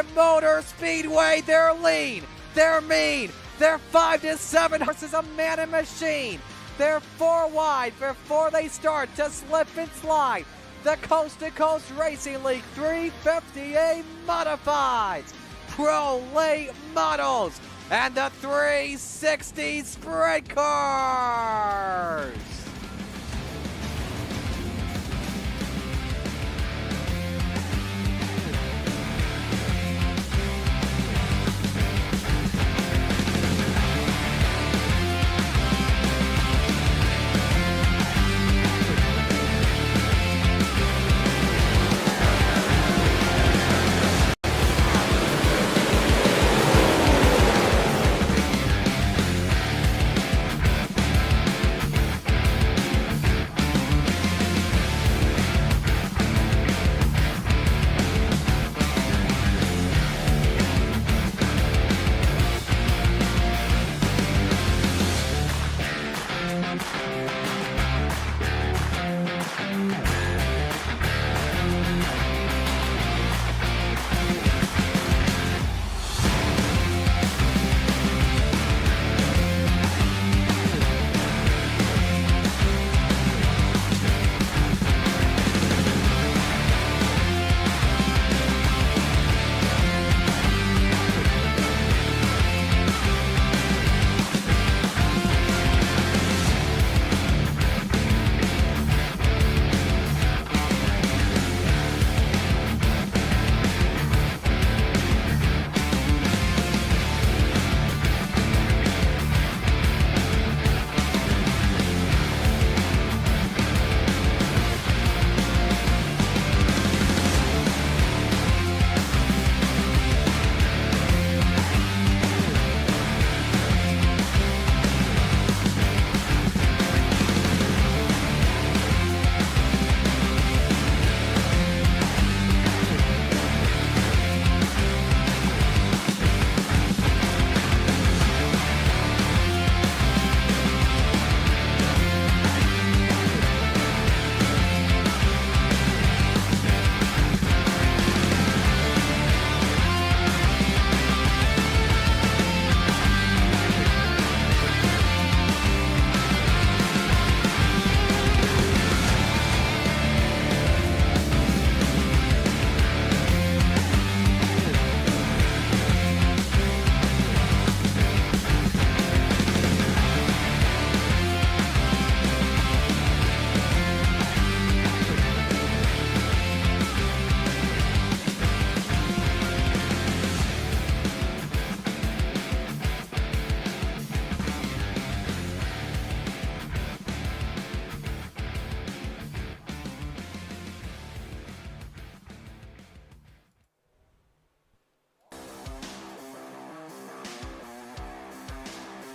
Charlotte Motor Speedway. They're lean, they're mean, they're 5 to 7 horses, a man and machine. They're 4 wide before they start to slip and slide. The Coast to Coast Racing League 350A Modifieds, Pro Late Models, and the 360 Sprint Cars.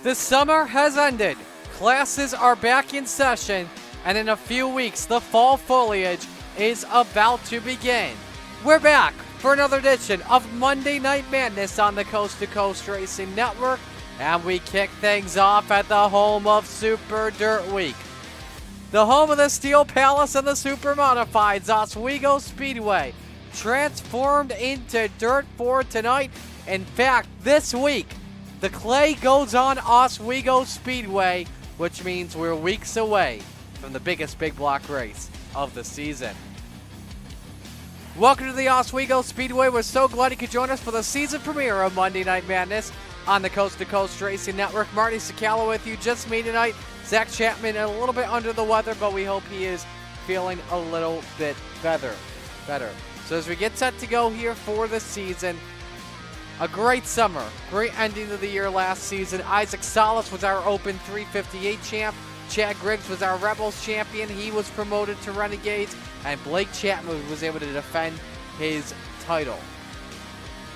The summer has ended, classes are back in session, and in a few weeks the fall foliage is about to begin. We're back for another edition of Monday Night Madness on the Coast to Coast Racing Network, and we kick things off at the home of Super Dirt Week. The home of the Steel Palace and the Super Modifieds, Oswego Speedway, transformed into dirt for tonight. In fact, this week, the clay goes on Oswego Speedway, which means we're weeks away from the biggest big block race of the season. Welcome to the Oswego Speedway. We're so glad you could join us for the season premiere of Monday Night Madness on the Coast to Coast Racing Network. Marty Sakala with you, just me tonight. Zach Chapman a little bit under the weather, but we hope he is feeling a little bit better. So as we get set to go here for the season, a great summer, great ending of the year last season. Isaac Salas was our Open 358 champ. Chad Griggs was our Rebels champion. He was promoted to Renegades, and Blake Chapman was able to defend his title.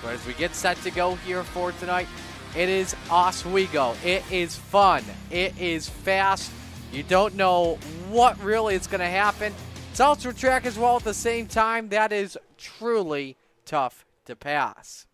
But as we get set to go here for tonight, it is Oswego. It is fun. It is fast. You don't know what really is going to happen. It's also a track as well at the same time. That is truly tough to pass.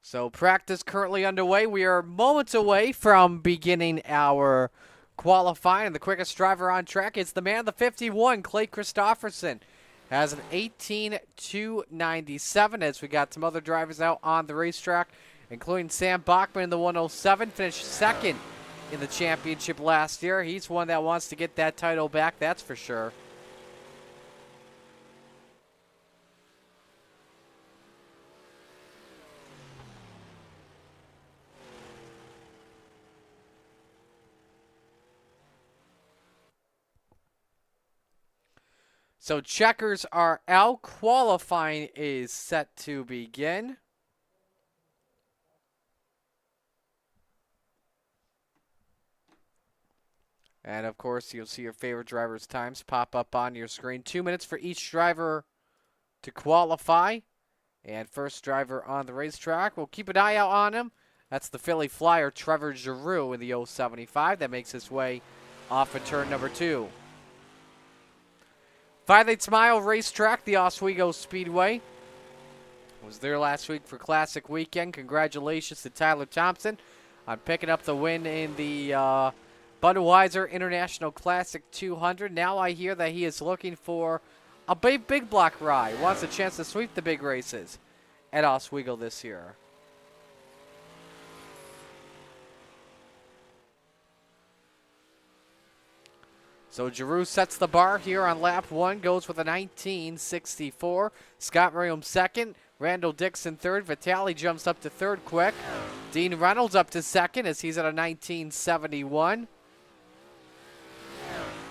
So practice currently underway. We are moments away from beginning our qualifying. And the quickest driver on track is the man, the 51, Clay Christopherson. Has an 18.297 as we got some other drivers out on the racetrack, including Sam Bachman in the 107, finished second in the championship last year. He's one that wants to get that title back, that's for sure. So checkers are out. Qualifying is set to begin. And of course, you'll see your favorite drivers' times pop up on your screen. 2 minutes for each driver to qualify. And first driver on the racetrack, we'll keep an eye out on him. That's the Philly Flyer, Trevor Giroux in the 075. That makes his way off of turn number 2. 5/8 mile racetrack, the Oswego Speedway. Was there last week for Classic Weekend. Congratulations to Tyler Thompson on picking up the win in the Budweiser International Classic 200. Now I hear that he is looking for a big block ride. Wants a chance to sweep the big races at Oswego this year. So Giroux sets the bar here on lap 1, goes with a 19.64. Scott Merriam second, Randall Dixon third. Vitale jumps up to third quick. Dean Reynolds up to second as he's at a 19.71.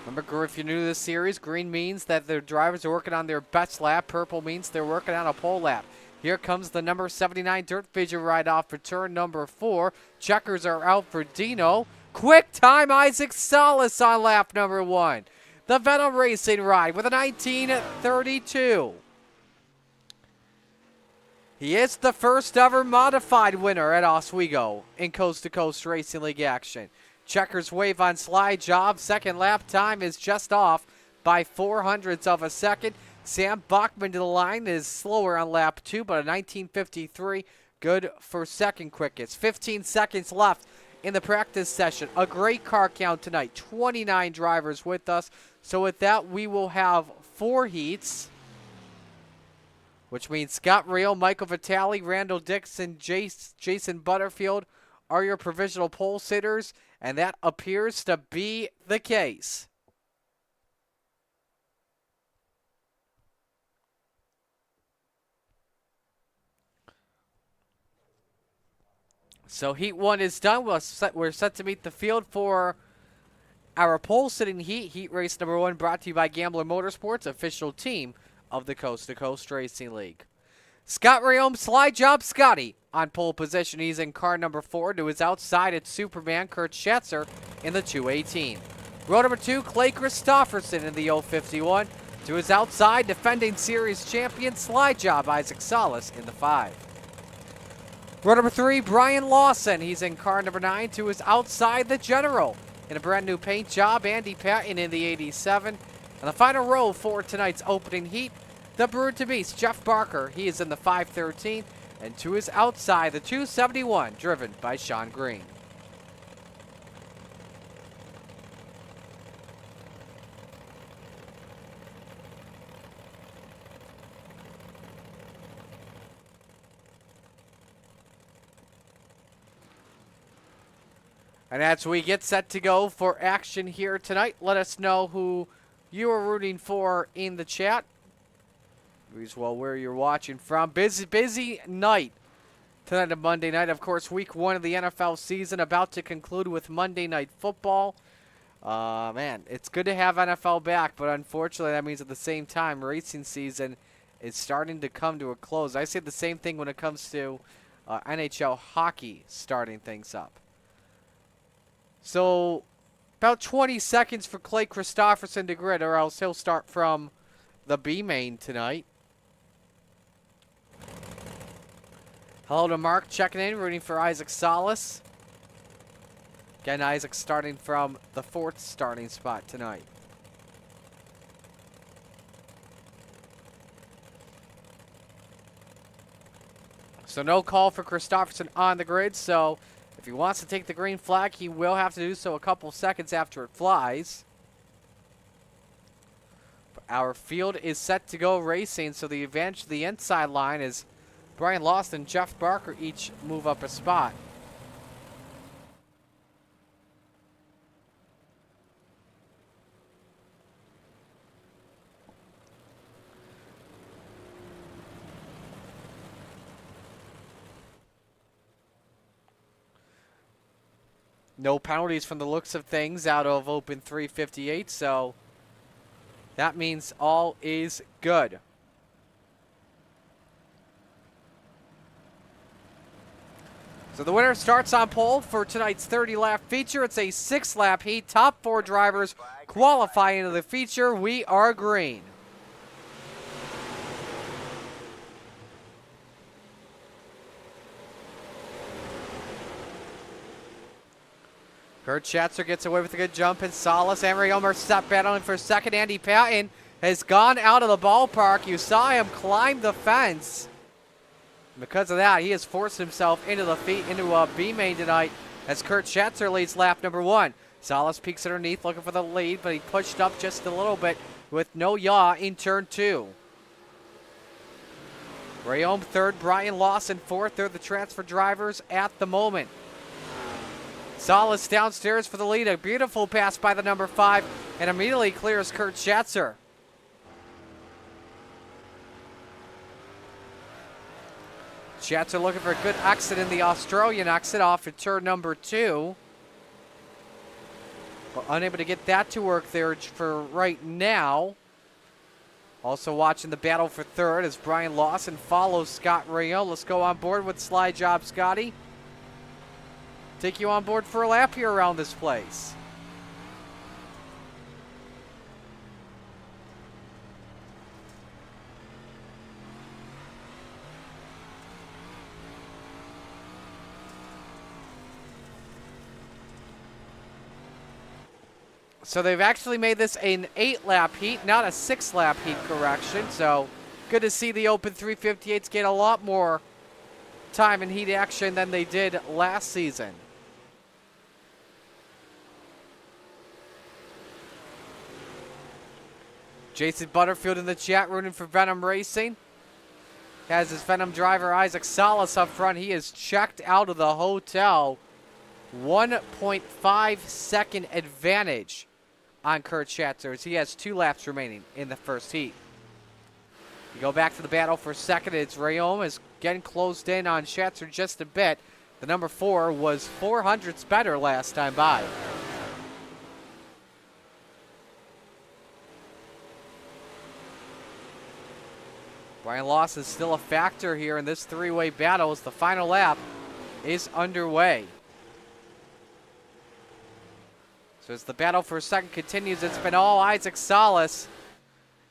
Remember, if you're new to this series, green means that the drivers are working on their best lap. Purple means they're working on a pole lap. Here comes the number 79 Dirt Vision ride off for turn number 4. Checkers are out for Dino. Quick time, Isaac Salas on lap number 1. The Venom Racing ride with a 19.32. He is the first ever modified winner at Oswego in Coast to Coast Racing League action. Checkers wave on slide job. Second lap time is just off by 0.04 of a second. Sam Bachman to the line is slower on lap 2, but a 19.53, good for second quickest. 15 seconds left in the practice session. A great car count tonight. 29 drivers with us. So with that, we will have 4 heats, which means Scott Real, Michael Vitale, Randall Dixon, Jason Butterfield are your provisional pole sitters, and that appears to be the case. So heat 1 is done. We're set to meet the field for our pole sitting heat. Heat race number 1 brought to you by Gambler Motorsports, official team of the Coast to Coast Racing League. Scott Rayom, slide job Scotty on pole position. He's in car number 4. To his outside, it's Superman Kurt Schatzer in the 218. Row number 2, Clay Christofferson in the 051. To his outside, defending series champion slide job Isaac Salas in the 5. Row number 3, Brian Lawson. He's in car number 9. To his outside, the General in a brand new paint job, Andy Patton in the 87. And the final row for tonight's opening heat, the Brood to Beast, Jeff Barker. He is in the 513. And to his outside, the 271, driven by Sean Green. And as we get set to go for action here tonight, let us know who you are rooting for in the chat. As well, where you're watching from. Busy night tonight on Monday night. Of course, week 1 of the NFL season about to conclude with Monday Night Football. Man, it's good to have NFL back, but unfortunately that means at the same time racing season is starting to come to a close. I say the same thing when it comes to NHL hockey starting things up. So about 20 seconds for Clay Christofferson to grid, or else he'll start from the B main tonight. Hello to Mark checking in, rooting for Isaac Salas. Again, Isaac starting from the 4th starting spot tonight. So no call for Christofferson on the grid, so if he wants to take the green flag, he will have to do so a couple seconds after it flies. Our field is set to go racing, so the advantage to the inside line is Brian Lawson and Jeff Barker each move up a spot. No penalties from the looks of things out of Open 358, so that means all is good. So the winner starts on pole for tonight's 30-lap feature. It's a 6-lap heat. Top 4 drivers qualify into the feature. We are green. Kurt Schatzer gets away with a good jump, and Salas and Ray Omer stop battling for second. Andy Patton has gone out of the ballpark. You saw him climb the fence. Because of that, he has forced himself into a B main tonight as Kurt Schatzer leads lap number 1. Salas peeks underneath looking for the lead, but he pushed up just a little bit with no yaw in turn 2. Ray Ohm third, Brian Lawson fourth. They're the transfer drivers at the moment. Salas downstairs for the lead. A beautiful pass by the number 5 and immediately clears Kurt Schatzer. Schatzer looking for a good exit in the Australian exit off of turn number 2. But unable to get that to work there for right now. Also watching the battle for third as Brian Lawson follows Scott Rayo. Let's go on board with Slide Job, Scotty. Take you on board for a lap here around this place. So they've actually made this an 8-lap heat, not a 6-lap heat correction. So good to see the Open 358s get a lot more time in heat action than they did last season. Jason Butterfield in the chat rooting for Venom Racing. Has his Venom driver Isaac Salas up front. He is checked out of the hotel. 1.5 second advantage on Kurt Schatzer as he has 2 laps remaining in the first heat. You go back to the battle for second. It's Rayom is getting closed in on Schatzer just a bit. The number 4 was 400ths better last time by. Brian Lawson is still a factor here in this 3-way battle as the final lap is underway. So as the battle for second continues, it's been all Isaac Salas.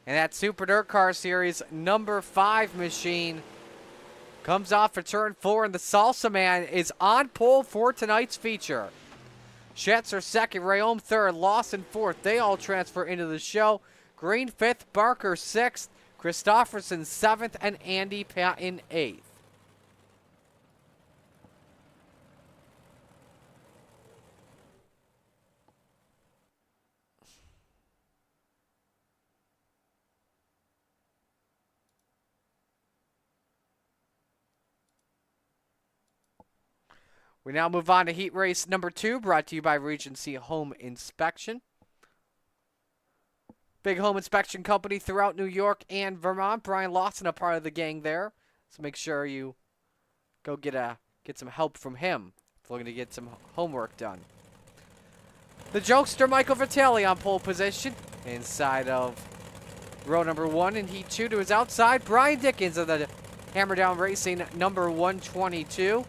And that Super Dirt Car Series number 5 machine comes off for turn 4, and the Salsa Man is on pole for tonight's feature. Schatzer second, Rayom third, Lawson fourth. They all transfer into the show. Green fifth, Barker sixth, Christofferson 7th, and Andy Patton 8th. We now move on to heat race number 2, brought to you by Regency Home Inspection. Big home inspection company throughout New York and Vermont. Brian Lawson, a part of the gang there. So make sure you go get some help from him if you're looking to get some homework done. The jokester Michael Vitale on pole position inside of row number 1 in heat 2 to his outside. Brian Dickens of the Hammer Down Racing number 122.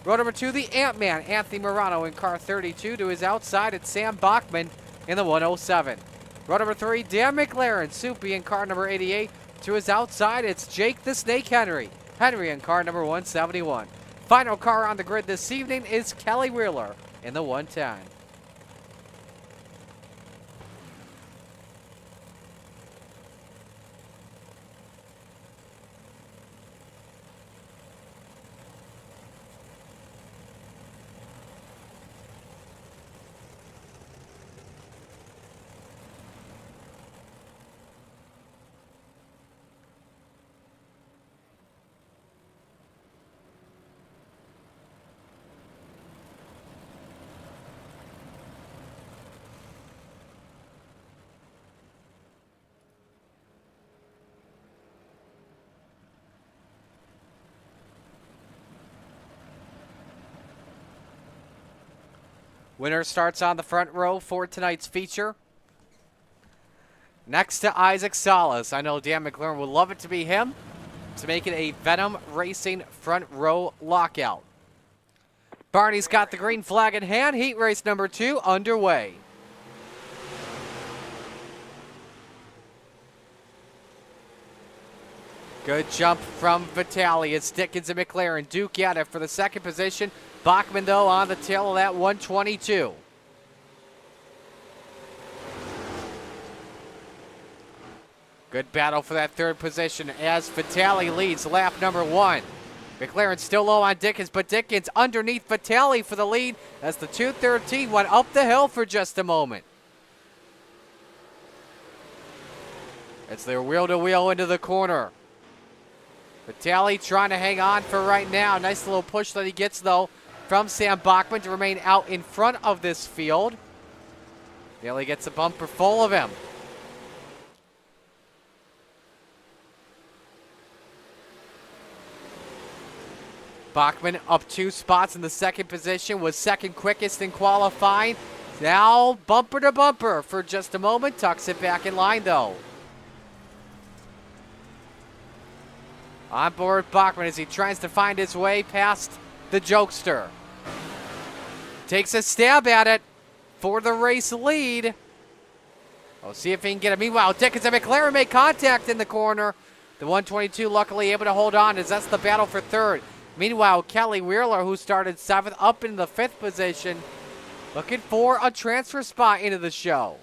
Row number 2, the Ant-Man, Anthony Morano in car 32 to his outside. It's Sam Bachman in the 107. Row number 3, Dan McLaren, Soupy in car number 88. To his outside, it's Jake the Snake Henry. Henry in car number 171. Final car on the grid this evening is Kelly Wheeler in the 110. Winner starts on the front row for tonight's feature. Next to Isaac Salas. I know Dan McLaren would love it to be him to make it a Venom Racing front row lockout. Barney's got the green flag in hand. Heat race number 2 underway. Good jump from Vitale. It's Dickens and McLaren. Duke at it for the second position. Bachman, though, on the tail of that 122. Good battle for that third position as Vitale leads lap number 1. McLaren still low on Dickens, but Dickens underneath Vitale for the lead as the 213 went up the hill for just a moment. As they're wheel-to-wheel into the corner. Vitale trying to hang on for right now. Nice little push that he gets, though, from Sam Bachman to remain out in front of this field. Vitale gets a bumper full of him. Bachman up 2 spots in the second position, was second quickest in qualifying. Now bumper to bumper for just a moment. Tucks it back in line, though. On board Bachman as he tries to find his way past the jokester. Takes a stab at it for the race lead. We'll see if he can get it. Meanwhile, Dickens and McLaren make contact in the corner. The 122 luckily able to hold on as that's the battle for third. Meanwhile, Kelly Wheeler, who started 7th, up in the 5th position, looking for a transfer spot into the show.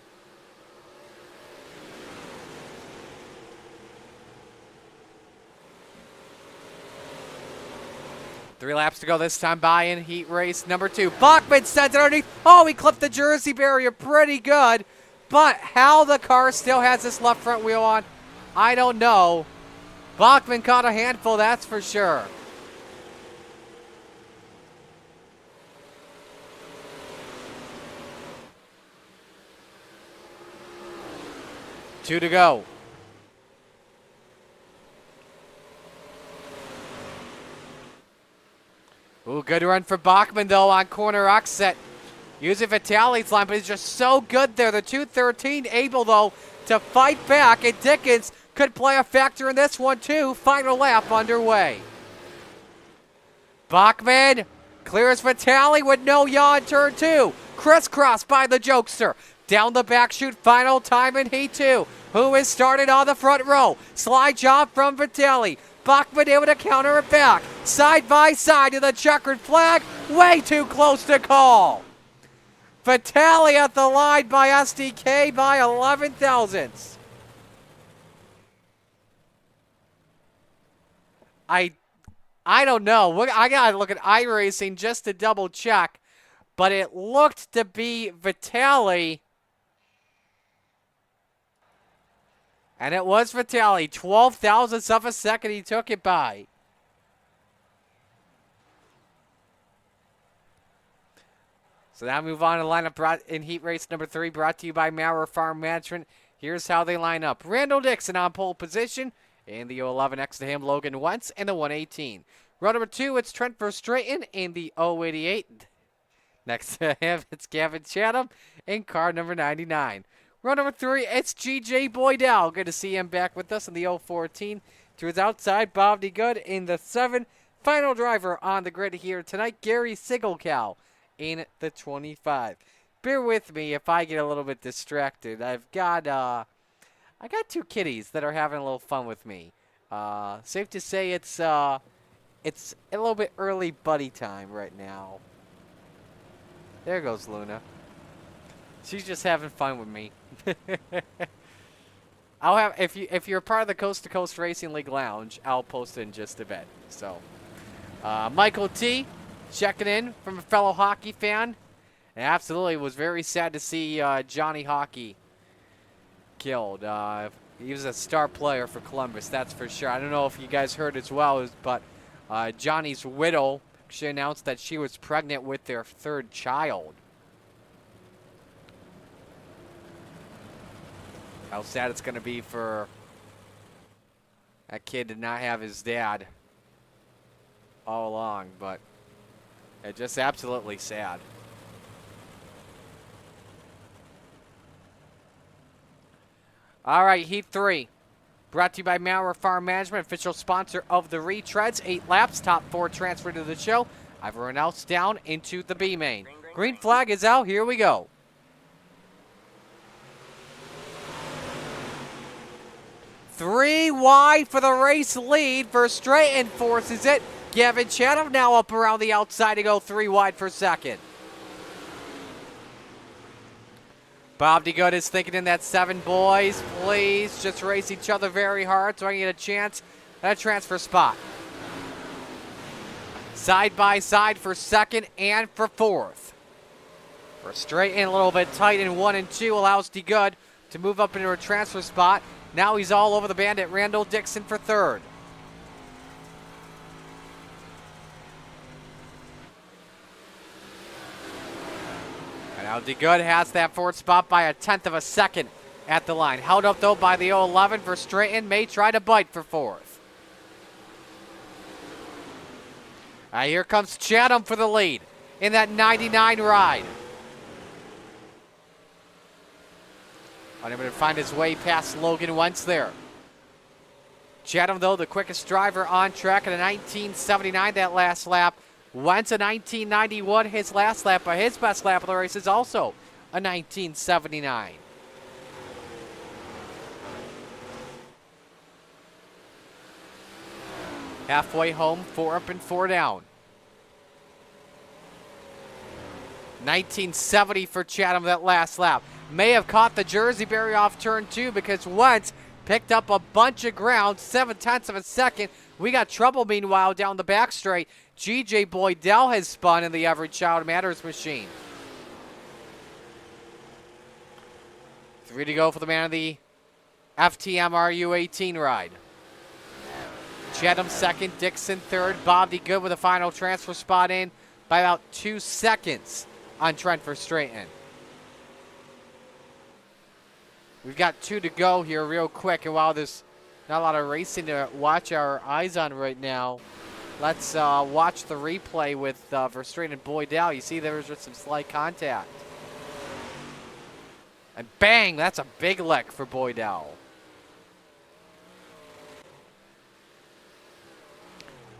Three laps to go this time by in heat race number 2. Bachman sends it underneath. Oh, he clipped the Jersey barrier pretty good. But how the car still has this left front wheel on, I don't know. Bachman caught a handful, that's for sure. Two to go. Ooh, good run for Bachman, though, on corner exit. Using Vitale's line, but he's just so good there. The 213 able, though, to fight back, and Dickens could play a factor in this one, too. Final lap underway. Bachman clears Vitale with no yaw in turn 2. Crisscross by the jokester. Down the back chute, final time in heat 2. Who is started on the front row? Slide job from Vitale. Bachman able to counter it back. Side by side to the checkered flag. Way too close to call. Vitale at the line by SDK by 11 thousandths. I don't know. I gotta look at iRacing just to double check. But it looked to be Vitale. And it was Vitale. 12 thousandths of a second he took it by. So now move on to the lineup in heat race number 3, brought to you by Maurer Farm Management. Here's how they line up. Randall Dixon on pole position. In the 011 next to him, Logan Wentz in the 118. Row number 2, it's Trent Verstraeten in the 088. Next to him, it's Gavin Chatham in car number 99. Row number 3, it's G.J. Boydell. Good to see him back with us in the 014. To his outside, Bob DeGood in the 7. Final driver on the grid here tonight, Gary Sigelkow in the 25. Bear with me if I get a little bit distracted. I got 2 kitties that are having a little fun with me. Safe to say it's a little bit early buddy time right now. There goes Luna. She's just having fun with me. I'll have if you're part of the Coast to Coast Racing League Lounge, I'll post it in just a bit. So, Michael T. checking in from a fellow hockey fan. And absolutely was very sad to see Johnny Hockey killed. He was a star player for Columbus, that's for sure. I don't know if you guys heard as well, but Johnny's widow, she announced that she was pregnant with their 3rd child. How sad it's going to be for that kid to not have his dad all along, but it's just absolutely sad. All right, Heat 3. Brought to you by Maurer Farm Management, official sponsor of the retreads. 8 laps, top 4 transfer to the show. Everyone else down into the B main. Green flag is out. Here we go. Three wide for the race lead. Verstraeten forces it. Gavin Chatham now up around the outside to go 3 wide for second. Bob DeGood is thinking in that 7, boys, please just race each other very hard so I can get a chance at a transfer spot. Side by side for second and for fourth. Verstraeten a little bit tight in 1 and 2 allows DeGood to move up into a transfer spot. Now he's all over the bandit. Randall Dixon for third. And now DeGood has that fourth spot by 1/10 of a second at the line. Held up though by the 011. Verstraeten may try to bite for fourth. Here comes Chatham for the lead in that 99 ride. Unable to find his way past Logan Wentz there. Chatham, though, the quickest driver on track at a 1979 that last lap. Wentz a 1991 his last lap, but his best lap of the race is also a 1979. Halfway home, 4 up and 4 down. 1970 for Chatham that last lap. May have caught the Jersey barrier off turn 2 because Wentz picked up a bunch of ground, 7/10 of a second. We got trouble meanwhile down the back straight. G.J. Boydell has spun in the Everett Child Matters machine. 3 to go for the man of the FTM RU18 ride. Chatham second, Dixon third. Bob DeGood with a final transfer spot in by about 2 seconds on Trent Verstraeten. We've got 2 to go here real quick, and while there's not a lot of racing to watch our eyes on right now, let's watch the replay with Verstraeten and Boydell. You see there's just some slight contact. And bang, that's a big lick for Boydell.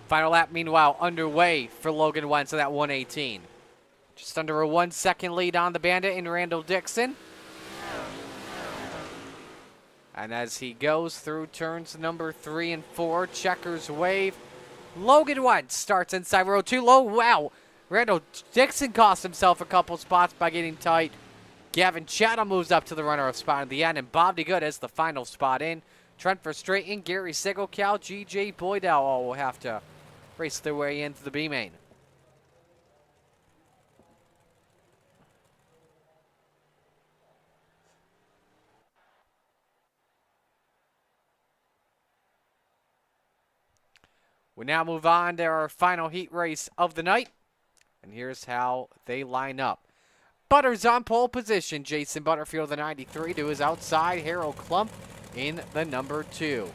Final lap, meanwhile, underway for Logan Wentz at that 118. Just under a 1 second lead on the bandit in Randall Dixon. And as he goes through turns number 3 and 4, checkers wave. Logan Wentz starts inside row 2 low. Wow. Randall Dixon cost himself a couple spots by getting tight. Gavin Chatham moves up to the runner-up spot at the end, and Bob DeGood has the final spot in. Trent Verstraeten, Gary Sigelkow, G.J. Boydell all will have to race their way into the B main. We now move on to our final heat race of the night. And here's how they line up. Butters on pole position. Jason Butterfield, the 93, to his outside. Harold Klump in the number 2.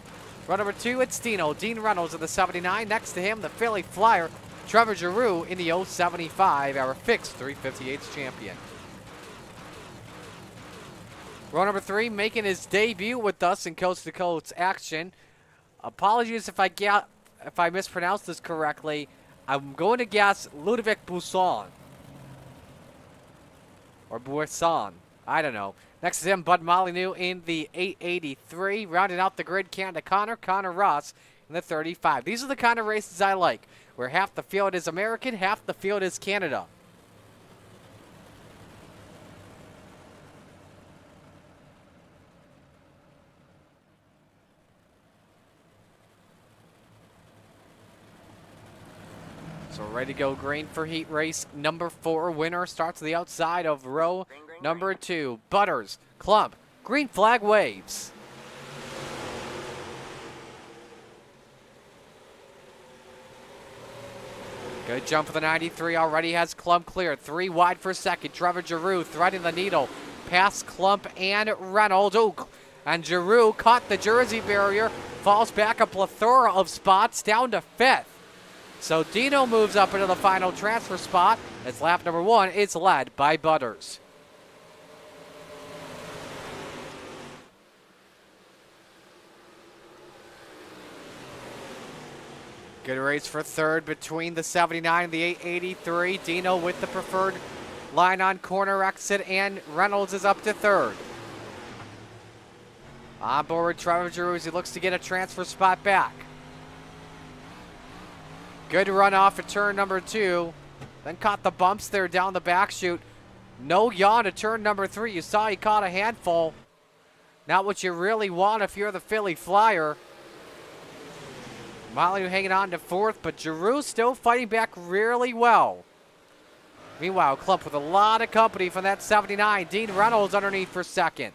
Run number 2, it's Dino. Dean Reynolds in the 79. Next to him, the Philly Flyer, Trevor Giroux in the 075, our fixed 358 champion. Row number 3 making his debut with us in Coast to Coast action. Apologies if I mispronounced this correctly. I'm going to guess Ludovic Buisson. Or Buisson. I don't know. Next to him, Bud Molyneux in the 883. Rounding out the grid, Canada Connor Ross in the 35. These are the kind of races I like, where half the field is American, half the field is Canada. So ready to go green for heat race number 4. Winner starts to the outside of row number 2. Butters, Klump, green flag waves. Good jump for the 93. Already has Klump cleared. 3 wide for second. Trevor Giroux threading the needle past Klump and Reynolds. Oh, and Giroux caught the Jersey barrier. Falls back a plethora of spots down to 5th. So Dino moves up into the final transfer spot as lap number 1 is led by Butters. Good race for third between the 79 and the 883. Dino with the preferred line on corner exit, and Reynolds is up to third. On board Trevor Giroux as he looks to get a transfer spot back. Good run off at turn number 2. Then caught the bumps there down the back chute. No yaw to turn number 3. You saw he caught a handful. Not what you really want if you're the Philly Flyer. Molyneux hanging on to fourth, but Giroux still fighting back really well. Meanwhile, Klump with a lot of company from that 79. Dean Reynolds underneath for second.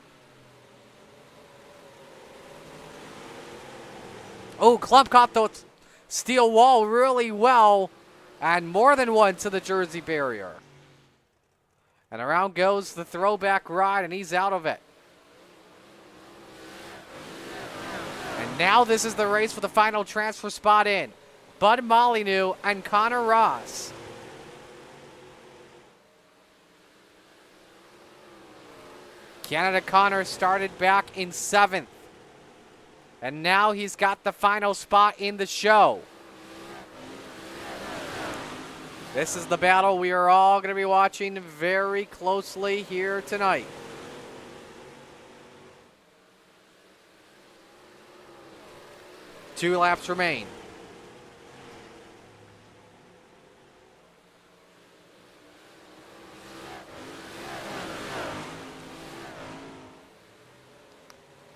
Oh, Klump caught the steel wall really well, and more than once to the Jersey barrier. And around goes the throwback ride, and he's out of it. And now this is the race for the final transfer spot in. Bud Molyneux and Connor Ross. Canada Connor started back in 7th. And now he's got the final spot in the show. This is the battle we are all going to be watching very closely here tonight. Two laps remain.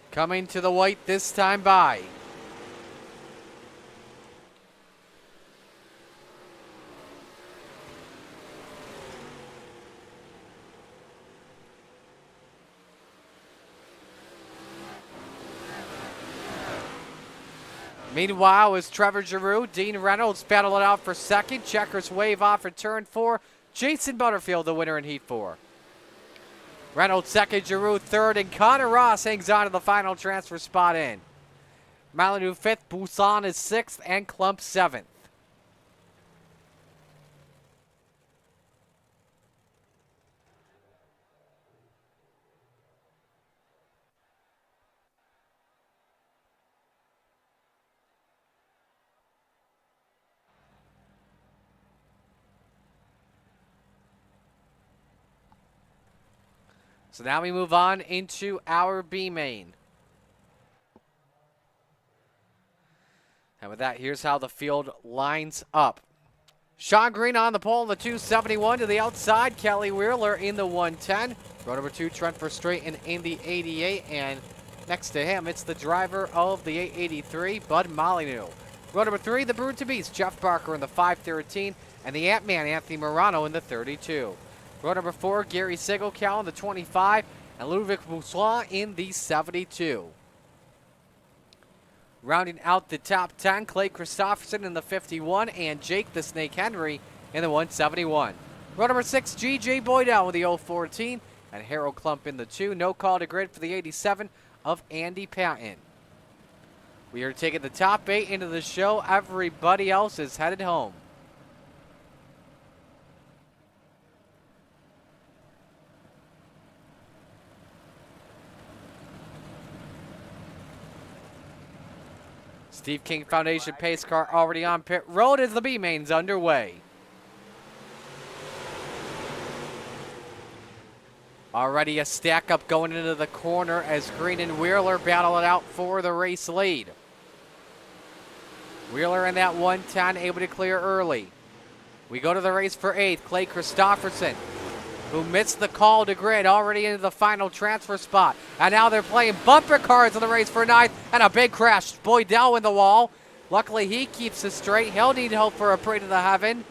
Coming to the white this time by. Meanwhile, as Trevor Giroux, Dean Reynolds battle it out for second. Checkers wave off at turn 4. Jason Butterfield the winner in heat 4. Reynolds second, Giroux third, and Connor Ross hangs on to the final transfer spot in. Molyneux 5th, Busan is 6th, and Klump 7th. So now we move on into our B main. And with that, here's how the field lines up. Sean Green on the pole in the 271 to the outside. Kelly Wheeler in the 110. Row number 2, Trent Verstraeten in the 88. And next to him, it's the driver of the 883, Bud Molyneux. Row number 3, the Brood to Beast, Jeff Barker in the 513. And the Ant-Man, Anthony Morano in the 32. Row number 4, Gary Sigelkow in the 25, and Ludwig Boussois in the 72. Rounding out the top 10, Clay Christopherson in the 51, and Jake the Snake Henry in the 171. Row number 6, G.J. Boydell with the 014, and Harold Klump in the 2. No call to grid for the 87 of Andy Patton. We are taking the top 8 into the show. Everybody else is headed home. Steve King Foundation pace car already on pit road as the B main's underway. Already a stack up going into the corner as Green and Wheeler battle it out for the race lead. Wheeler in that 110 able to clear early. We go to the race for 8th. Clay Christopherson, who missed the call to grid, already into the final transfer spot. And now they're playing bumper cars in the race for 9th, and a big crash. Boydell in the wall. Luckily, he keeps it straight. He'll need help for a pray to the heavens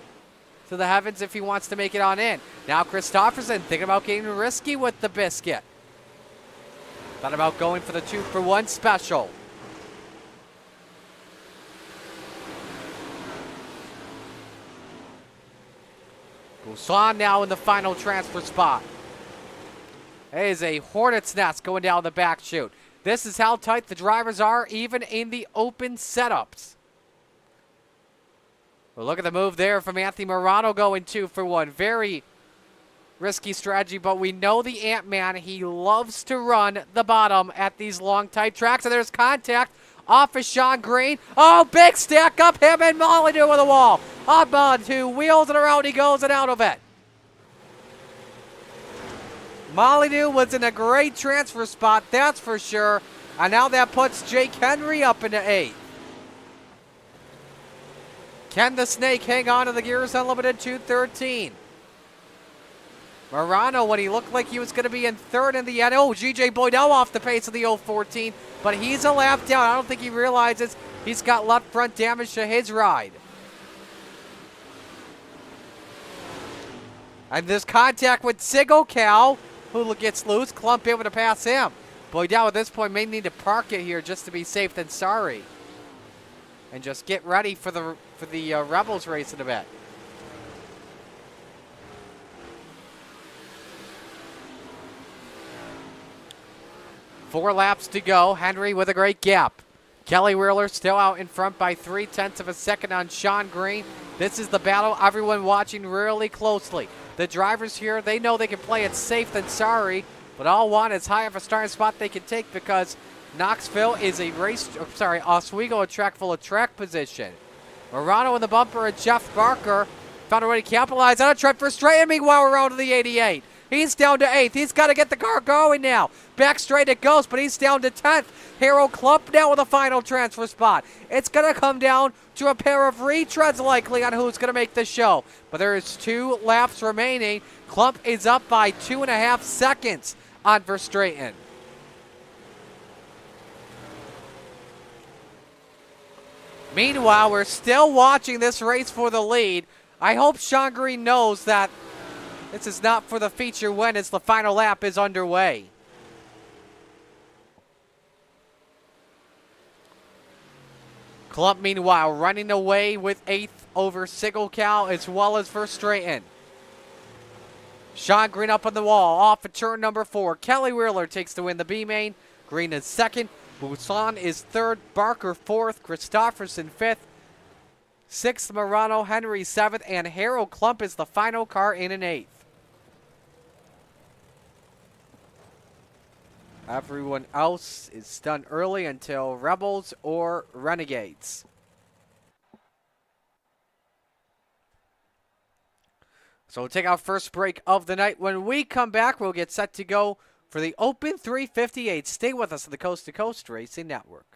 if he wants to make it on in. Now Christopherson thinking about getting risky with the biscuit. Thought about going for the 2-for-1 special. Busan now in the final transfer spot. It is a hornet's nest going down the back chute. This is how tight the drivers are even in the open setups. Well, look at the move there from Anthony Morano going 2-for-1. Very risky strategy, but we know the Ant-Man. He loves to run the bottom at these long, tight tracks. And there's contact Off of Sean Green. Oh, big stack up him and Molyneux with the wall. Up on 2 wheels and around he goes and out of it. Molyneux was in a great transfer spot, that's for sure. And now that puts Jake Henry up into 8th. Can the Snake hang on to the Gears Unlimited 213? Morano, when he looked like he was going to be in 3rd in the end. Oh, G.J. Boydell off the pace of the 014, but he's a lap down. I don't think he realizes he's got left front damage to his ride. And this contact with Sigocal, who gets loose. Klump able to pass him. Boydell at this point may need to park it here just to be safe than sorry. And just get ready for the Rebels race in a bit. Four laps to go. Henry with a great gap. Kelly Wheeler still out in front by 0.3 of a second on Sean Green. This is the battle everyone watching really closely. The drivers here, they know they can play it safe than sorry, but all want as high of a starting spot they can take because Knoxville is a Oswego a track full of track position. Morano in the bumper and Jeff Barker found a way to capitalize on a trip for straight. And meanwhile, we're on to the 88. He's down to 8th. He's got to get the car going now. Back straight it goes, but he's down to 10th. Harold Klump now with a final transfer spot. It's going to come down to a pair of retreads likely on who's going to make the show. But there is 2 laps remaining. Klump is up by 2.5 seconds on Verstraeten. Meanwhile, we're still watching this race for the lead. I hope Sean Green knows that this is not for the feature win as the final lap is underway. Klump, meanwhile, running away with 8th over Sigelcal as well as Verstraeten. Sean Green up on the wall, off of turn number 4. Kelly Wheeler takes the win the B-main. Green is 2nd. Busan is 3rd. Barker 4th. Christofferson 5th. 6th, Morano. Henry 7th. And Harold Klump is the final car in an 8th. Everyone else is done early until Rebels or Renegades. So we'll take our first break of the night. When we come back, we'll get set to go for the Open 358. Stay with us on the Coast to Coast Racing Network.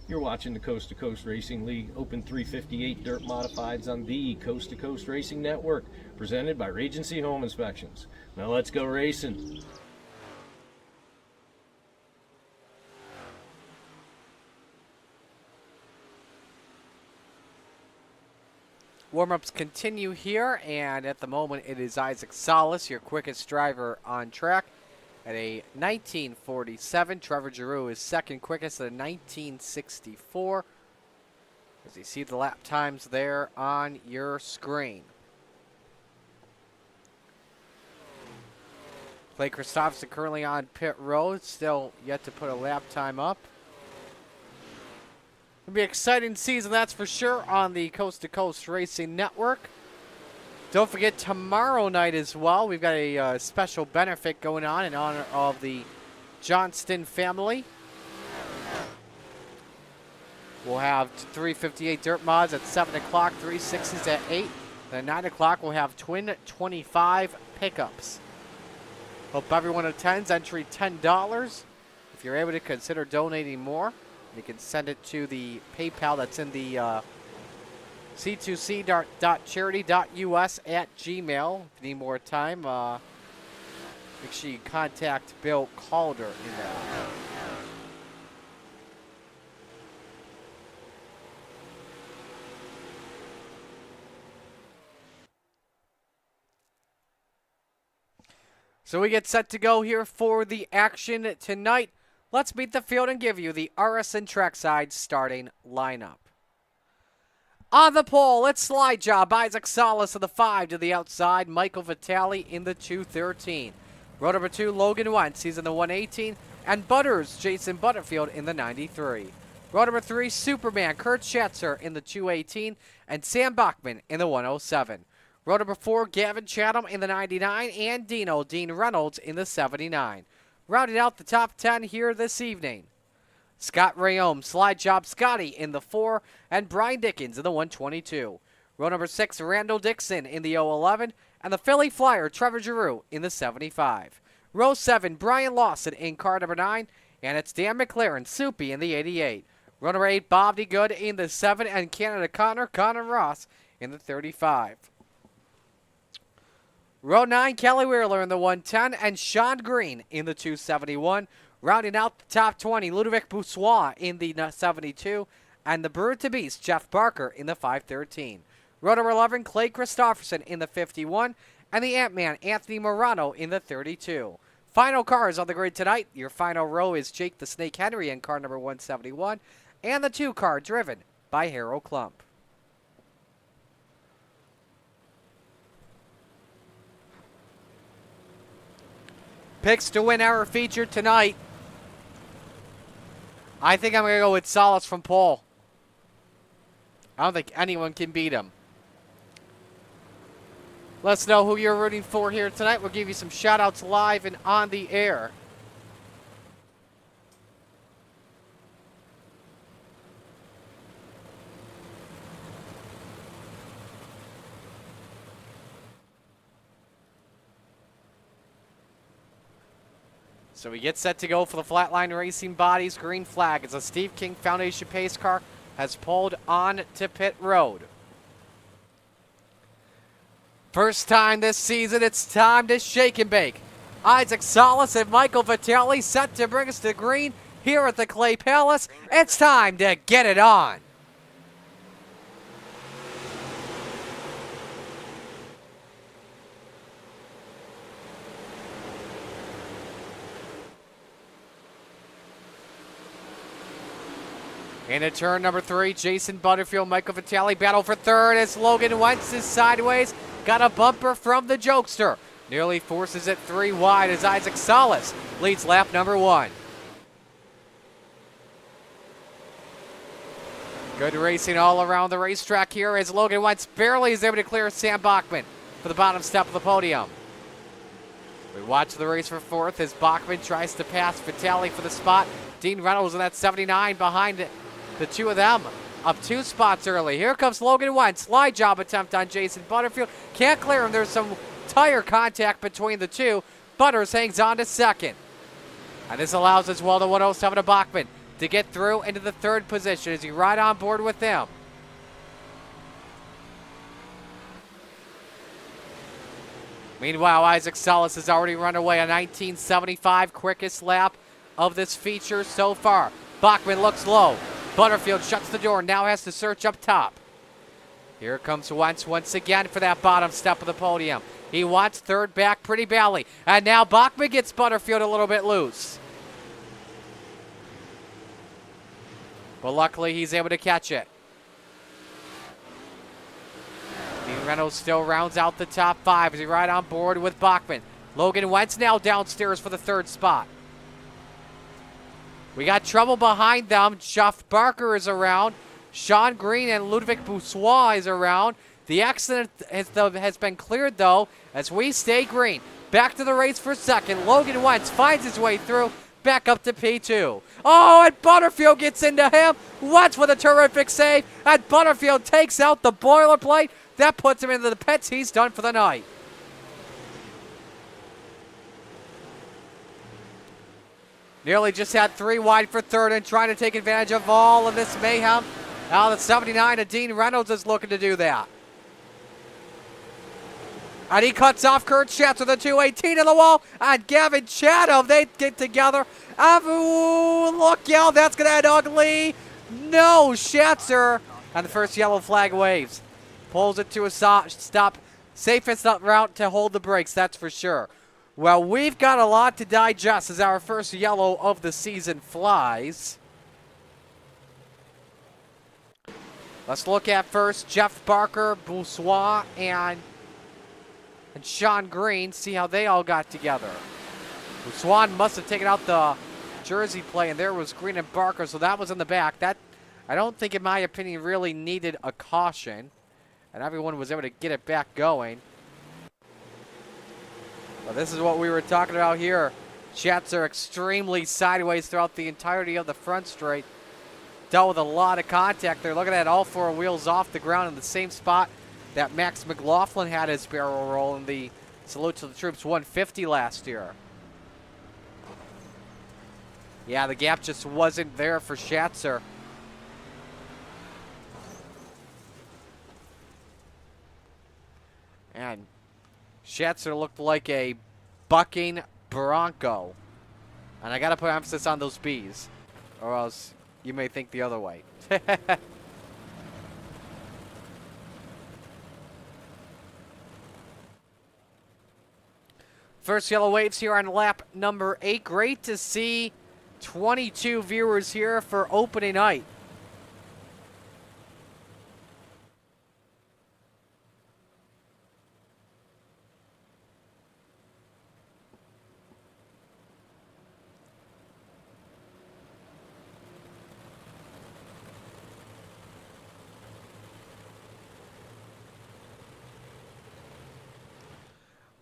You're watching the Coast to Coast Racing League Open 358 Dirt Modifieds on the Coast to Coast Racing Network, presented by Regency Home Inspections. Now let's go racing. Warm-ups continue here, and at the moment it is Isaac Salas, your quickest driver on track, at a 1947. Trevor Giroux is second quickest at a 1964. As you see the lap times there on your screen. Clay Christopherson currently on pit road, still yet to put a lap time up. It'll be an exciting season, that's for sure, on the Coast to Coast Racing Network. Don't forget tomorrow night as well, we've got a special benefit going on in honor of the Johnston family. We'll have 358 Dirt Mods at 7 o'clock, 360s at 8. Then at 9 o'clock, we'll have Twin 25 pickups. Hope everyone attends. Entry $10. If you're able to consider donating more, you can send it to the PayPal that's in the c2c.charity.us@gmail. If you need more time, make sure you contact Bill Calder in that. So we get set to go here for the action tonight. Let's meet the field and give you the RSN Trackside starting lineup. On the pole, it's slide job. Isaac Salas in the 5 to the outside. Michael Vitale in the 213. Row number 2, Logan Wentz. He's in the 118. And Butters, Jason Butterfield in the 93. Row number 3, Superman, Kurt Schatzer in the 218. And Sam Bachman in the 107. Row number 4, Gavin Chatham in the 99, and Dean Reynolds in the 79. Rounding out the top 10 here this evening, Scott Rayom, slide job Scotty in the 4, and Brian Dickens in the 122. Row number 6, Randall Dixon in the 011, and the Philly Flyer, Trevor Giroux in the 75. Row 7, Brian Lawson in car number 9, and it's Dan McLaren, Soupy in the 88. Row number 8, Bob D. Good in the 7, and Canada Connor Ross in the 35. Row 9, Kelly Wheeler in the 110, and Sean Green in the 271. Rounding out the top 20, Ludovic Boussois in the 72, and the Brewer to Beast, Jeff Barker in the 513. Row number 11, Clay Christopherson in the 51, and the Ant-Man, Anthony Morano in the 32. Final cars on the grid tonight. Your final row is Jake the Snake Henry in car number 171, and the 2 car driven by Harold Klump. Picks to win our feature tonight. I think I'm going to go with Salas from pole. I don't think anyone can beat him. Let us know who you're rooting for here tonight. We'll give you some shout-outs live and on the air. So we get set to go for the Flatline Racing Bodies green flag as a Steve King Foundation pace car has pulled on to pit road. First time this season, it's time to shake and bake. Isaac Salas and Michael Vitale set to bring us to green here at the Clay Palace. It's time to get it on. Into turn number 3, Jason Butterfield, Michael Vitale battle for third as Logan Wentz is sideways. Got a bumper from the jokester. Nearly forces it 3 wide as Isaac Salas leads lap number 1. Good racing all around the racetrack here as Logan Wentz barely is able to clear Sam Bachman for the bottom step of the podium. We watch the race for fourth as Bachman tries to pass Vitale for the spot. Dean Reynolds in that 79 behind the 2 of them up 2 spots early. Here comes Logan Wentz. Slide job attempt on Jason Butterfield. Can't clear him. There's some tire contact between the 2. Butters hangs on to second. And this allows as well the 107 of Bachman to get through into the 3rd position as he ride on board with them. Meanwhile, Isaac Salas has already run away a 1975 quickest lap of this feature so far. Bachman looks low. Butterfield shuts the door, now has to search up top. Here comes Wentz once again for that bottom step of the podium. He wants third back pretty badly. And now Bachman gets Butterfield a little bit loose. But luckily he's able to catch it. Dean Reynolds still rounds out the top 5 as he ride on board with Bachman. Logan Wentz now downstairs for the 3rd spot. We got trouble behind them. Jeff Barker is around. Sean Green and Ludovic Boussois is around. The accident has been cleared, though, as we stay green. Back to the race for second. Logan Wentz finds his way through. Back up to P2. Oh, and Butterfield gets into him. Wentz with a terrific save. And Butterfield takes out the boilerplate. That puts him into the pits. He's done for the night. Nearly just had 3 wide for third and trying to take advantage of all of this mayhem. Now the 79 of Dean Reynolds is looking to do that. And he cuts off Kurt Schatz with a 218 to the wall. And Gavin Chatham, they get together. Ooh, look out, that's going to end ugly. No, Schatzer. And the first yellow flag waves. Pulls it to a stop. Safest route to hold the brakes, that's for sure. Well, we've got a lot to digest as our first yellow of the season flies. Let's look at first Jeff Barker, Boussois, and Sean Green, see how they all got together. Boussois must have taken out the jersey play, and there was Green and Barker, so that was in the back. That, I don't think, in my opinion, really needed a caution, and everyone was able to get it back going. Well, this is what we were talking about here. Jets are extremely sideways throughout the entirety of the front straight. Dealt with a lot of contact there. Look at that, all 4 wheels off the ground in the same spot that Max McLaughlin had his barrel roll in the Salute to the Troops 150 last year. Yeah, the gap just wasn't there for Schatzer. And Schatzer looked like a bucking bronco. And I got to put emphasis on those B's, or else you may think the other way. First yellow waves here on lap number 8. Great to see 22 viewers here for opening night.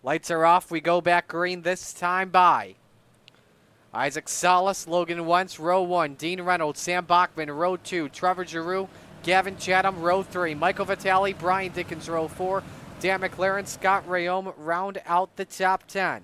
Lights are off. We go back green this time by Isaac Salas, Logan Wentz, row 1. Dean Reynolds, Sam Bachman, row 2. Trevor Giroux, Gavin Chatham, row 3. Michael Vitale, Brian Dickens, row 4. Dan McLaren, Scott Rayome round out the top 10.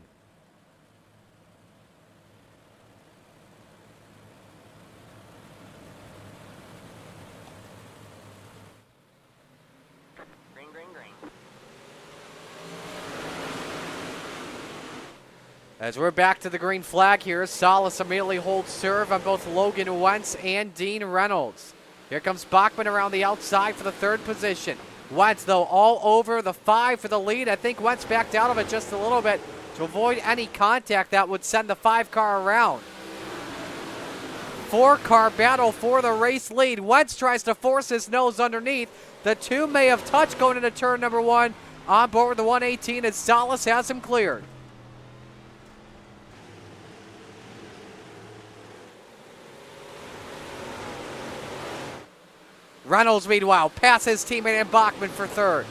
As we're back to the green flag here, Salas immediately holds serve on both Logan Wentz and Dean Reynolds. Here comes Bachman around the outside for the 3rd position. Wentz, though, all over the 5 for the lead. I think Wentz backed out of it just a little bit to avoid any contact that would send the 5 car around. 4-car battle for the race lead. Wentz tries to force his nose underneath. The 2 may have touched going into turn number 1. On board with the 118 as Salas has him cleared. Reynolds, meanwhile, passes teammate and Bachman for 3rd.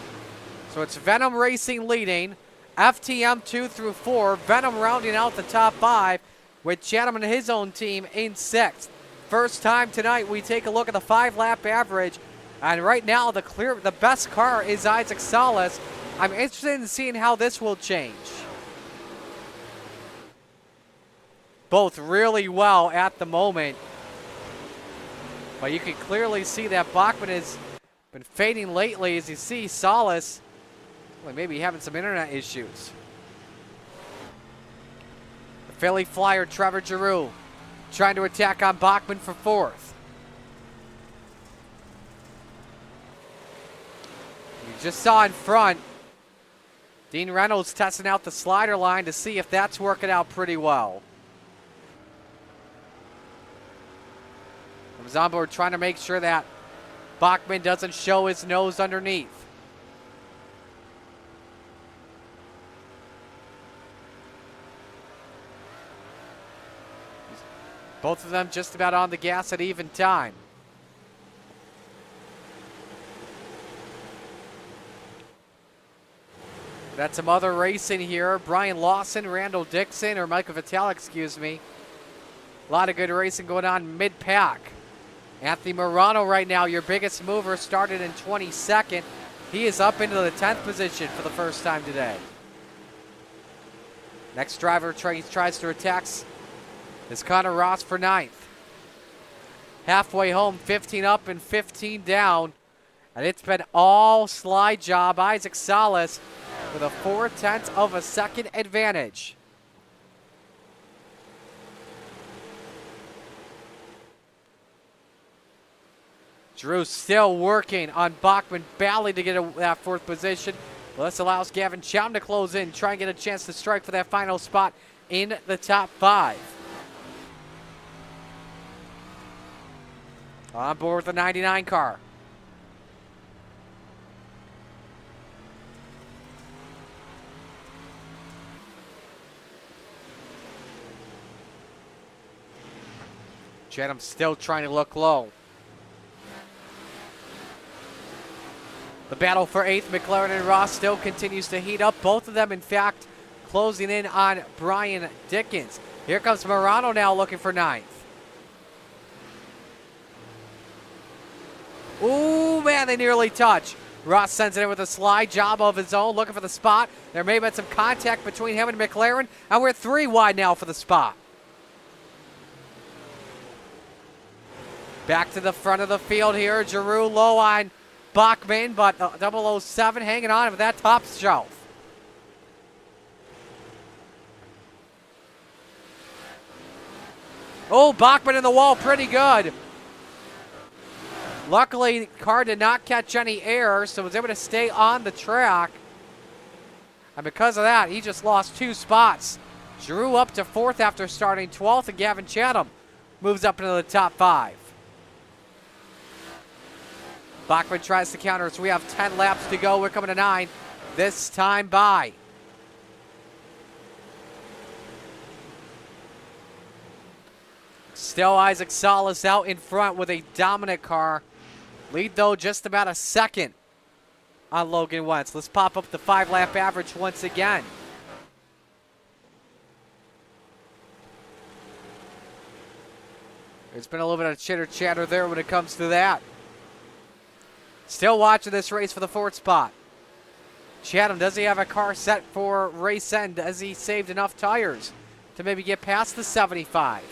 So it's Venom Racing leading. FTM 2 through 4. Venom rounding out the top 5 with Chatham and his own team in 6th. First time tonight we take a look at the 5-lap average. And right now the best car is Isaac Salas. I'm interested in seeing how this will change. Both really well at the moment. But you can clearly see that Bachman has been fading lately as you see Salas maybe having some internet issues. The Philly Flyer, Trevor Giroux, trying to attack on Bachman for 4th. You just saw in front, Dean Reynolds testing out the slider line to see if that's working out pretty well. Comes on board trying to make sure that Bachman doesn't show his nose underneath. Both of them just about on the gas at even time. Got some other racing here. Brian Lawson, Randall Dixon, or Michael Vitale, excuse me. A lot of good racing going on mid-pack. Anthony Morano right now, your biggest mover, started in 22nd. He is up into the 10th position for the first time today. Next driver tries to attack is Connor Ross for 9th. Halfway home, 15 up and 15 down. And it's been all slide job. Isaac Salas with a 4/10 of a second advantage. Drew still working on Bachman Bally to get that 4th position. Well, this allows Gavin Cham to close in, try and get a chance to strike for that final spot in the top 5. On board with the 99 car. Chatham still trying to look low. The battle for 8th, McLaren and Ross still continues to heat up. Both of them, in fact, closing in on Brian Dickens. Here comes Morano now looking for 9th. Ooh, man, they nearly touch. Ross sends it in with a slide job of his own, looking for the spot. There may have been some contact between him and McLaren, and we're 3 wide now for the spot. Back to the front of the field here. Giroux low on Bachman, but 007 hanging on with that top shelf. Oh, Bachman in the wall, pretty good. Luckily, the car did not catch any air, so was able to stay on the track. And because of that, he just lost 2 spots. Giroux up to 4th after starting 12th, and Gavin Chatham moves up into the top 5. Bachman tries to counter, so we have 10 laps to go. We're coming to 9 this time by. Still Isaac Salas out in front with a dominant car. Lead, though, just about a second on Logan Wentz. Let's pop up the 5-lap average once again. There's been a little bit of chitter-chatter there when it comes to that. Still watching this race for the 4th spot. Chatham, does he have a car set for race end? Has he saved enough tires to maybe get past the 75?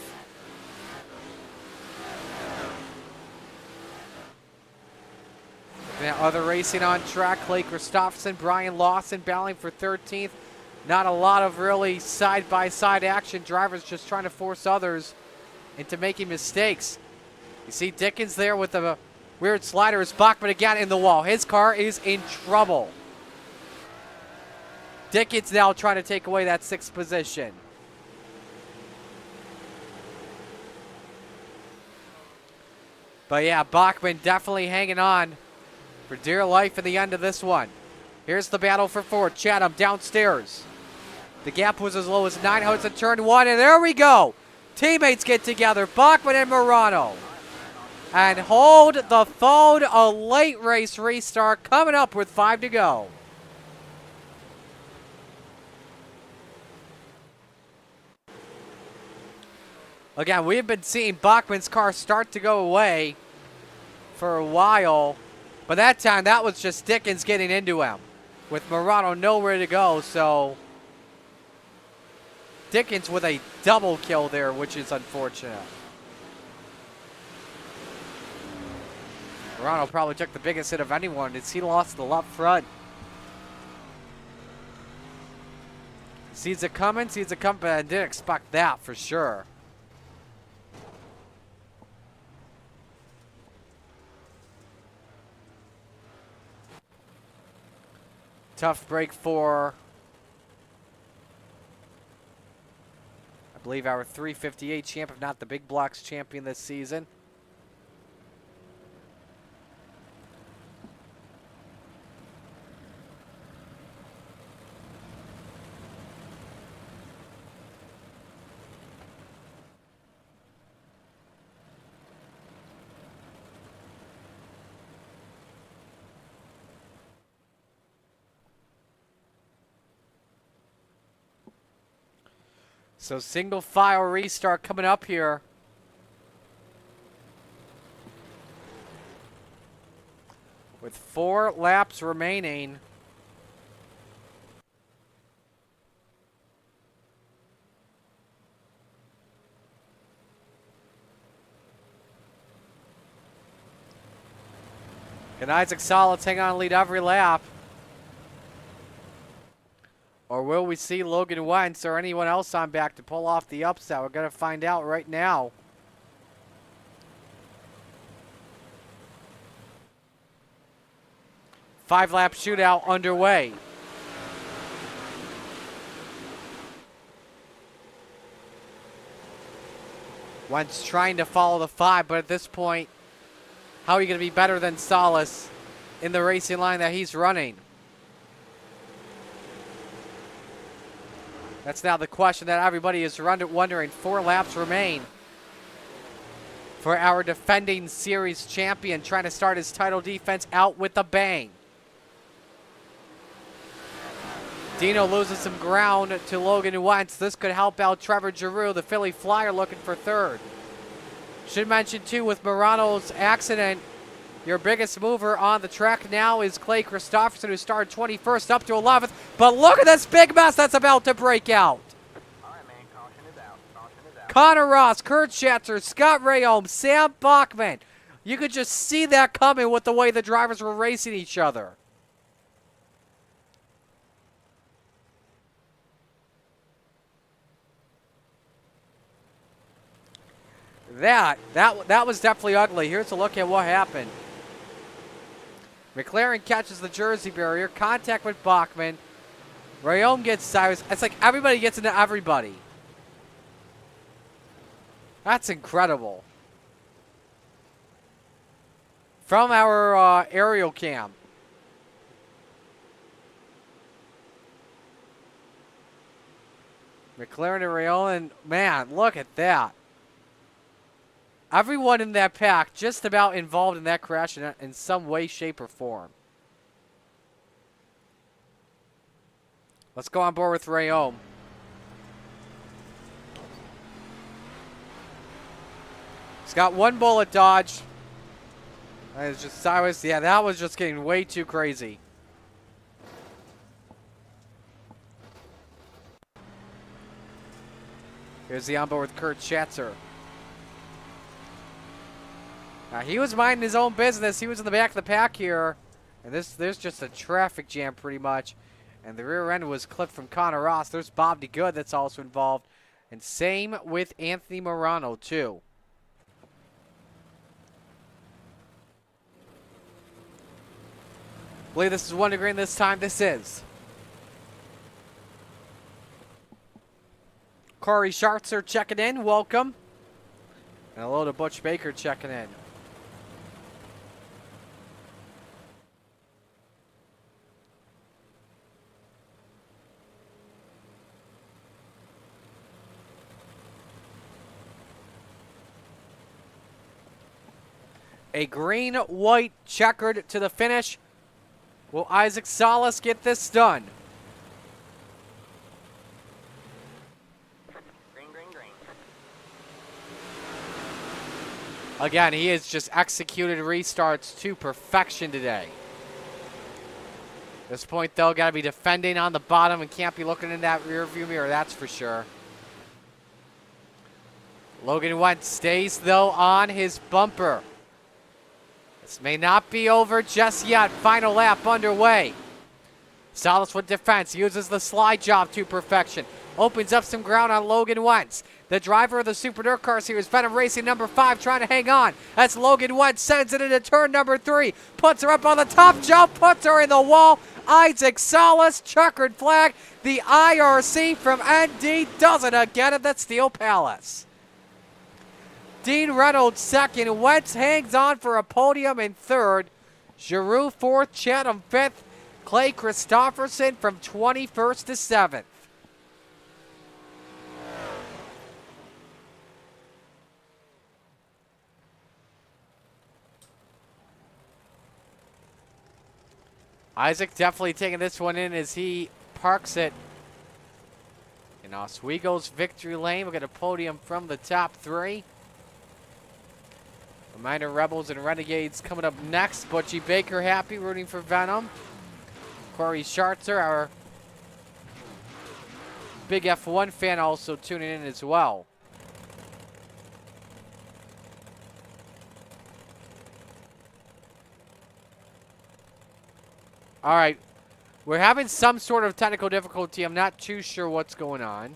Looking at other racing on track, Clay Christopherson, Brian Lawson battling for 13th. Not a lot of really side-by-side action. Drivers just trying to force others into making mistakes. You see Dickens there with the weird slider. Is Bachman again in the wall. His car is in trouble. Dickens now trying to take away that 6th position. But yeah, Bachman definitely hanging on for dear life in the end of this one. Here's the battle for 4th. Chatham downstairs. The gap was as low as 9 out to turn 1, and there we go. Teammates get together, Bachman and Morano. And hold the phone, a late race restart coming up with 5 to go. Again, we've been seeing Bachman's car start to go away for a while, but that time that was just Dickens getting into him with Morano nowhere to go, so Dickens with a double kill there, which is unfortunate. Morano probably took the biggest hit of anyone as he lost the left front. Sees it coming, but I didn't expect that for sure. Tough break for, I believe, our 358 champ, if not the big blocks champion this season. So single file restart coming up here. With 4 laps remaining. Can Isaac Salas hang on and lead every lap? Or will we see Logan Wentz or anyone else on back to pull off the upset? We're going to find out right now. Five-lap shootout underway. Wentz trying to follow the 5, but at this point, how are you going to be better than Salas in the racing line that he's running? That's now the question that everybody is wondering. 4 laps remain for our defending series champion, trying to start his title defense out with a bang. Dino loses some ground to Logan Wentz. This could help out Trevor Giroux, the Philly Flyer, looking for 3rd. Should mention, too, with Morano's accident, your biggest mover on the track now is Clay Christopherson, who started 21st up to 11th. But look at this big mess that's about to break out. All right, man. Caution is out. Caution is out. Connor Ross, Kurt Schatzer, Scott Rayholm, Sam Bachman. You could just see that coming with the way the drivers were racing each other. That was definitely ugly. Here's a look at what happened. McLaren catches the Jersey barrier. Contact with Bachman. Rayholm gets Cyrus. It's like everybody gets into everybody. That's incredible. From our aerial cam. McLaren and Rayholm, and man, look at that. Everyone in that pack just about involved in that crash in some way, shape, or form. Let's go on board with Rayholm. He's got 1 bullet dodge. That is just Cyrus. Yeah, that was just getting way too crazy. Here's the onboard with Kurt Schatzer. Now, he was minding his own business. He was in the back of the pack here. And there's just a traffic jam pretty much. And the rear end was clipped from Connor Ross. There's Bob DeGood that's also involved. And same with Anthony Morano, too. I believe this is 1 to green this time. This is. Corey Schartzer checking in. Welcome. And hello to Butch Baker checking in. A green-white checkered to the finish. Will Isaac Salas get this done? Green, green, green. Again, he has just executed restarts to perfection today. At this point, though, got to be defending on the bottom and can't be looking in that rear view mirror, that's for sure. Logan Wentz stays, though, on his bumper. This may not be over just yet. Final lap underway. Salas with defense. Uses the slide job to perfection. Opens up some ground on Logan Wentz. The driver of the Super Dirt Car Series, Venom Racing number 5, trying to hang on. As Logan Wentz sends it into turn number 3. Puts her up on the top jump. Puts her in the wall. Isaac Salas, checkered flag. The IRC from ND does it again at the Steel Palace. Dean Reynolds 2nd. Wentz hangs on for a podium in 3rd. Giroux 4th. Chatham 5th. Clay Christopherson from 21st to 7th. Isaac definitely taking this one in as he parks it in And Oswego's victory lane. We'll get a podium from the top 3. The Minor Rebels and Renegades coming up next. Butchie Baker happy, rooting for Venom. Corey Schartzer, our big F1 fan, also tuning in as well. All right, we're having some sort of technical difficulty. I'm not too sure what's going on.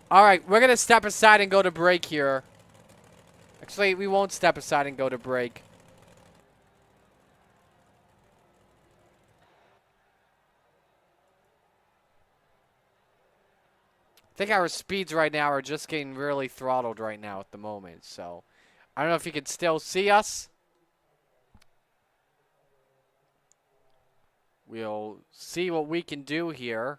All right, we're going to step aside and go to break here. Actually, we won't step aside and go to break. I think our speeds right now are just getting really throttled right now at the moment. So, I don't know if you can still see us. We'll see what we can do here.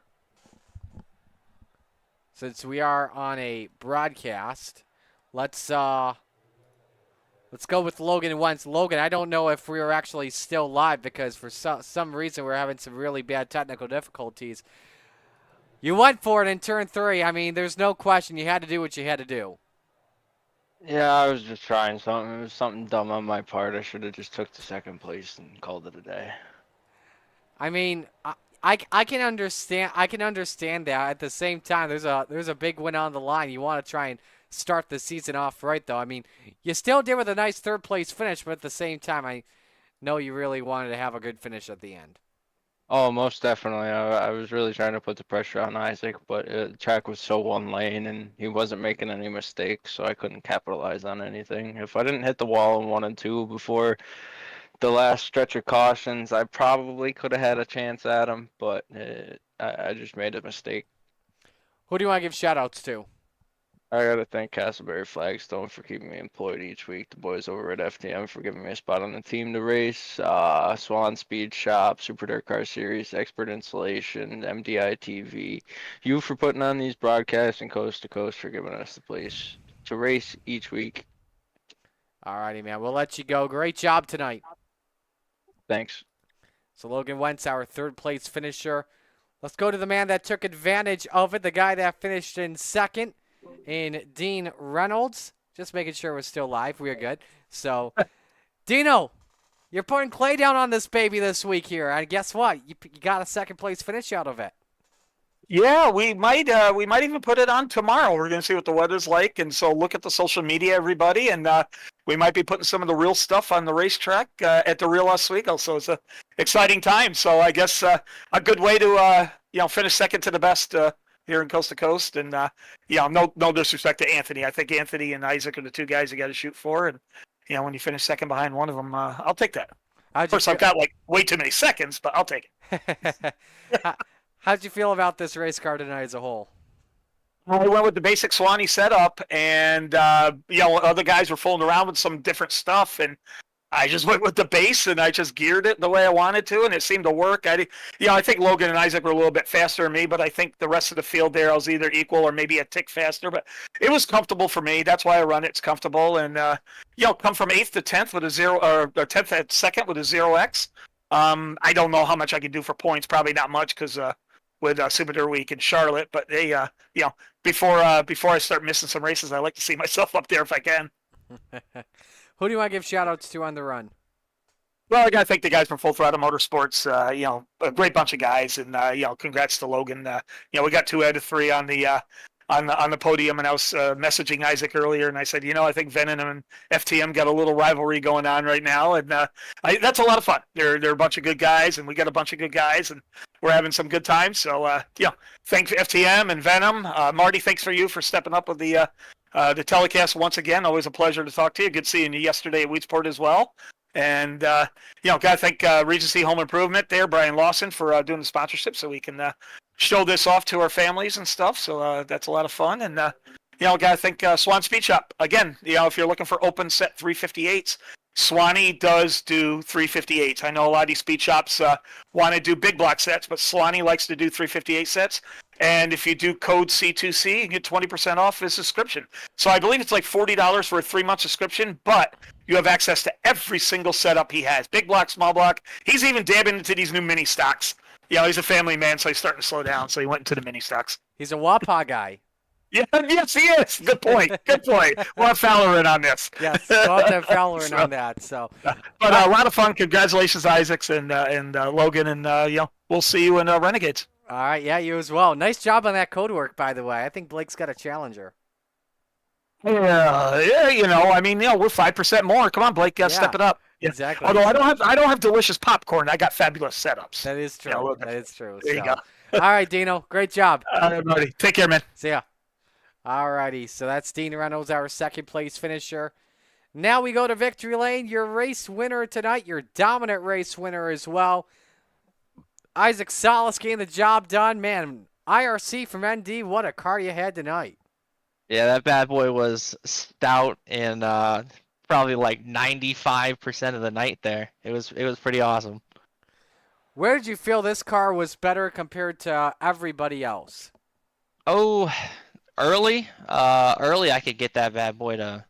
Since we are on a broadcast, let's go with Logan once. Logan, I don't know if we are actually still live because for some reason we're having some really bad technical difficulties. You went for it in turn 3. I mean, there's no question. You had to do what you had to do. Yeah, I was just trying something. It was something dumb on my part. I should have just took the second place and called it a day. I mean, I can understand. I can understand that. At the same time, there's a big win on the line. You want to try and start the season off right, though. I mean, you still did with a nice 3rd place finish, but at the same time, I know you really wanted to have a good finish at the end. Oh, most definitely. I was really trying to put the pressure on Isaac, but the track was so one lane, and he wasn't making any mistakes, so I couldn't capitalize on anything. If I didn't hit the wall in 1 and 2 before the last stretch of cautions, I probably could have had a chance at him, but I just made a mistake. Who do you want to give shout-outs to? I got to thank Castleberry Flagstone for keeping me employed each week, the boys over at FTM for giving me a spot on the team to race, Swan Speed Shop, Super Dirt Car Series, Expert Installation, MDI TV, you for putting on these broadcasts, and Coast to Coast for giving us the place to race each week. All righty, man. We'll let you go. Great job tonight. Thanks. So Logan Wentz, our 3rd place finisher. Let's go to the man that took advantage of it, the guy that finished in 2nd. In Dean Reynolds. Just making sure we're still live. We're good. So, Dino, you're putting clay down on this baby this week here. And guess what? You got a 2nd place finish out of it. Yeah, we might even put it on tomorrow. We're going to see what the weather's like, and so look at the social media, everybody, and we might be putting some of the real stuff on the racetrack at the Real Oswego. So it's an exciting time. So I guess a good way to finish 2nd to the best here in Coast to Coast, and no disrespect to Anthony. I think Anthony and Isaac are the 2 guys you got to shoot for, and when you finish 2nd behind one of them, I'll take that. Of course, I've got like way too many seconds, but I'll take it. How'd you feel about this race car tonight as a whole? I went with the basic Swanee setup, and other guys were fooling around with some different stuff, and I just went with the base, and I just geared it the way I wanted to, and it seemed to work. I think Logan and Isaac were a little bit faster than me, but I think the rest of the field there I was either equal or maybe a tick faster. But it was comfortable for me. That's why I run it. It's comfortable, and come from 8th to 10th with a 0, or 10th at 2nd with a 0x. I don't know how much I could do for points. Probably not much because with Super Dirt Week in Charlotte. But they, before I start missing some races, I like to see myself up there if I can. Who do you want to give shout-outs to on the run? Well, I got to thank the guys from Full Throttle Motorsports. A great bunch of guys, and congrats to Logan. We got 2 out of 3 on the podium, and I was messaging Isaac earlier, and I said, I think Venom and FTM got a little rivalry going on right now, and that's a lot of fun. They're a bunch of good guys, and we got a bunch of good guys, and we're having some good times. So, thanks FTM and Venom. Marty, thanks for stepping up with the telecast once again. Always a pleasure to talk to you. Good seeing you yesterday at Wheatsport as well. And, got to thank Regency Home Improvement there, Brian Lawson, for doing the sponsorship so we can show this off to our families and stuff. So that's a lot of fun. And, got to thank Swan Speed Shop. Again, if you're looking for open set 358s, Swanee does do 358s. I know a lot of these speed shops want to do big block sets, but Swanee likes to do 358 sets. And if you do code C2C, you get 20% off his subscription. So I believe it's like $40 for a 3-month subscription, but you have access to every single setup he has. Big block, small block. He's even dabbing into these new mini stocks. He's a family man, so he's starting to slow down. So he went into the mini stocks. He's a Wapa guy. Yeah, yes, he is. Good point. Good point. We'll have Fowler in on this. Yes, we'll have to have Fowler in on that. So, but a lot of fun. Congratulations, Isaacs and Logan, and we'll see you in Renegades. All right, yeah, you as well. Nice job on that code work, by the way. I think Blake's got a challenger. Yeah, we're 5% more. Come on, Blake, step it up. Yeah. Exactly. Although I don't have delicious popcorn, I got fabulous setups. That is true. That is true. There you go. All right, Dino, great job. All right, buddy. Take care, man. See ya. All righty, so that's Dean Reynolds, our second place finisher. Now we go to Victory Lane, your race winner tonight, your dominant race winner as well. Isaac Salas getting the job done. Man, IRC from ND, what a car you had tonight. Yeah, that bad boy was stout and probably like 95% of the night there. It was pretty awesome. Where did you feel this car was better compared to everybody else? Oh, early I could get that bad boy to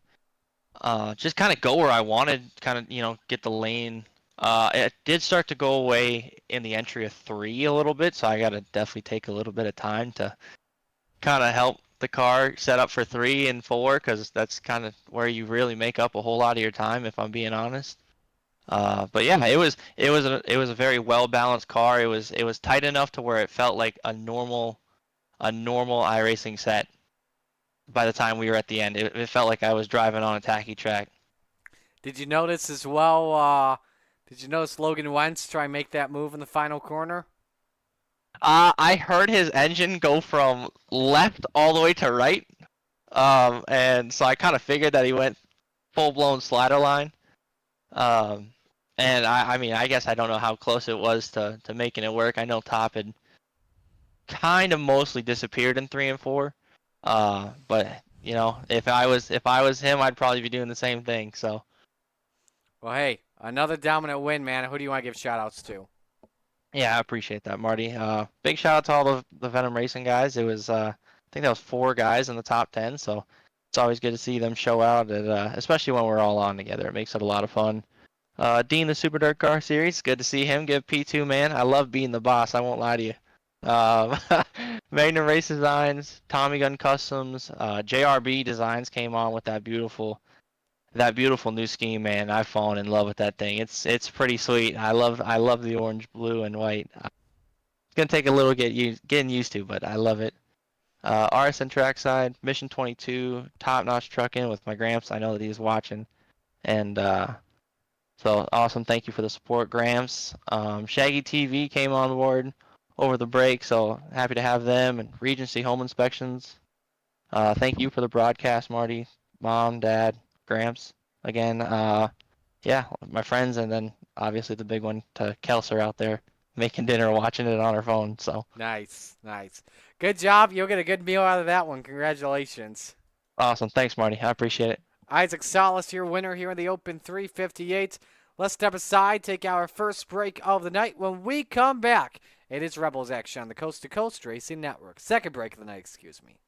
just kind of go where I wanted, kind of, get the lane. It did start to go away in the entry of 3 a little bit, so I got to definitely take a little bit of time to kind of help the car set up for 3 and 4, because that's kind of where you really make up a whole lot of your time, if I'm being honest. But yeah, it was a very well balanced car. It was tight enough to where it felt like a normal iRacing set. By the time we were at the end, it felt like I was driving on a tacky track. Did you notice as well? Did you notice Logan Wentz try and make that move in the final corner? I heard his engine go from left all the way to right, and so I kind of figured that he went full-blown slider line. And I guess I don't know how close it was to making it work. I know Top had kind of mostly disappeared in 3 and 4. But if I was him, I'd probably be doing the same thing. So. Well, hey, another dominant win, man. Who do you want to give shout-outs to? Yeah, I appreciate that, Marty. Big shout out to all the Venom Racing guys. It was, I think that was 4 guys in the top 10. So it's always good to see them show out, and especially when we're all on together. It makes it a lot of fun. Dean, the Super Dirt Car Series, good to see him give P2, man. I love being the boss. I won't lie to you. Magnum Race Designs, Tommy Gun Customs, JRB Designs came on with that beautiful new scheme, man. I've fallen in love with that thing. It's pretty sweet. I love the orange, blue, and white. It's gonna take a little getting used to, but I love it. RSN Trackside, Mission 22, Top Notch Trucking with my Gramps. I know that he's watching, and so awesome. Thank you for the support, Gramps. Shaggy TV came on board over the break, so happy to have them, and Regency Home Inspections. Thank you for the broadcast, Marty, Mom, Dad, Gramps. Again, yeah, my friends, and then obviously the big one to Kelser out there making dinner, watching it on her phone. So nice. Good job. You'll get a good meal out of that one. Congratulations. Awesome. Thanks, Marty. I appreciate it. Isaac Salas, your winner here in the Open 358. Let's step aside, take our first break of the night. When we come back, it is Rebels action on the Coast to Coast Racing Network. Second break of the night, excuse me.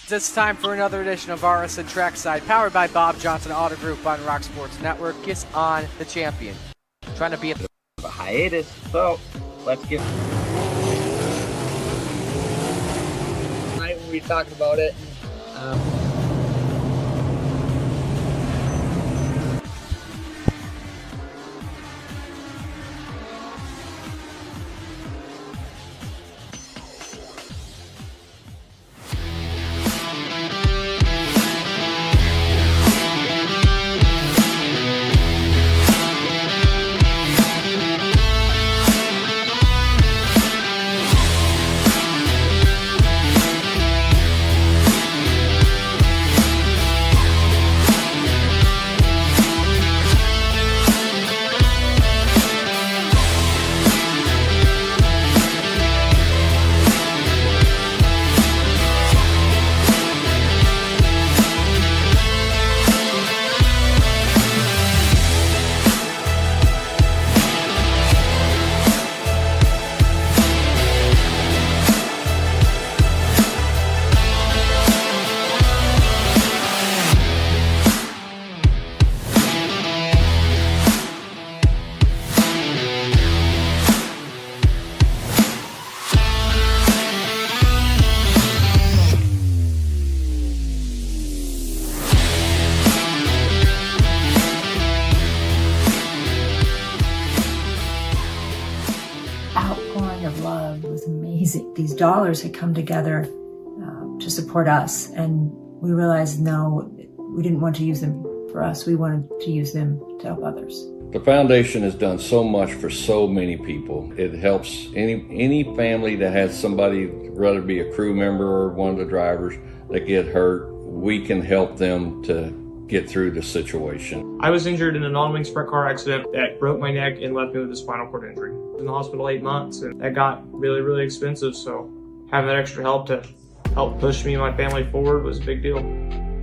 It's time for another edition of RSN Trackside, powered by Bob Johnson Auto Group on Rock Sports Network. Gets on the champion. Trying to be at a hiatus, so let's get. Tonight we'll be talking about it. Outpouring of love was amazing. These dollars had come together to support us, and we realized, no, we didn't want to use them for us. We wanted to use them to help others. The foundation has done so much for so many people. It helps any family that has somebody, whether it be a crew member or one of the drivers, that get hurt. We can help them to get through the situation. I was injured in a non-wing sprint car accident that broke my neck and left me with a spinal cord injury. I was in the hospital 8 months, and that got really, really expensive, so having that extra help to help push me and my family forward was a big deal.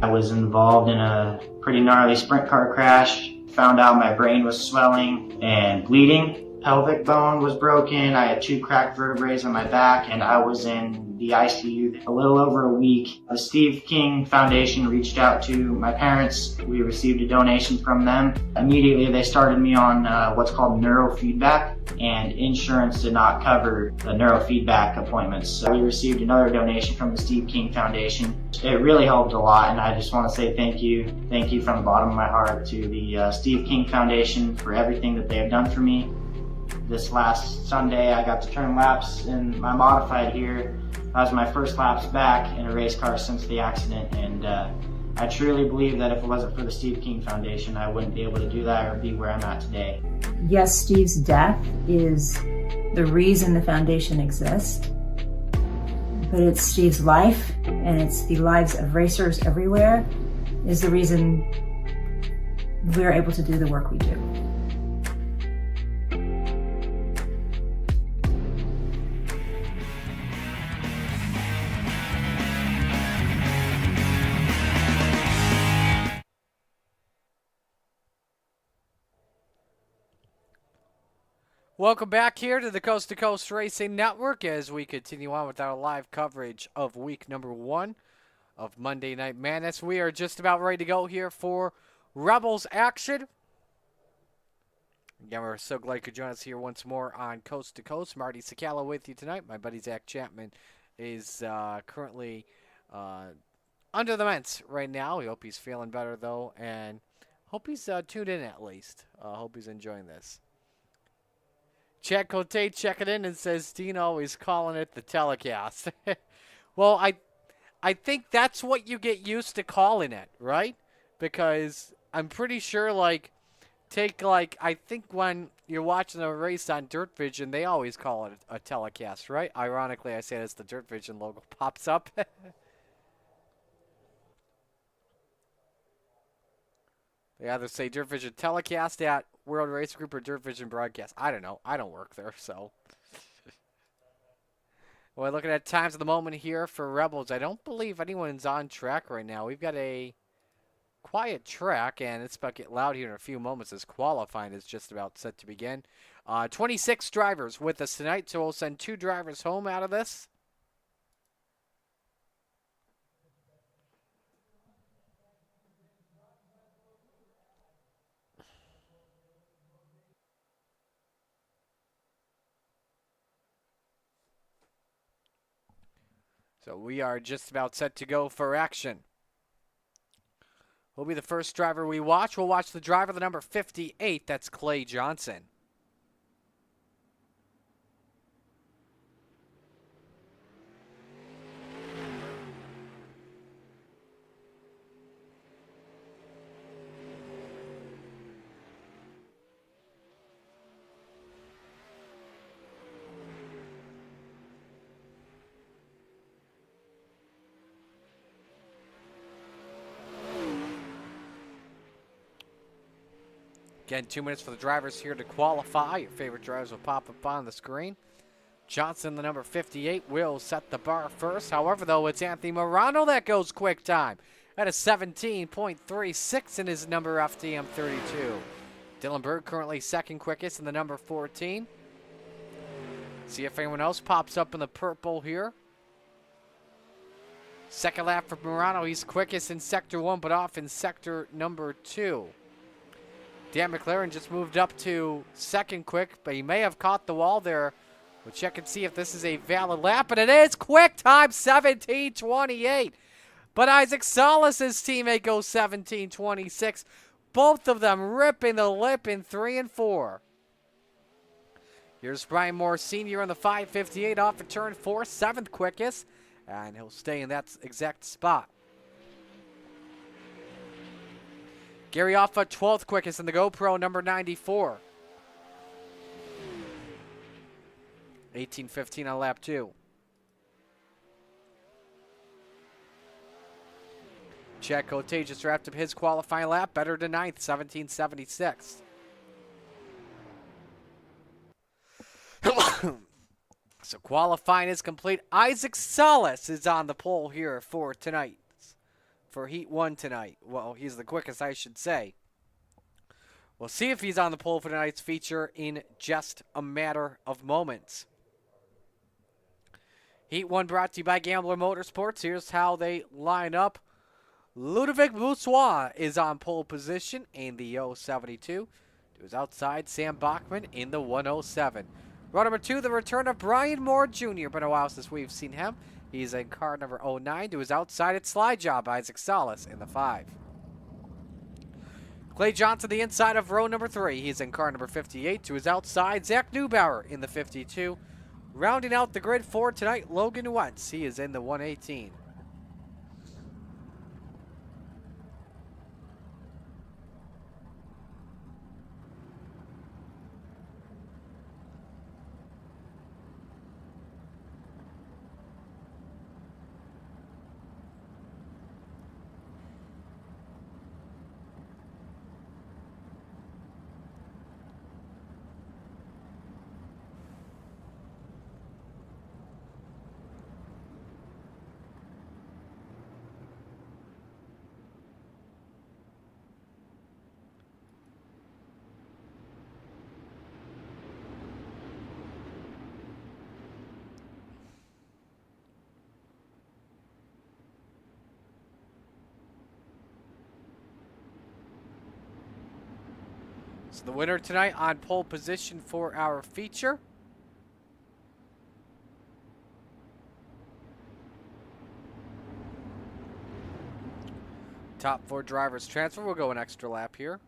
I was involved in a pretty gnarly sprint car crash. Found out my brain was swelling and bleeding. Pelvic bone was broken. I had 2 cracked vertebrae on my back, and I was in the ICU a little over a week. The Steve King Foundation reached out to my parents. We received a donation from them. Immediately, they started me on what's called neurofeedback, and insurance did not cover the neurofeedback appointments. So we received another donation from the Steve King Foundation. It really helped a lot, and I just want to say thank you. Thank you from the bottom of my heart to the Steve King Foundation for everything that they have done for me. This last Sunday, I got to turn laps in my modified here. That was my first laps back in a race car since the accident, and I truly believe that if it wasn't for the Steve King Foundation, I wouldn't be able to do that or be where I'm at today. Yes, Steve's death is the reason the foundation exists, but it's Steve's life, and it's the lives of racers everywhere, is the reason we're able to do the work we do. Welcome back here to the Coast to Coast Racing Network as we continue on with our live coverage of week number 1 of Monday Night Madness. We are just about ready to go here for Rebels action. Again, we're so glad you could join us here once more on Coast to Coast. Marty Sakala with you tonight. My buddy Zach Chapman is currently under the vents right now. We hope he's feeling better, though, and hope he's tuned in at least. Hope he's enjoying this. Chad Cote checking in and says Dean always calling it the telecast. Well, I think that's what you get used to calling it, right? Because I'm pretty sure, I think when you're watching a race on Dirt Vision, they always call it a telecast, right? Ironically, I say it as the Dirt Vision logo pops up. They either say Dirt Vision telecast at World Race Group or Dirt Vision broadcast. I don't know. I don't work there, so. Well, looking at times of the moment here for Rebels, I don't believe anyone's on track right now. We've got a quiet track, and it's about to get loud here in a few moments as qualifying is just about set to begin. 26 drivers with us tonight, so we'll send 2 drivers home out of this. So we are just about set to go for action. Who'll be the first driver we watch? We'll watch the driver, the number 58. That's Clay Johnson. Again, 2 minutes for the drivers here to qualify. Your favorite drivers will pop up on the screen. Johnson, the number 58, will set the bar first. However, though, it's Anthony Morano that goes quick time at a 17.36 in his number FTM 32. Dylan Berg currently second quickest in the number 14. See if anyone else pops up in the purple here. Second lap for Morano. He's quickest in sector 1, but off in sector number 2. Dan McLaren just moved up to second quick, but he may have caught the wall there. We'll check and see if this is a valid lap, and it is. Quick time, 17.28. But Isaac Salas' teammate goes 17.26. Both of them ripping the lip in 3 and 4. Here's Brian Moore Sr. on the 5.58 off of turn 4, 7th quickest, and he'll stay in that exact spot. Gary Offa, 12th quickest in the GoPro, number 94. 18.15 on lap 2. Chad Cote just wrapped up his qualifying lap, better than 9th, 17.76. So qualifying is complete. Isaac Salas is on the pole here for tonight. For Heat 1 tonight. Well, he's the quickest, I should say. We'll see if he's on the pole for tonight's feature in just a matter of moments. Heat 1 brought to you by Gambler Motorsports. Here's how they line up. Ludovic Boussois is on pole position in the 072. To his outside, Sam Bachman in the 107. Row number 2, the return of Brian Moore Jr. Been a while since we've seen him. He's in car number 09. To his outside, it's Slide Job, Isaac Salas in the 5. Clay Johnson, the inside of row number 3. He's in car number 58. To his outside, Zach Neubauer in the 52. Rounding out the grid for tonight, Logan Wentz. He is in the 118. So the winner tonight on pole position for our feature. Top 4 drivers transfer. We'll go an extra lap here.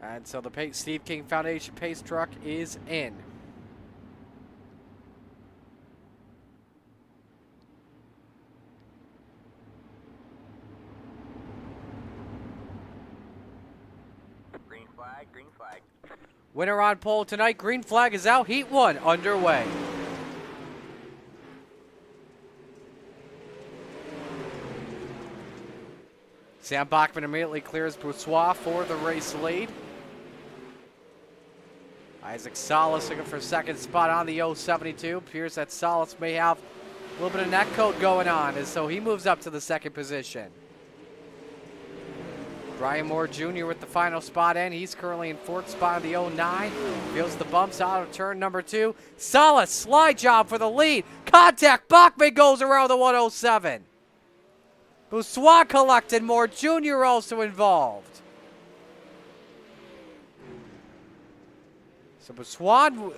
And so the Steve King Foundation pace truck is in. Green flag, green flag. Winner on pole tonight. Green flag is out. Heat 1 underway. Sam Bachman immediately clears Boussois for the race lead. Isaac Salas looking for second spot on the 072. Appears that Salas may have a little bit of neck coat going on, and so he moves up to the second position. Brian Moore Jr. with the final spot in. He's currently in 4th spot of the 09. Feels the bumps out of turn number 2. Solid slide job for the lead. Contact. Bachman goes around the 107. Boussois collected. Moore Jr. also involved. So Boussois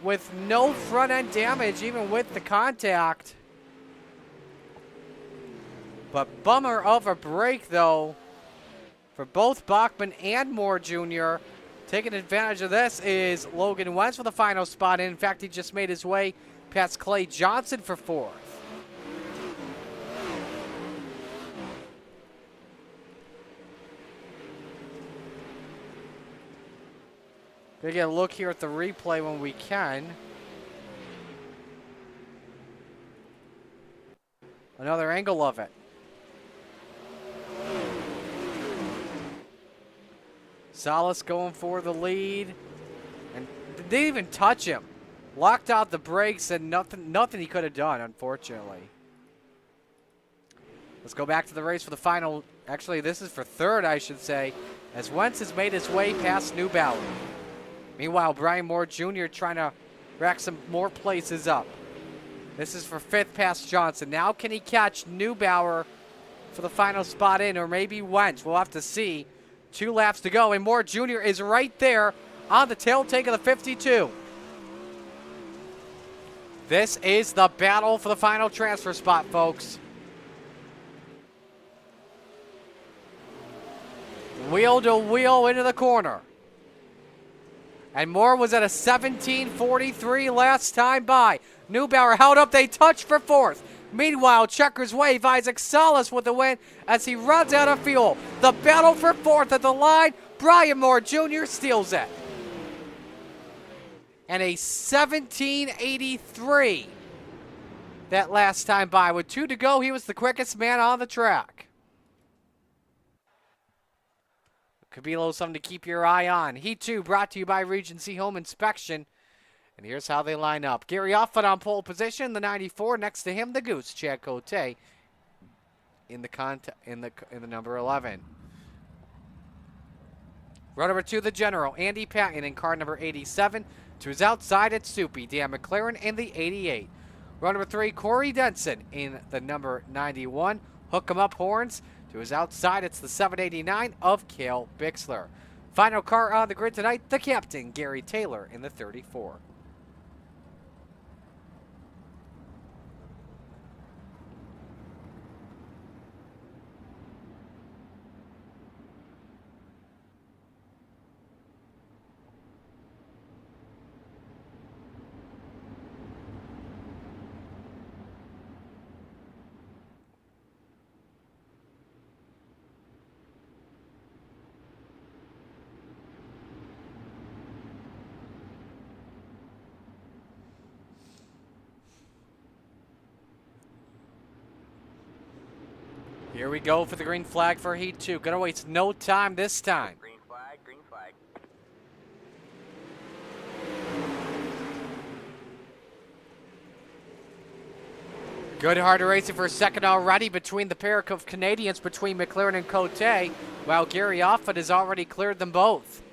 with no front end damage, even with the contact. But bummer of a break, though, for both Bachman and Moore Jr. Taking advantage of this is Logan Wentz for the final spot. In fact, he just made his way past Clay Johnson for 4th. Gonna get a look here at the replay when we can. Another angle of it. Salas going for the lead, and didn't even touch him. Locked out the brakes and nothing he could have done, unfortunately. Let's go back to the race for the final. Actually, this is for 3rd, I should say, as Wentz has made his way past Neubauer. Meanwhile, Brian Moore Jr. trying to rack some more places up. This is for 5th past Johnson. Now can he catch Neubauer for the final spot in, or maybe Wentz? We'll have to see. 2 laps to go, and Moore Jr. is right there on the tail take of the 52. This is the battle for the final transfer spot, folks. Wheel to wheel into the corner. And Moore was at a 17:43 last time by. Neubauer held up, they touch for 4th. Meanwhile, checkers wave, Isaac Salas with the win as he runs out of fuel. The battle for 4th at the line, Brian Moore Jr. steals it. And a 17:83 that last time by. With 2 to go, he was the quickest man on the track. Could be a little something to keep your eye on. Heat 2 brought to you by Regency Home Inspection. And here's how they line up. Gary Offit on pole position, the 94. Next to him, the Goose, Chad Cote, in the number 11. Row number 2, the General, Andy Patton in car number 87. To his outside, it's Soupy, Dan McLaren in the 88. Row number 3, Corey Denson in the number 91. Hook 'em up horns. To his outside, it's the 789 of Cale Bixler. Final car on the grid tonight, the captain, Gary Taylor in the 34. Here we go for the green flag for Heat 2. Gonna waste no time this time. Green flag, green flag. Good hard racing for a second already between the pair of Canadians, between McLaren and Cote, while Gary Offit has already cleared them both.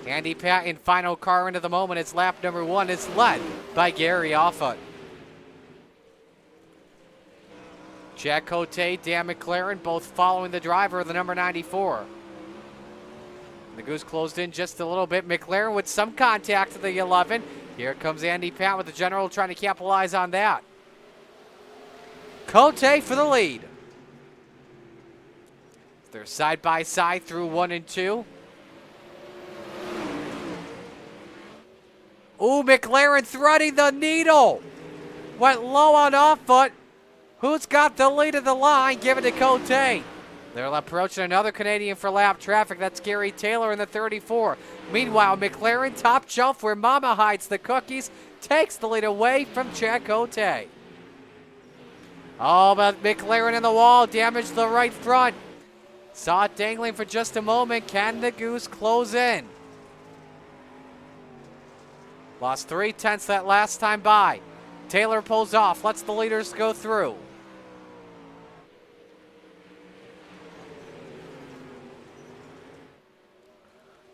Andy Patton, final car into the moment. It's lap number 1. It's led by Gary Offit. Chad Cote, Dan McLaren, both following the driver of the number 94. The Goose closed in just a little bit. McLaren with some contact to the 11. Here comes Andy Patton with the General trying to capitalize on that. Cote for the lead. They're side by side through 1 and 2. Ooh, McLaren threading the needle. Went low on off foot. Who's got the lead of the line? Give it to Cote. They're approaching another Canadian for lap traffic. That's Gary Taylor in the 34. Meanwhile, McLaren, top shelf where Mama hides the cookies, takes the lead away from Chad Cote. Oh, but McLaren in the wall, damaged the right front. Saw it dangling for just a moment. Can the Goose close in? Lost 3/10 that last time by. Taylor pulls off, lets the leaders go through.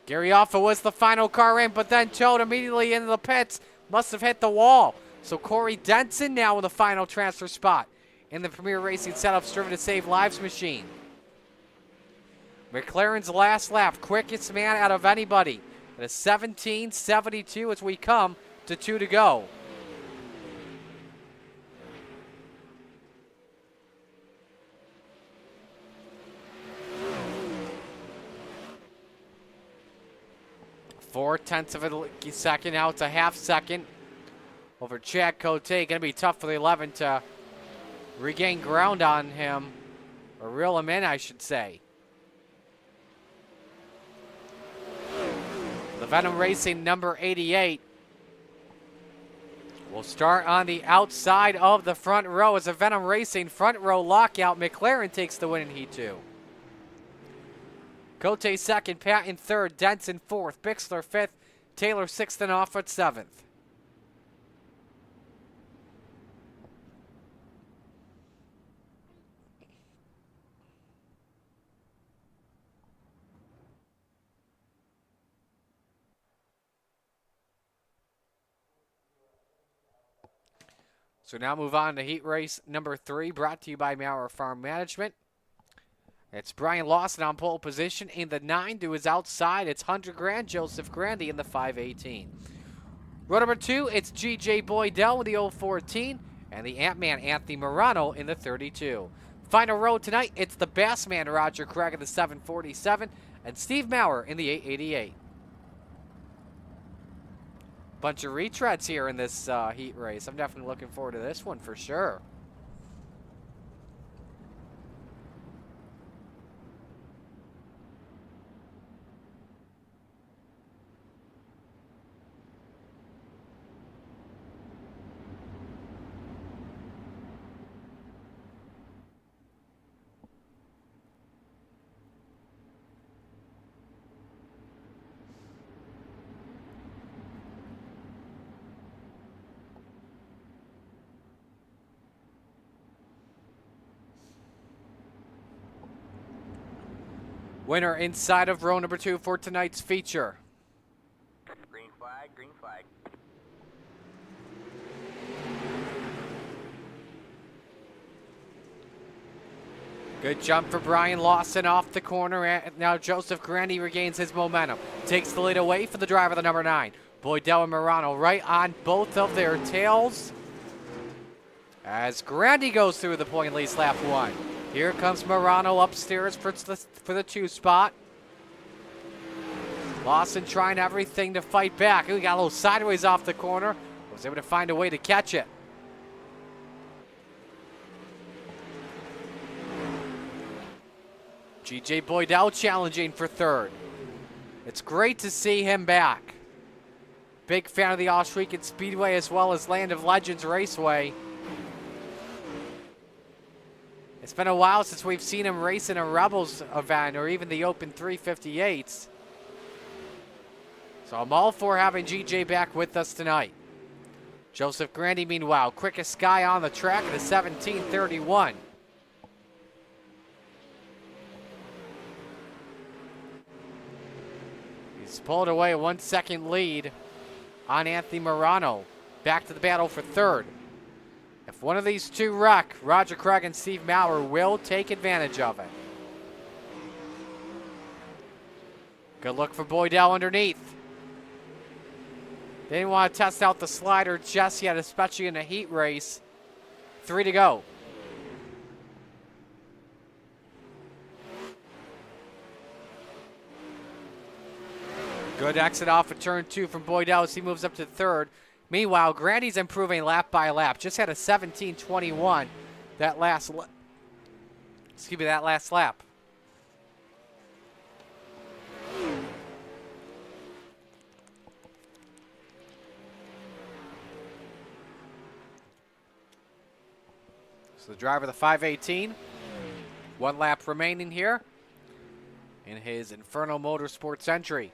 Gary Offa was the final car in, but then towed immediately into the pits. Must have hit the wall. So Corey Denson now in the final transfer spot in the Premier Racing setup, striven to save lives machine. McLaren's last lap, quickest man out of anybody. At a 17:72 as we come to 2 to go. Four-tenths of a second. Now it's a half second over Chad Cote. Going to be tough for the 11 to regain ground on him, or reel him in, I should say. The Venom Racing number 88 will start on the outside of the front row as a Venom Racing front row lockout. McLaren takes the win in Heat 2. Cote second, Patton third, Denson fourth, Bixler fifth, Taylor sixth, and Offutt seventh. So now move on to heat race number 3, brought to you by Maurer Farm Management. It's Brian Lawson on pole position. In the 9 to his outside, it's 100 grand, Joseph Grandy in the 518. Row number 2, it's G.J. Boydell with the 014, and the Ant-Man Anthony Morano in the 32. Final row tonight, it's the Bassman Roger Craig in the 747, and Steve Maurer in the 888. Bunch of retreads here in this heat race. I'm definitely looking forward to this one for sure. Winner inside of row number 2 for tonight's feature. Green flag, green flag. Good jump for Brian Lawson off the corner. And now Joseph Grandy regains his momentum. Takes the lead away for the driver, the number 9. Boydell and Morano right on both of their tails. As Grandy goes through the point lead lap 1. Here comes Morano upstairs for the 2 spot. Lawson trying everything to fight back. He got a little sideways off the corner. Was able to find a way to catch it. G.J. Boydell challenging for 3rd. It's great to see him back. Big fan of the Oswegan Speedway as well as Land of Legends Raceway. It's been a while since we've seen him race in a Rebels event or even the Open 358s. So I'm all for having GJ back with us tonight. Joseph Grandy, meanwhile, quickest guy on the track at a 17:31. He's pulled away a 1 second lead on Anthony Morano. Back to the battle for 3rd. If one of these two wreck, Roger Craig and Steve Maurer will take advantage of it. Good look for Boydell underneath. They didn't want to test out the slider just yet, especially in a heat race. 3 to go. Good exit off of turn 2 from Boydell as he moves up to 3rd. Meanwhile, Grandy's improving lap by lap. Just had a 17:21 that last lap. So the driver of the 518, 1 lap remaining here in his Inferno Motorsports entry.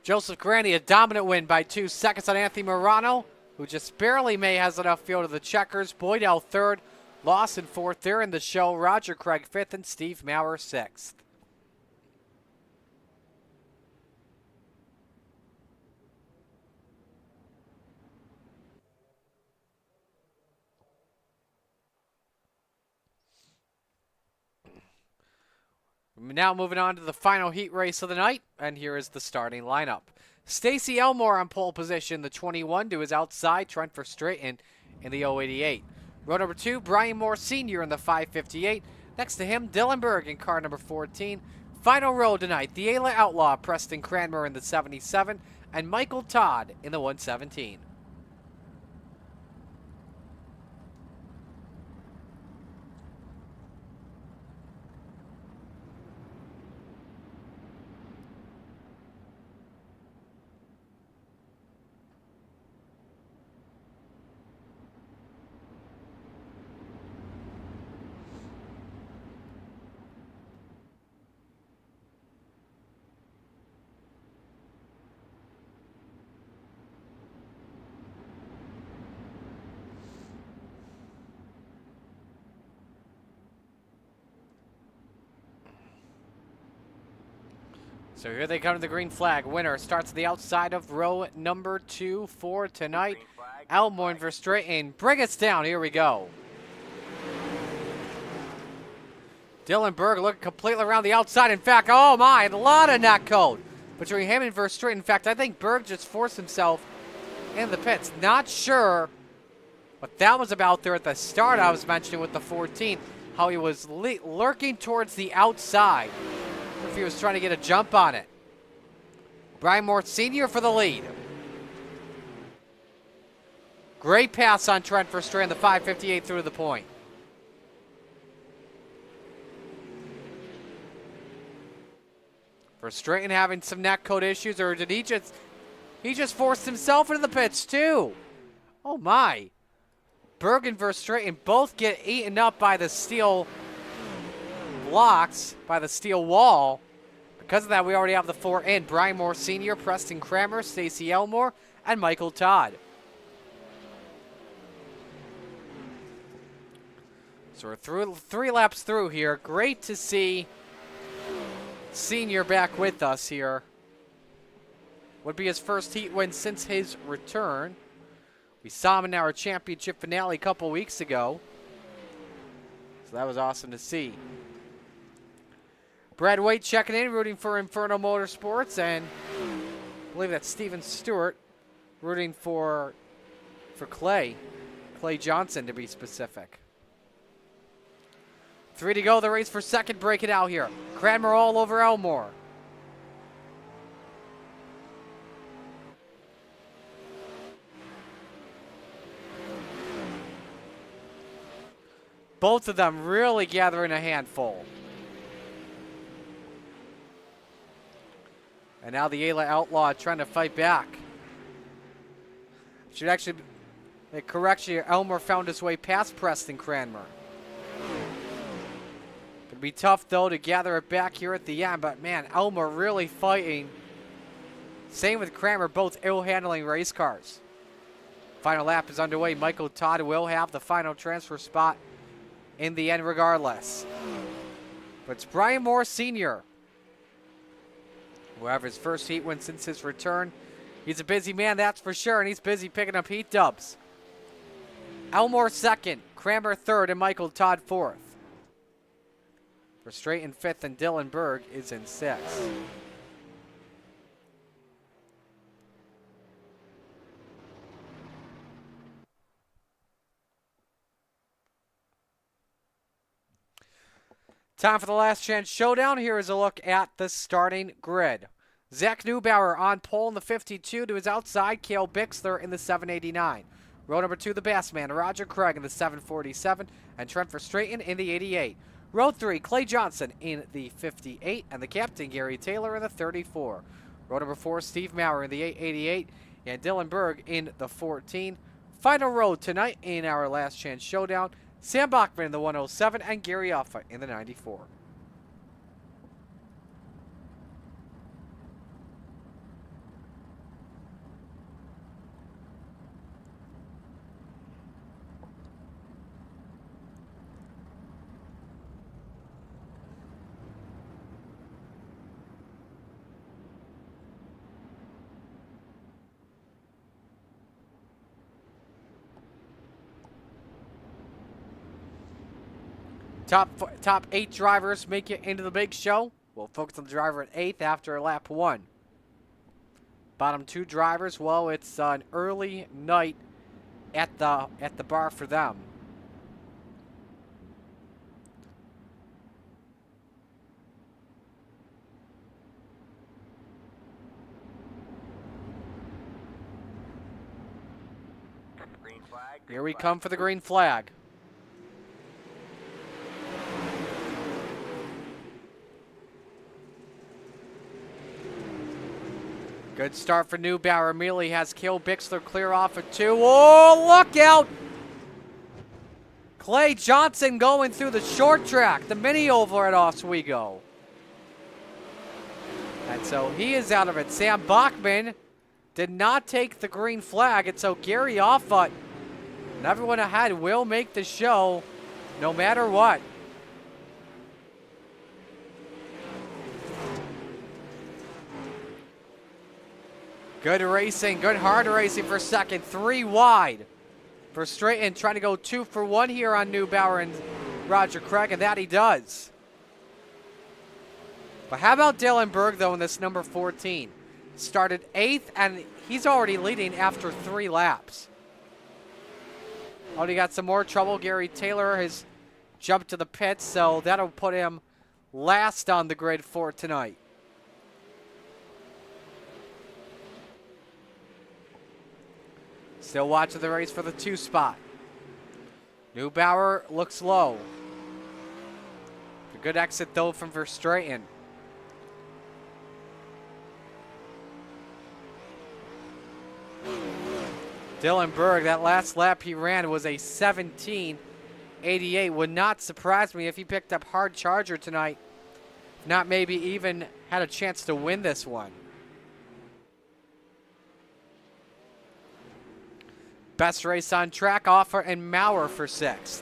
Joseph Grandy, a dominant win by 2 seconds on Anthony Morano. who just barely has enough field of the checkers. Boydell third, Lawson fourth. They're in the show. Roger Craig fifth, and Steve Maurer sixth. Now moving on to the final heat race of the night, and here is the starting lineup. Stacy Elmore on pole position, the 21, to his outside, Trent Verstraeten in the 088. Row number 2, Brian Moore Sr. in the 558. Next to him, Dylan Berg in car number 14. Final row tonight, the Ayla Outlaw, Preston Cranmer in the 77, and Michael Todd in the 117. So here they come to the green flag. Winner starts at the outside of row number 2 for tonight. Elmore and Verstraeten. Bring us down. Here we go. Dylan Berg looking completely around the outside. In fact, oh my, a lot of net code between him and Verstraeten. In fact, I think Berg just forced himself in the pits. Not sure what that was about there at the start. I was mentioning with the 14, how he was lurking towards the outside. If he was trying to get a jump on it. Brian Moore Sr. for the lead. Great pass on Trent Verstraeten, the 558 through to the point. Verstraeten having some neck code issues, or did he just forced himself into the pits too? Oh my. Berg and Verstraeten both get eaten up by the steel blocks, by the steel wall. Because of that, we already have the 4 in. Brian Moore Sr., Preston Cranmer, Stacy Elmore, and Michael Todd. So we're through 3 laps through here. Great to see Senior back with us here. Would be his first heat win since his return. We saw him in our championship finale a couple weeks ago. So that was awesome to see. Brad Waite checking in, rooting for Inferno Motorsports, and I believe that's Steven Stewart rooting for Clay Johnson to be specific. 3 to go, the race for second, break it out here. Cranmer all over Elmore. Both of them really gathering a handful. And now the Ayla Outlaw trying to fight back. Should actually make correction here. Elmore found his way past Preston Cranmer. Could be tough though to gather it back here at the end, but man, Elmore really fighting. Same with Cranmer, both ill-handling race cars. Final lap is underway. Michael Todd will have the final transfer spot in the end regardless. But it's Brian Moore Sr. who have his first heat win since his return. He's a busy man, that's for sure, and he's busy picking up heat dubs. Elmore second, Cranmer third, and Michael Todd fourth. Verstraeten fifth, and Dylan Berg is in sixth. Time for the last chance showdown. Here is a look at the starting grid. Zach Neubauer on pole in the 52 to his outside. Cale Bixler in the 789. Row number 2, the Bassman, Roger Craig in the 747. And Trent Verstraeten in the 88. Row 3, Clay Johnson in the 58. And the captain, Gary Taylor, in the 34. Row number 4, Steve Maurer in the 888. And Dylan Berg in the 14. Final row tonight in our last chance showdown. Sam Bachman in the 107 and Gary Offa in the 94. Top 8 drivers make it into the big show. We'll focus on the driver at 8th after lap 1. Bottom 2 drivers, well, it's an early night at the bar for them. Green flag. Here we come for the green flag. Good start for Neubauer. Immediately has Cale Bixler clear off at 2. Oh, look out! Clay Johnson going through the short track, the mini oval at Oswego. And so he is out of it. Sam Bachman did not take the green flag, and so Gary Offutt and everyone ahead will make the show no matter what. Good racing, good hard racing for second. 3 wide for Straighten, trying to go 2 for 1 here on Neubauer and Roger Craig, and that he does. But how about Dylan Berg, though, in this number 14? Started 8th, and he's already leading after 3 laps. Oh, he got some more trouble. Gary Taylor has jumped to the pits, so that'll put him last on the grid for tonight. Still watching the race for the 2 spot. Neubauer looks low. A good exit, though, from Verstraeten. Dylan Berg, that last lap he ran was a 17:88. Would not surprise me if he picked up hard charger tonight. Not maybe even had a chance to win this one. Best race on track, Offer and Maurer for 6th.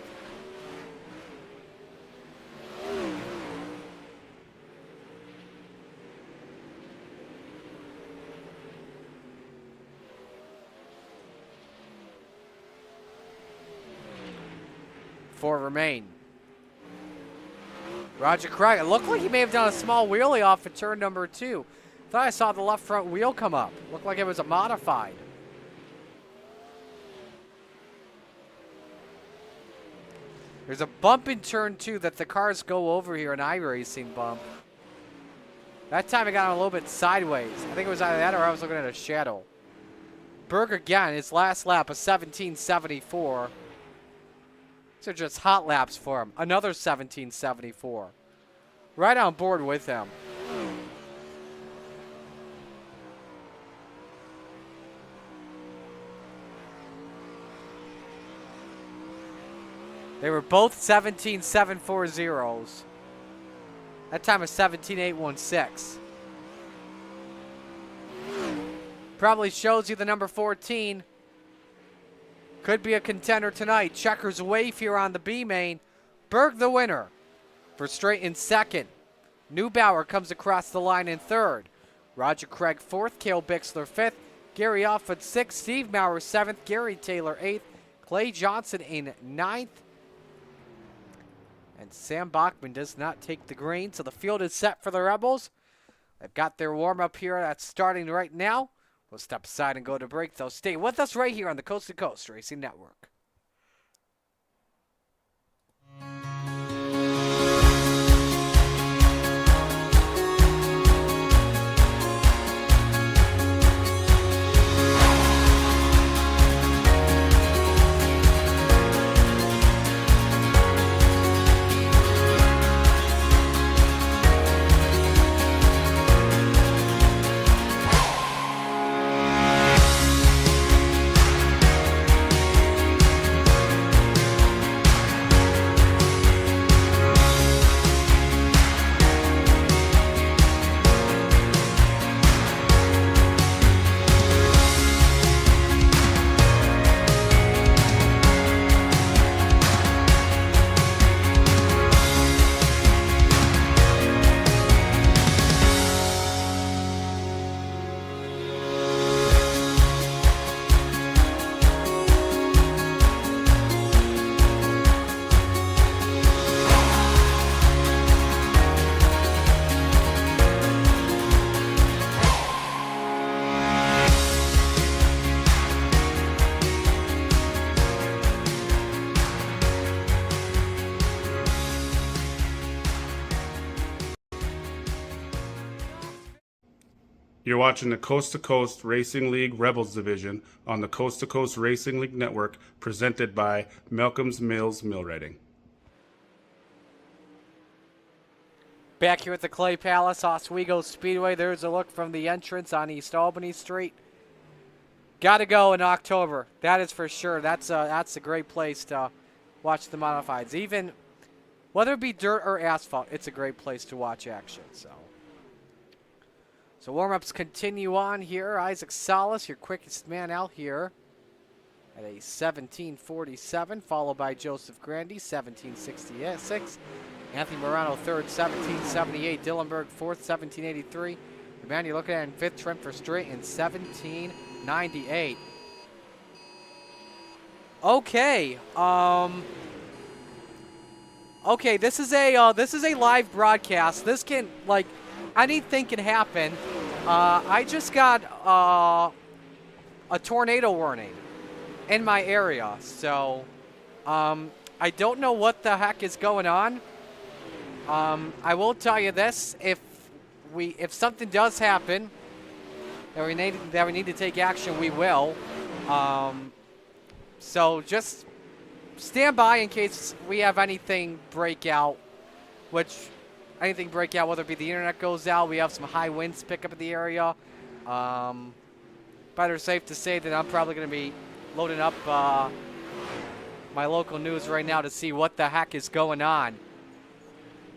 Four remain. Roger Craig, it looked like he may have done a small wheelie off of turn number 2. Thought I saw the left front wheel come up. Looked like it was a modified. There's a bump in turn 2 that the cars go over here, an iRacing bump. That time it got him a little bit sideways. I think it was either that or I was looking at a shadow. Berg again, his last lap, a 17:74. These are just hot laps for him. Another 17:74. Right on board with him. They were both 17:740s. That time was 17:816. Probably shows you the number 14 could be a contender tonight. Checkers wave here on the B main. Berg the winner. Verstraeten second. Neubauer comes across the line in 3rd. Roger Craig 4th. Cale Bixler 5th. Gary Offutt 6th. Steve Maurer 7th. Gary Taylor 8th. Clay Johnson in 9th. And Sam Bachman does not take the green, so the field is set for the Rebels. They've got their warm-up here that's starting right now. We'll step aside and go to break, though. Stay with us right here on the Coast to Coast Racing Network. You're watching the Coast to Coast Racing League Rebels Division on the Coast to Coast Racing League Network, presented by Malcolm's Mills Millwrighting. Back here at the Clay Palace, Oswego Speedway. There's a look from the entrance on East Albany Street. Got to go in October. That is for sure. That's a great place to watch the modifieds. Even whether it be dirt or asphalt, it's a great place to watch action. So warm-ups continue on here. Isaac Salas, your quickest man out here, at a 17:47, followed by Joseph Grandy, 17:66. Anthony Morano third, 17:78. Dillenberg fourth, 17:83. The man you're looking at in fifth, Trent Verstraeten, in 17:98. Okay. Okay, this is a live broadcast. This can, like, anything can happen. I just got a tornado warning in my area, so I don't know what the heck is going on. I will tell you this: if something does happen that we need to take action, we will. So just stand by in case we have anything break out, whether it be the internet goes out, we have some high winds pick up in the area. Better safe to say that I'm probably going to be loading up my local news right now to see what the heck is going on.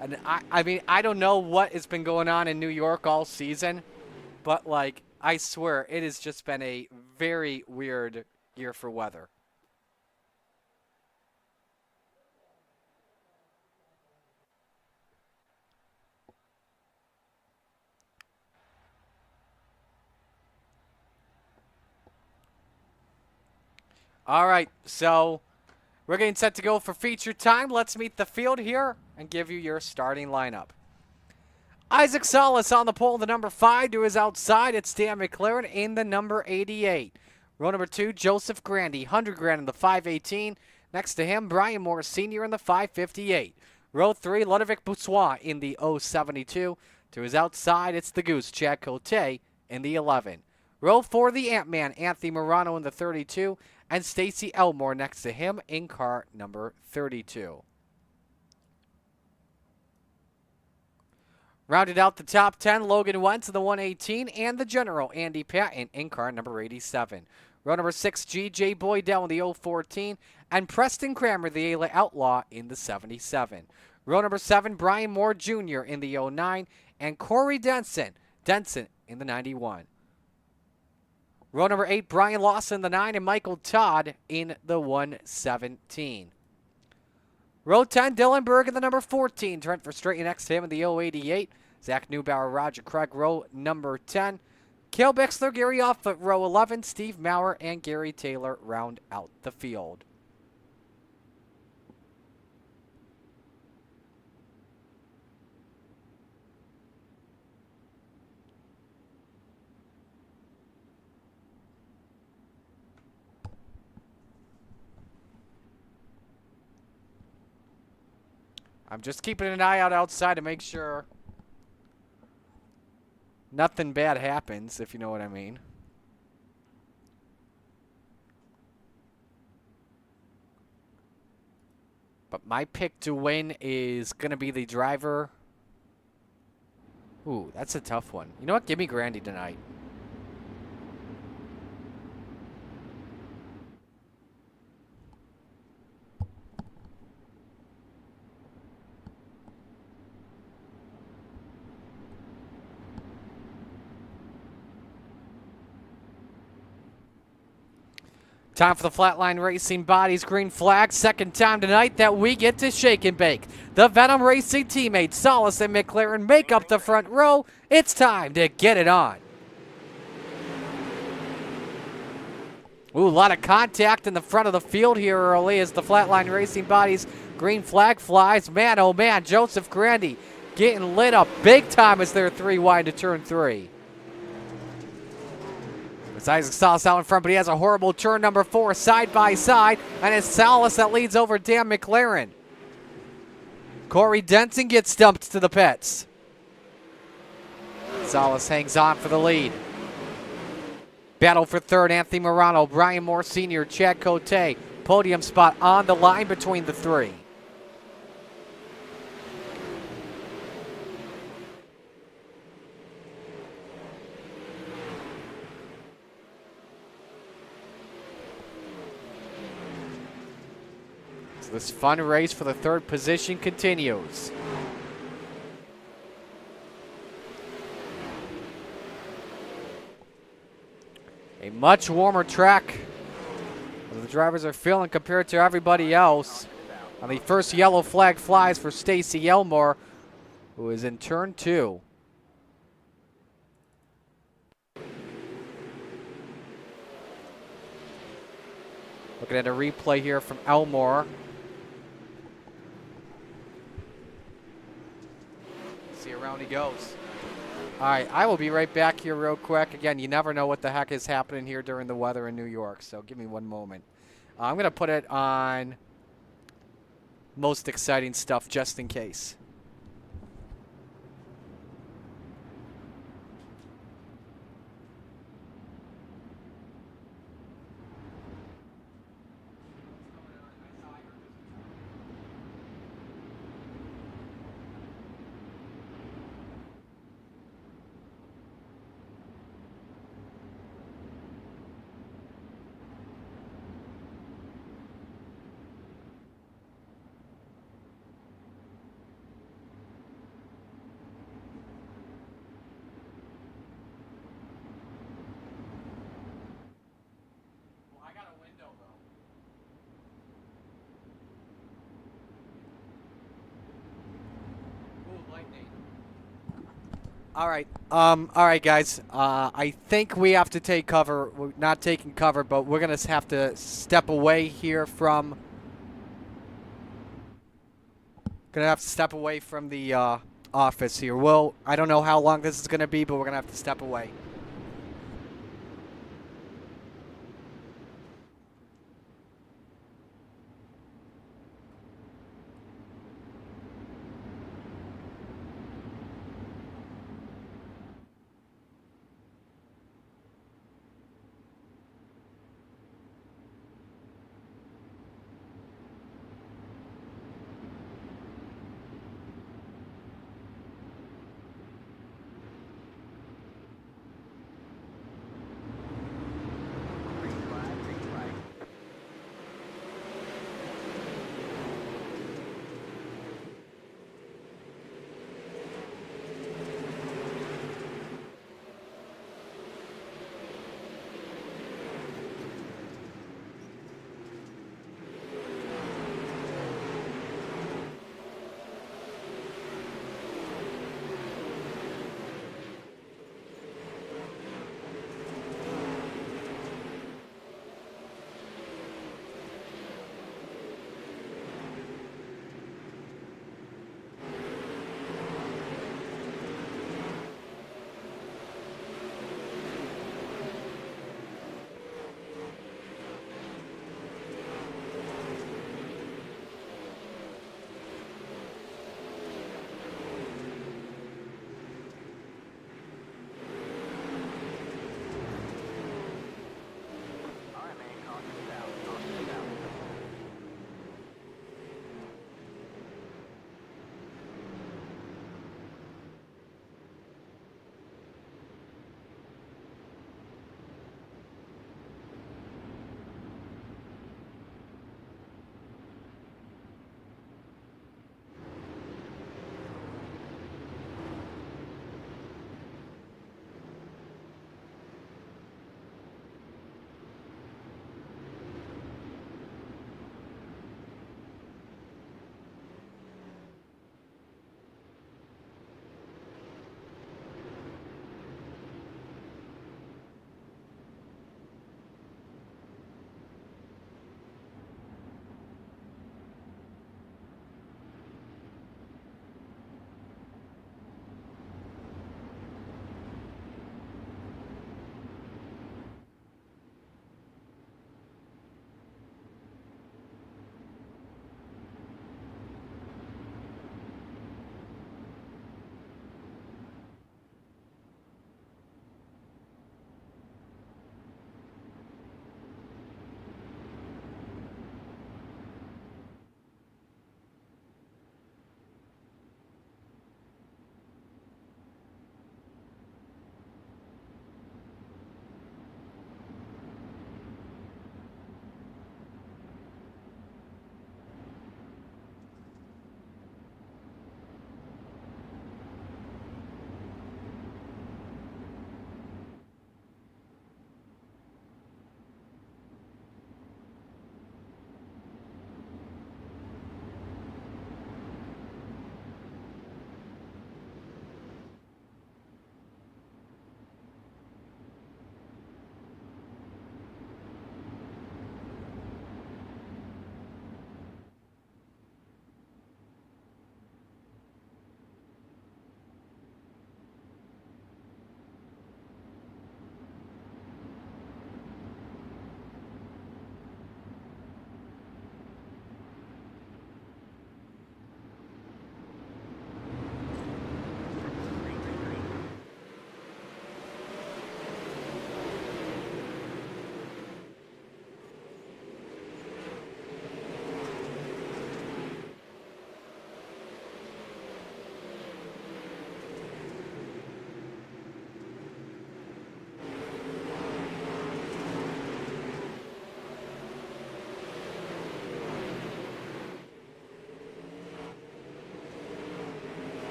And I mean, I don't know what has been going on in New York all season, but, like, I swear it has just been a very weird year for weather. All right, so we're getting set to go for feature time. Let's meet the field here and give you your starting lineup. Isaac Salas on the pole, the number 5. To his outside, it's Dan McLaren in the number 88. Row number 2, Joseph Grandy, 100 grand in the 518. Next to him, Brian Moore Sr. in the 558. Row 3, Ludovic Boussois in the 072. To his outside, it's the Goose, Chad Cote in the 11. Row 4, the Ant-Man, Anthony Morano in the 32. And Stacy Elmore next to him in car number 32. Rounded out the top 10, Logan Wentz in the 118, and the General, Andy Patton, in car number 87. Row number 6, G.J. Boydell in the 014, and Preston Kramer, the Outlaw, in the 77. Row number 7, Brian Moore Jr. in the 09, and Corey Denson in the 91. Row number 8, Brian Lawson in the 9, and Michael Todd in the 117. Row 10, Dillenberg in the number 14. Trent Verstraeten next to him in the 088. Zach Neubauer, Roger Craig, row number 10. Cale Bixler, Gary Offutt, row 11. Steve Maurer and Gary Taylor round out the field. I'm just keeping an eye out outside to make sure nothing bad happens, if you know what I mean. But my pick to win is going to be the driver. Ooh, that's a tough one. You know what? Give me Grandy tonight. Time for the Flatline Racing Bodies green flag. Second time tonight that we get to shake and bake. The Venom Racing teammates, Salas and McLaren, make up the front row. It's time to get it on. Ooh, a lot of contact in the front of the field here early as the Flatline Racing Bodies green flag flies. Man, oh man, Joseph Grandy getting lit up big time as they're 3 wide to turn 3. It's Isaac Salas out in front, but he has a horrible turn number 4 side by side, and it's Salas that leads over Dan McLaren. Corey Denson gets dumped to the pits. Gonzalez hangs on for the lead. Battle for third, Anthony Morano, Brian Moore Sr., Chad Cote. Podium spot on the line between the three. So this fun race for the third position continues. A much warmer track the drivers are feeling compared to everybody else. And the first yellow flag flies for Stacy Elmore, who is in turn 2. Looking at a replay here from Elmore. See around he goes. All right, I will be right back here real quick. Again, you never know what the heck is happening here during the weather in New York, so give me one moment. I'm going to put it on most exciting stuff just in case. All right, guys. I think we have to take cover. We're not taking cover, but we're gonna have to step away here from. Gonna have to step away from the office here. Well, I don't know how long this is gonna be, but we're gonna have to step away.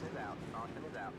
Caution is out. Caution is out.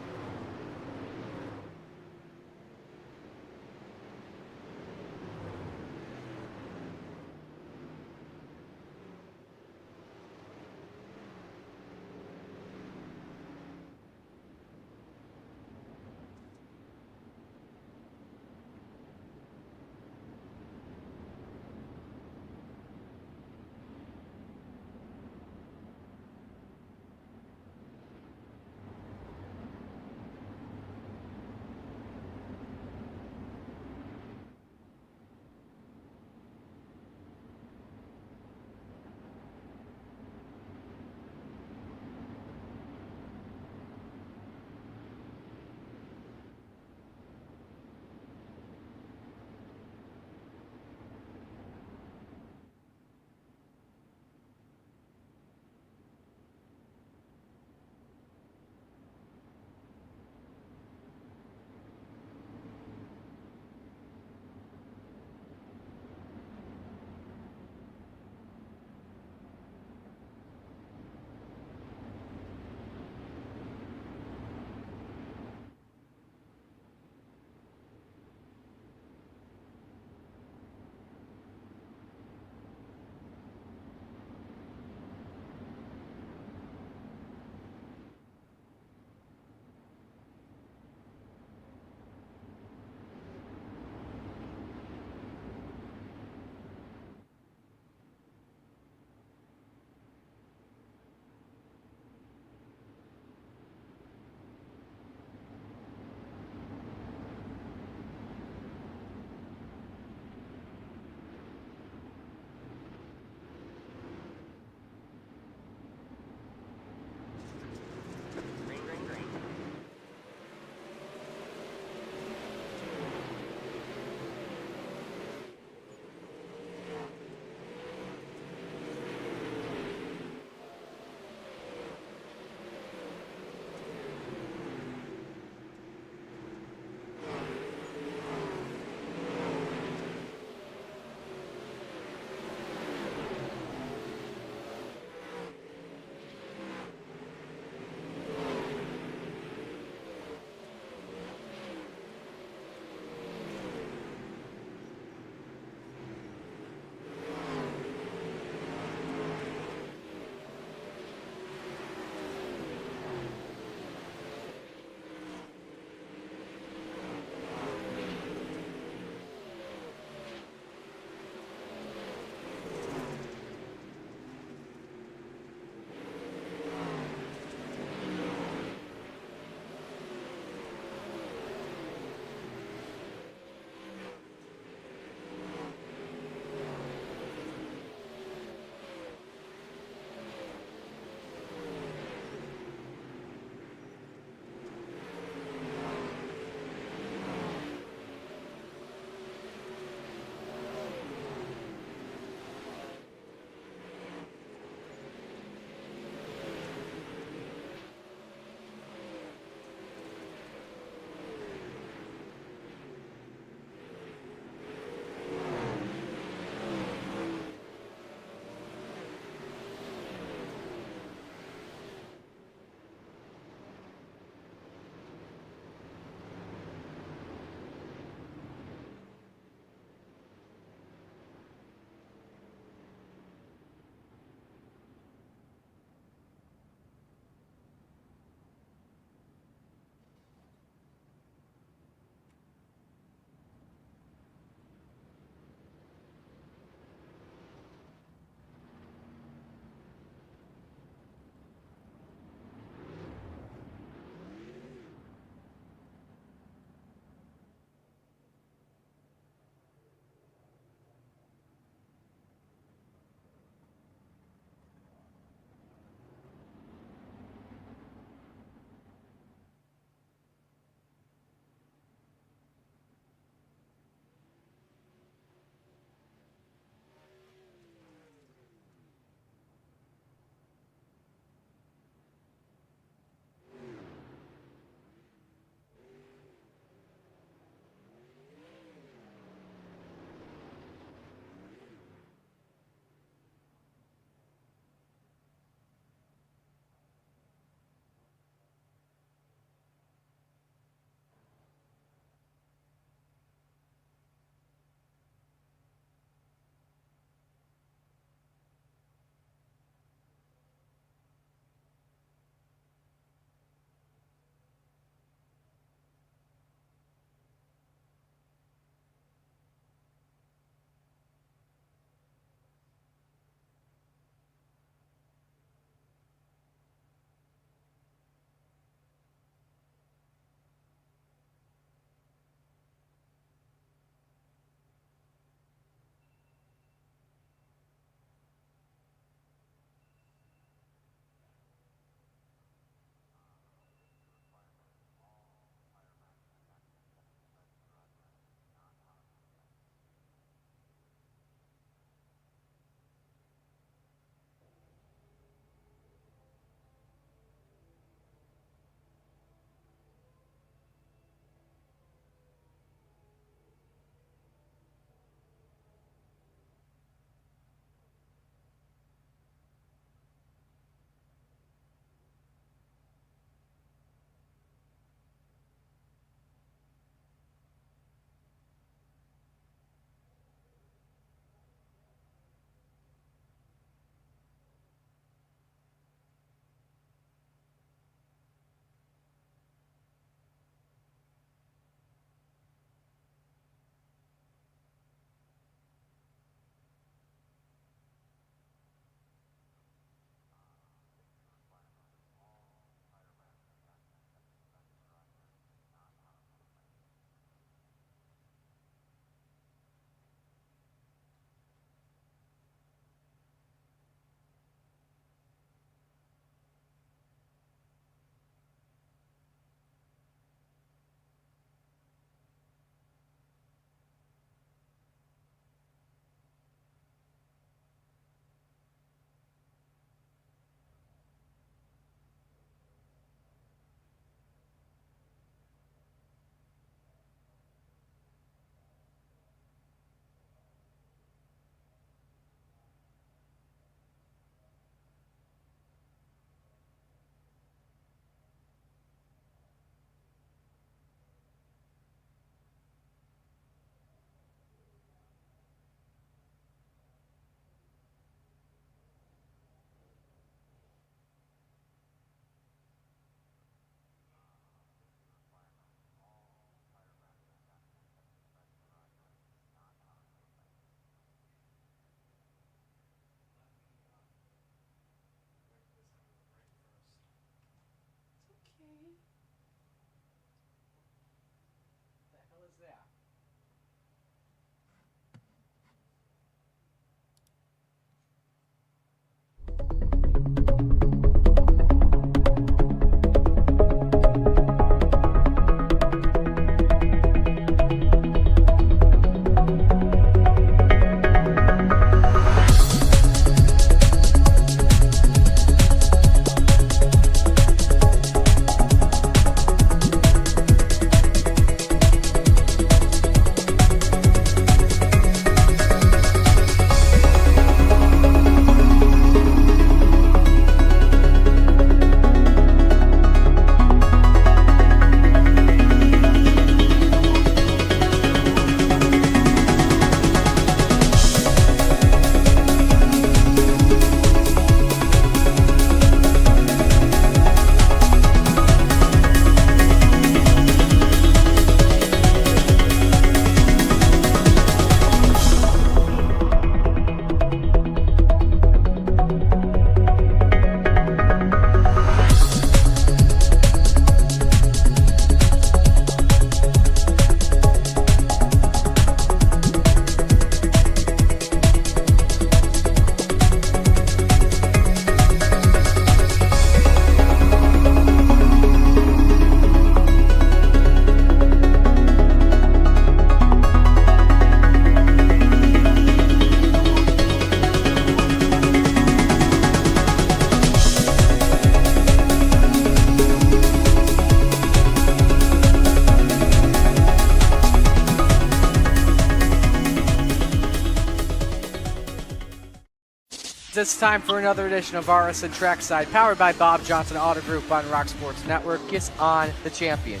it's time for another edition of RSN Trackside, powered by Bob Johnson Auto Group on Rock Sports Network. Kiss on the champion.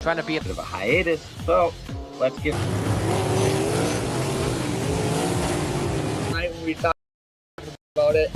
Trying to be a Bit of a hiatus, so let's get. Tonight we talked about it.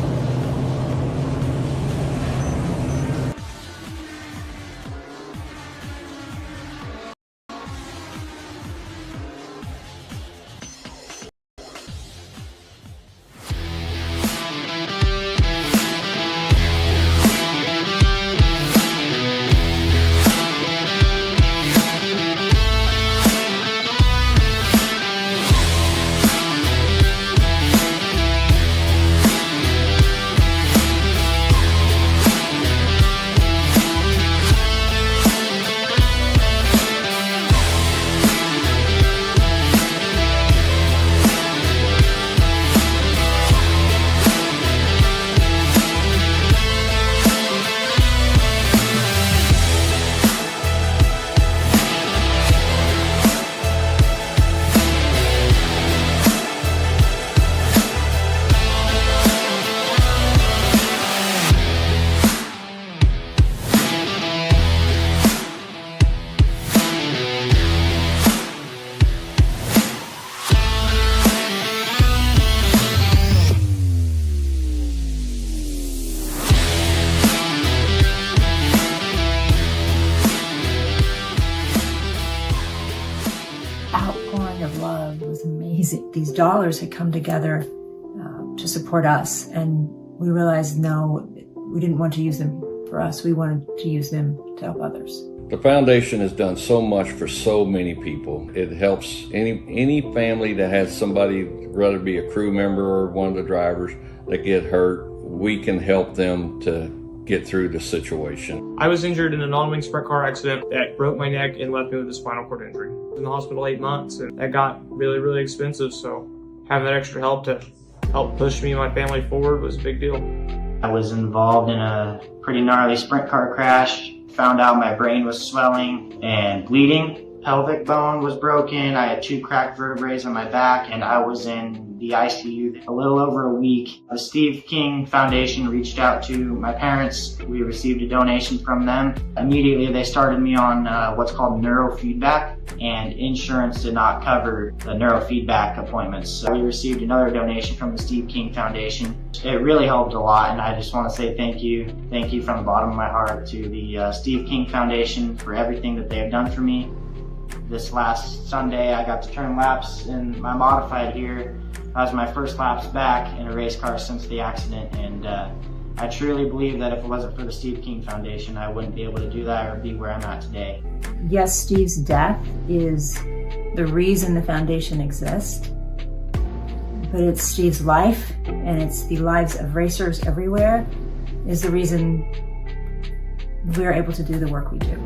Outpouring of love was amazing. These dollars had come together to support us, and we realized no, we didn't want to use them for us. We wanted to use them to help others. The foundation has done so much for so many people. It helps any family that has somebody, whether it be a crew member or one of the drivers, that get hurt. We can help them to get through the situation. I was injured in a non-wing sprint car accident that broke my neck and left me with a spinal cord injury. I was in the hospital 8 months, and that got really, really expensive. So having that extra help to help push me and my family forward was a big deal. I was involved in a pretty gnarly sprint car crash. Found out my brain was swelling and bleeding. Pelvic bone was broken. I had 2 cracked vertebrae on my back, and I was in the ICU a little over a week. The Steve King Foundation reached out to my parents. We received a donation from them. Immediately they started me on what's called neurofeedback, and insurance did not cover the neurofeedback appointments. So we received another donation from the Steve King Foundation. It really helped a lot, and I just want to say thank you. Thank you from the bottom of my heart to the Steve King Foundation for everything that they have done for me. This last Sunday, I got to turn laps in my modified here. That was my first laps back in a race car since the accident, and I truly believe that if it wasn't for the Steve King Foundation, I wouldn't be able to do that or be where I'm at today. Yes, Steve's death is the reason the foundation exists, but it's Steve's life, and it's the lives of racers everywhere, is the reason we're able to do the work we do.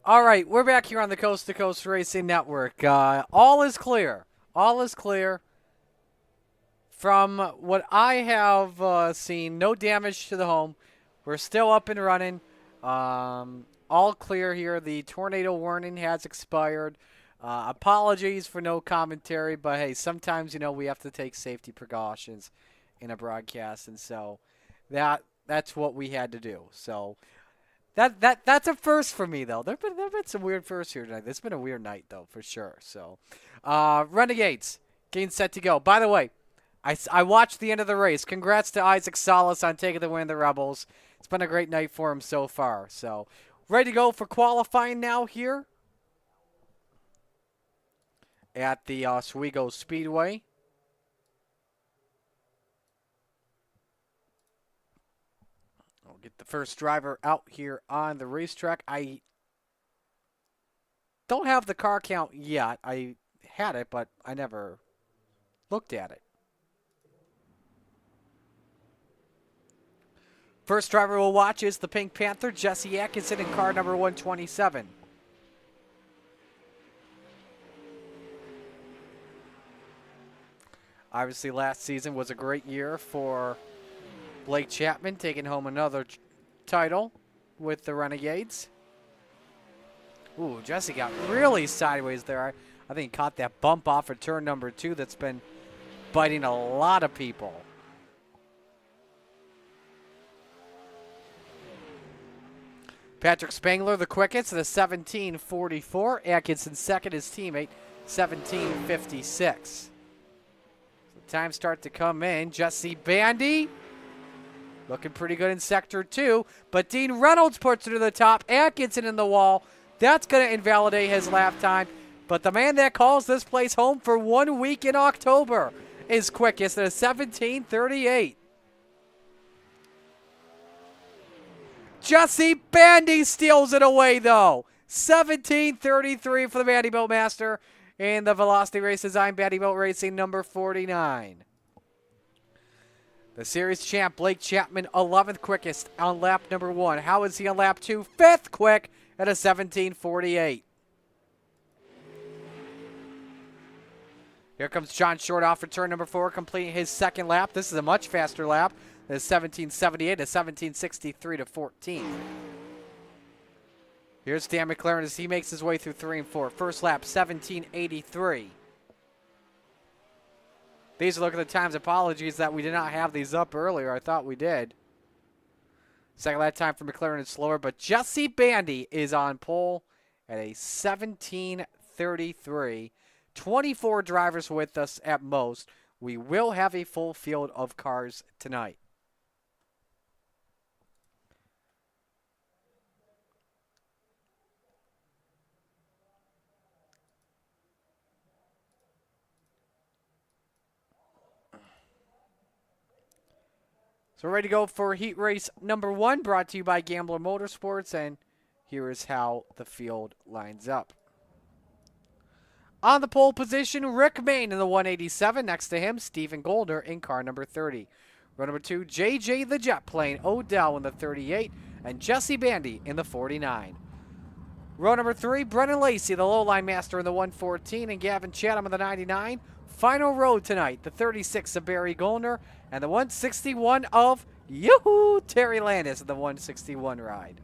All right, we're back here on the Coast to Coast Racing Network. All is clear. All is clear. From what I have seen, no damage to the home. We're still up and running. All clear here. The tornado warning has expired. Apologies for no commentary, but hey, sometimes, you know, we have to take safety precautions in a broadcast, and so that's what we had to do. So that's a first for me, though. There've been some weird firsts here tonight. It's been a weird night, though, for sure. So, Renegades getting set to go. By the way, I watched the end of the race. Congrats to Isaac Salas on taking the win of the Rebels. It's been a great night for him so far. So, ready to go for qualifying now here at the Oswego Speedway. Get the first driver out here on the racetrack. I don't have the car count yet. I had it, but I never looked at it. First driver we'll watch is the Pink Panther, Jesse Atkinson, in car number 127. Obviously, last season was a great year for Blake Chapman, taking home another title with the Renegades. Ooh, Jesse got really sideways there. I think he caught that bump off of turn number 2 that's been biting a lot of people. Patrick Spangler, the quickest, at a 17:44. Atkinson second, his teammate, 17:56. Time start to come in. Jesse Bandy looking pretty good in sector 2, but Dean Reynolds puts it to the top. Atkinson in the wall. That's going to invalidate his lap time, but the man that calls this place home for 1 week in October is quickest at a 17:38. Jesse Bandy steals it away, though. 17:33 for the Vanderbilt Master in the Velocity Race Design Vanderbilt Racing number 49. The series champ, Blake Chapman, 11th quickest on lap number 1. How is he on lap 2? 5th quick at a 17:48. Here comes John Short off for turn number 4, completing his second lap. This is a much faster lap. It's 17:78 to 17:63 to 14. Here's Dan McLaren as he makes his way through 3 and 4. First lap, 17:83. These are looking at the times. Apologies that we did not have these up earlier. I thought we did. Second lap time for McLaren is slower, but Jesse Bandy is on pole at a 17:33. 24 drivers with us at most. We will have a full field of cars tonight. So we're ready to go for heat race number 1, brought to you by Gambler Motorsports, and here is how the field lines up. On the pole position, Rick Main in the 187. Next to him, Stephen Goldner in car number 30. Row number 2, JJ the Jet Plane Odell in the 38, and Jesse Bandy in the 49. Row number 3, Brennan Lacey, the low-line master in the 114, and Gavin Chatham in the 99. Final row tonight, the 36 of Barry Goldner, and the 161 of Terry Landis in the 161 ride.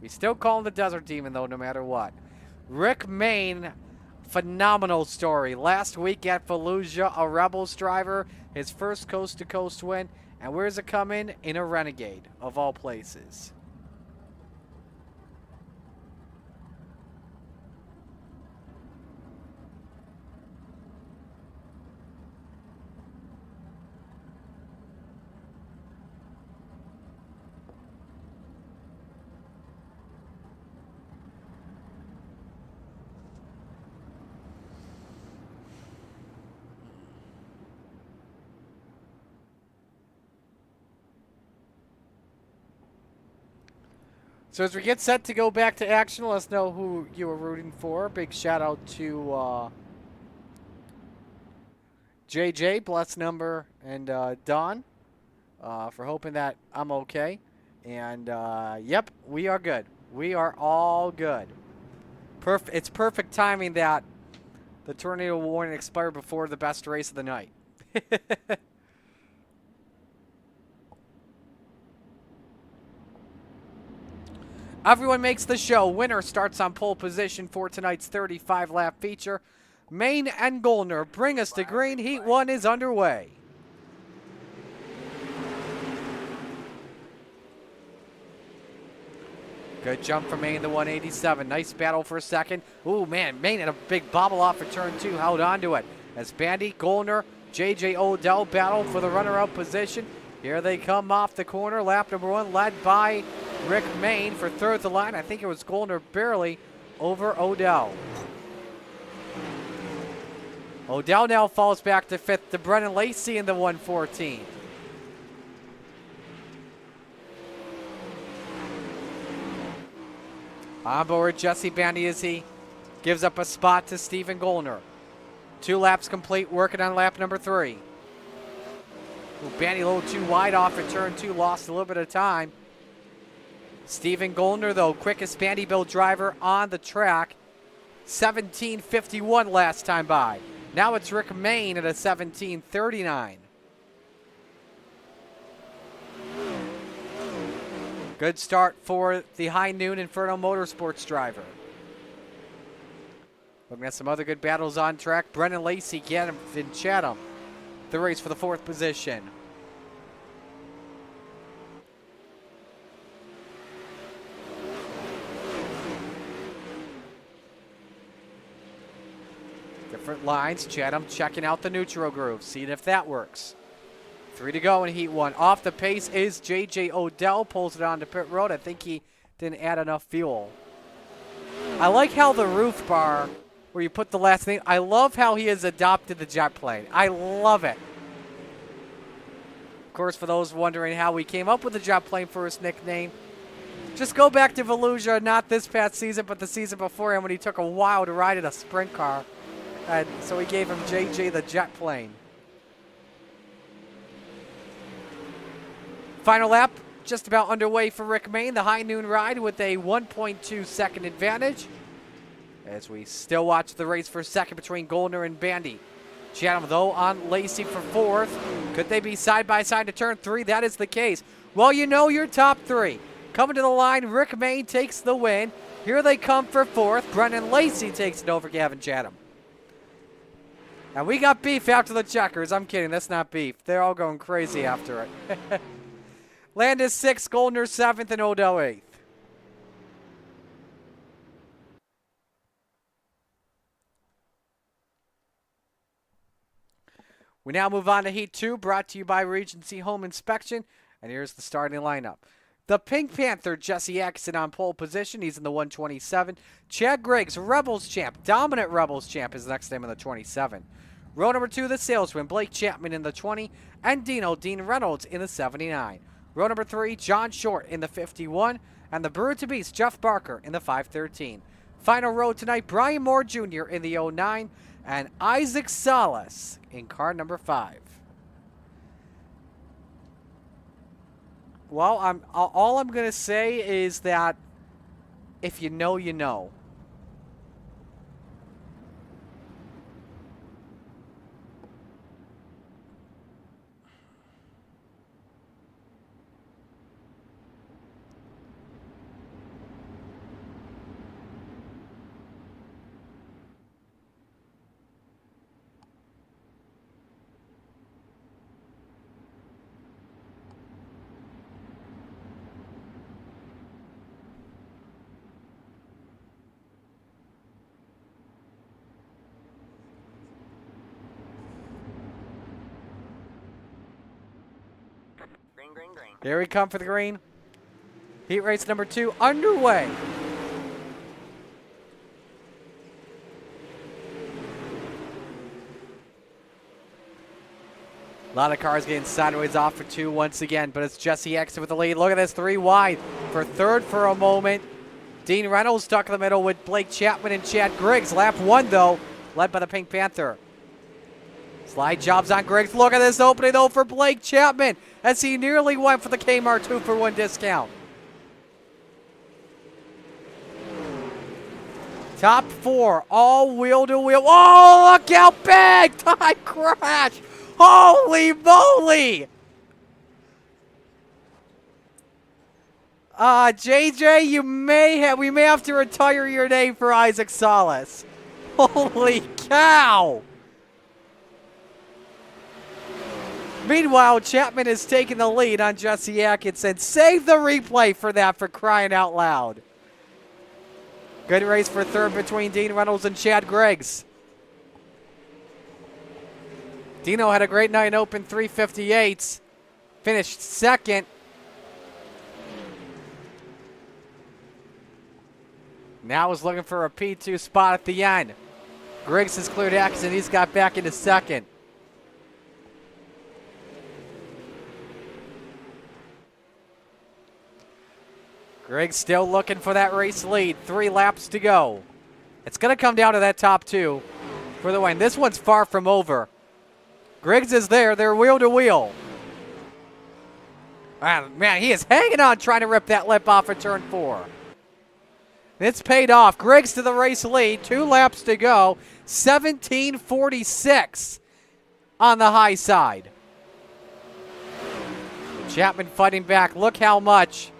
We still call him the Desert Demon, though, no matter what. Rick Main, phenomenal story. Last week at Fallujah, a Rebels driver, his first coast-to-coast win, and where's it come in a Renegade, of all places. So as we get set to go back to action, let us know who you were rooting for. Big shout out to JJ, Bless Number, and Don for hoping that I'm okay. And yep, we are good. We are all good. It's perfect timing that the tornado warning expired before the best race of the night. Everyone makes the show. Winner starts on pole position for tonight's 35-lap feature. Main and Goldner bring us to green. Heat 1 is underway. Good jump from Main, the 187. Nice battle for a second. Ooh, man, Main had a big bobble off of turn 2. Held on to it. As Bandy, Goldner, J.J. Odell battle for the runner-up position. Here they come off the corner. Lap number 1 led by Rick Main for third at the line. I think it was Goldner barely over Odell. Odell now falls back to 5th to Brennan Lacey in the 114. On board, Jesse Bandy as he gives up a spot to Stephen Goldner. 2 laps complete, working on lap number 3. Bandy a little too wide off at turn 2, lost a little bit of time. Stephen Goldner, though, quickest Vanderbilt driver on the track. 17:51 last time by. Now it's Rick Mayne at a 17:39. Good start for the High Noon Inferno Motorsports driver. Looking at some other good battles on track. Brennan Lacey, Gavin Chatham, the race for the 4th position. Different lines. Chatham checking out the neutral groove, seeing if that works. 3 to go in Heat 1. Off the pace is J.J. Odell. Pulls it onto pit road. I think he didn't add enough fuel. I like how the roof bar, where you put the last name, I love how he has adopted the jet plane. I love it. Of course, for those wondering how we came up with the jet plane for his nickname, just go back to Volusia, not this past season, but the season before him when he took a while to ride in a sprint car. And so we gave him JJ the jet plane. Final lap just about underway for Rick Mayne, the High Noon ride with a 1.2 second advantage. As we still watch the race for second between Goldner and Bandy. Chatham, though, on Lacey for 4th. Could they be side by side to turn 3? That is the case. Well, you know your top 3. Coming to the line, Rick Mayne takes the win. Here they come for 4th. Brennan Lacey takes it over Gavin Chatham. And we got beef after the checkers. I'm kidding. That's not beef. They're all going crazy after it. Landis 6th, Goldner 7th, and Odell 8th. We now move on to Heat 2, brought to you by Regency Home Inspection. And here's the starting lineup. The Pink Panther, Jesse Atkinson on pole position. He's in the 127. Chad Griggs, Rebels champ, dominant Rebels champ, is next to him in the 27. Row number 2, the Salesman, Blake Chapman in the 20. And Dean Reynolds in the 79. Row number 3, John Short in the 51. And the Brewer to Beast, Jeff Barker in the 513. Final row tonight, Brian Moore Jr. in the 09. And Isaac Salas in car number 5. Well, all I'm going to say is that if you know, you know. Green. Here we come for the green. Heat race number 2 underway. A lot of cars getting sideways off for 2 once again, but it's Jesse Atkinson with the lead. Look at this, 3 wide for 3rd for a moment. Dean Reynolds stuck in the middle with Blake Chapman and Chad Griggs. Lap 1, though, led by the Pink Panther. Slide jobs on Griggs. Look at this opening, though, for Blake Chapman as he nearly went for the Kmart 2-for-1 discount. Top 4, all wheel to wheel. Oh, look how big! Time crash! Holy moly! JJ, we may have to retire your name for Isaac Salas. Holy cow! Meanwhile, Chapman is taking the lead on Jesse Atkinson. Save the replay for that, for crying out loud. Good race for 3rd between Dean Reynolds and Chad Griggs. Dino had a great night in Open 358s. Finished 2nd. Now is looking for a P2 spot at the end. Griggs has cleared Atkinson. He's got back into 2nd. Griggs still looking for that race lead. 3 laps to go. It's going to come down to that top 2 for the win. This one's far from over. Griggs is there. They're wheel to wheel. Man, he is hanging on trying to rip that lip off of turn 4. It's paid off. Griggs to the race lead. 2 laps to go. 17:46 on the high side. Chapman fighting back. Look how much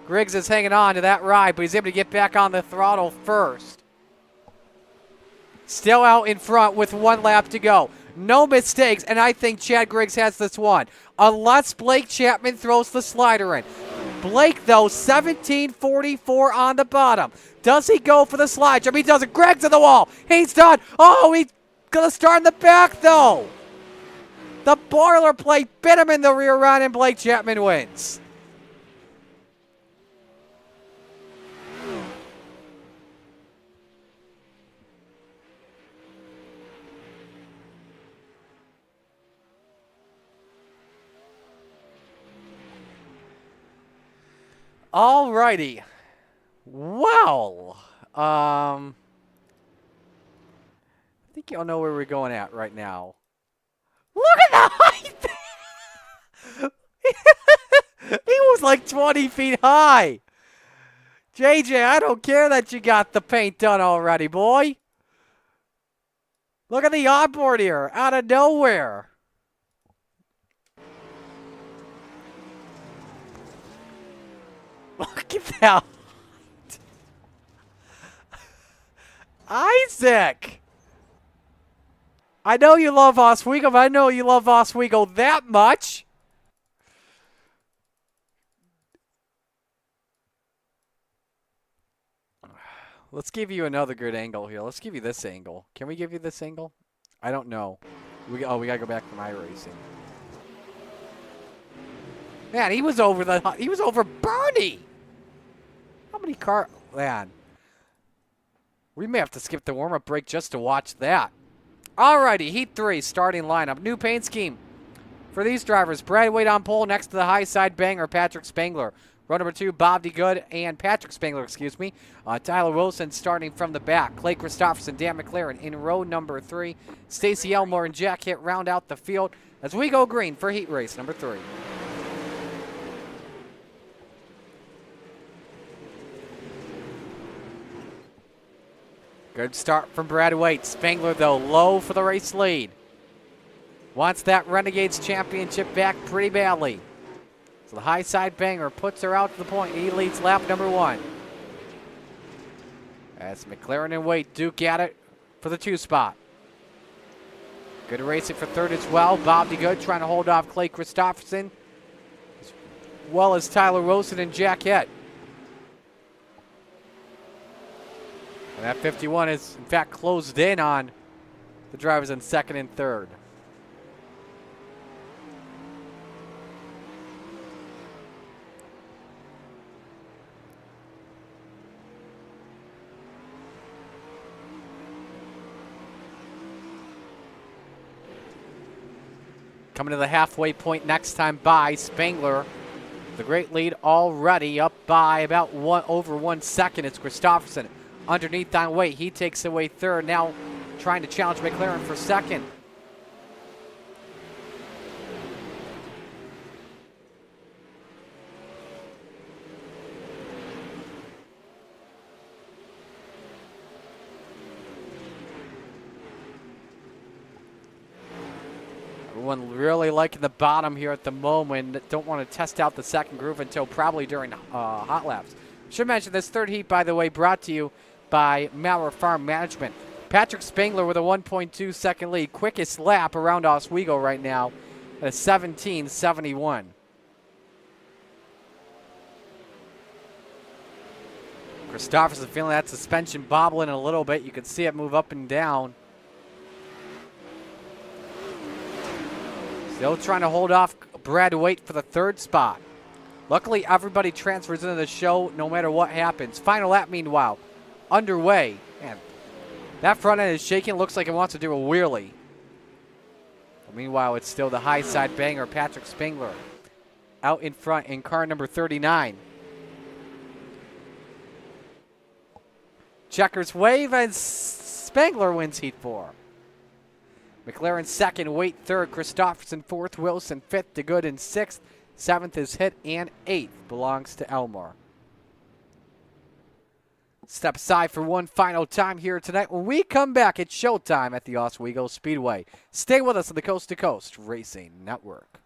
Griggs is hanging on to that ride, but he's able to get back on the throttle first. Still out in front with 1 lap to go. No mistakes, and I think Chad Griggs has this one. Unless Blake Chapman throws the slider in. Blake, though, 17:44 on the bottom. Does he go for the slide jump? He doesn't. Griggs to the wall. He's done. Oh, he's going to start in the back, though. The boilerplate bit him in the rear run, and Blake Chapman wins. All righty. Well, I think y'all know where we're going at right now. Look at the height! He was like 20 feet high. JJ, I don't care that you got the paint done already, boy. Look at the onboard here, out of nowhere. Look at that. Isaac. I know you love Oswego, but I know you love Oswego that much. Let's give you another good angle here. Let's give you this angle. Can we give you this angle? I don't know. We got to go back to my racing. Man, he was over Bernie. How many car? Man, we may have to skip the warm-up break just to watch that. Alrighty, Heat 3 starting lineup. New paint scheme for these drivers. Brad Wade on pole next to the high side banger, Patrick Spangler. Row number 2, Bob DeGood and Patrick Spangler, excuse me. Tyler Wilson starting from the back. Clay Christopherson, Dan McLaren in row number 3. Stacy Elmore and Jack Hitt round out the field as we go green for Heat race number 3. Good start from Brad Wade. Spangler, though, low for the race lead. Wants that Renegades championship back pretty badly. So the high side banger puts her out to the point. He leads lap number 1. As McLaren and Wade duke at it for the 2 spot. Good racing for 3rd as well. Bob DeGood trying to hold off Clay Christopherson, as well as Tyler Wilson and Jack Hitt. And that 51 is, in fact, closed in on the drivers in 2nd and 3rd. Coming to the halfway point next time by Spangler. The great lead already up by about over 1 second. It's Christopherson underneath on Wade. He takes away 3rd. Now trying to challenge McLaren for 2nd. Everyone really liking the bottom here at the moment. Don't want to test out the 2nd groove until probably during hot laps. Should mention this 3rd heat, by the way, brought to you by Maurer Farm Management. Patrick Spangler with a 1.2 second lead. Quickest lap around Oswego right now at a 17:71. Christopherson feeling that suspension bobbling a little bit. You can see it move up and down. Still trying to hold off Brad Wade for the 3rd spot. Luckily, everybody transfers into the show no matter what happens. Final lap, meanwhile, underway. Man, that front end is shaking. Looks like it wants to do a wheelie. But meanwhile, it's still the high side banger, Patrick Spangler, out in front in car number 39. Checkers wave, and Spangler wins Heat 4. McLaren second, Waite third, Christopherson fourth, Wilson fifth, DeGood in sixth, seventh is Hit, and eighth belongs to Elmore. Step aside for one final time here tonight. When we come back, it's showtime at the Oswego Speedway. Stay with us on the Coast to Coast Racing Network.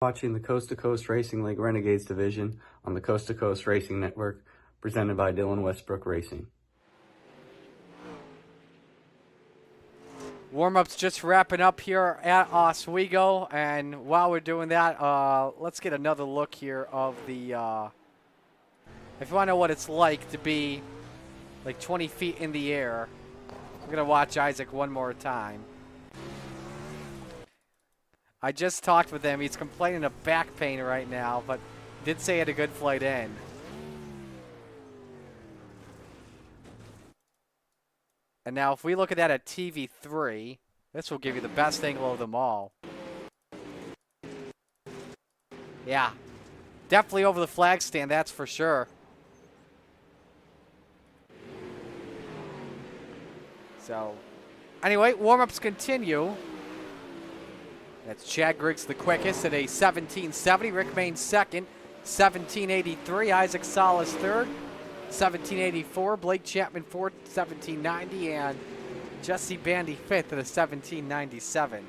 Watching the Coast to Coast Racing League Renegades division on the Coast to Coast Racing Network, presented by Dillon Westbrook Racing. Warm-ups just wrapping up here at Oswego, and while we're doing that, let's get another look here of the, if you want to know what it's like to be like 20 feet in the air, we're going to watch Isaac one more time. I just talked with him. He's complaining of back pain right now, but did say he had a good flight in. And now if we look at that at TV3, this will give you the best angle of them all. Yeah, definitely over the flag stand, that's for sure. So, anyway, warm-ups continue. That's Chad Griggs the quickest at a 1770. Rick Main second, 1783. Isaac Salas third, 1784. Blake Chapman fourth, 1790. And Jesse Bandy fifth at a 1797.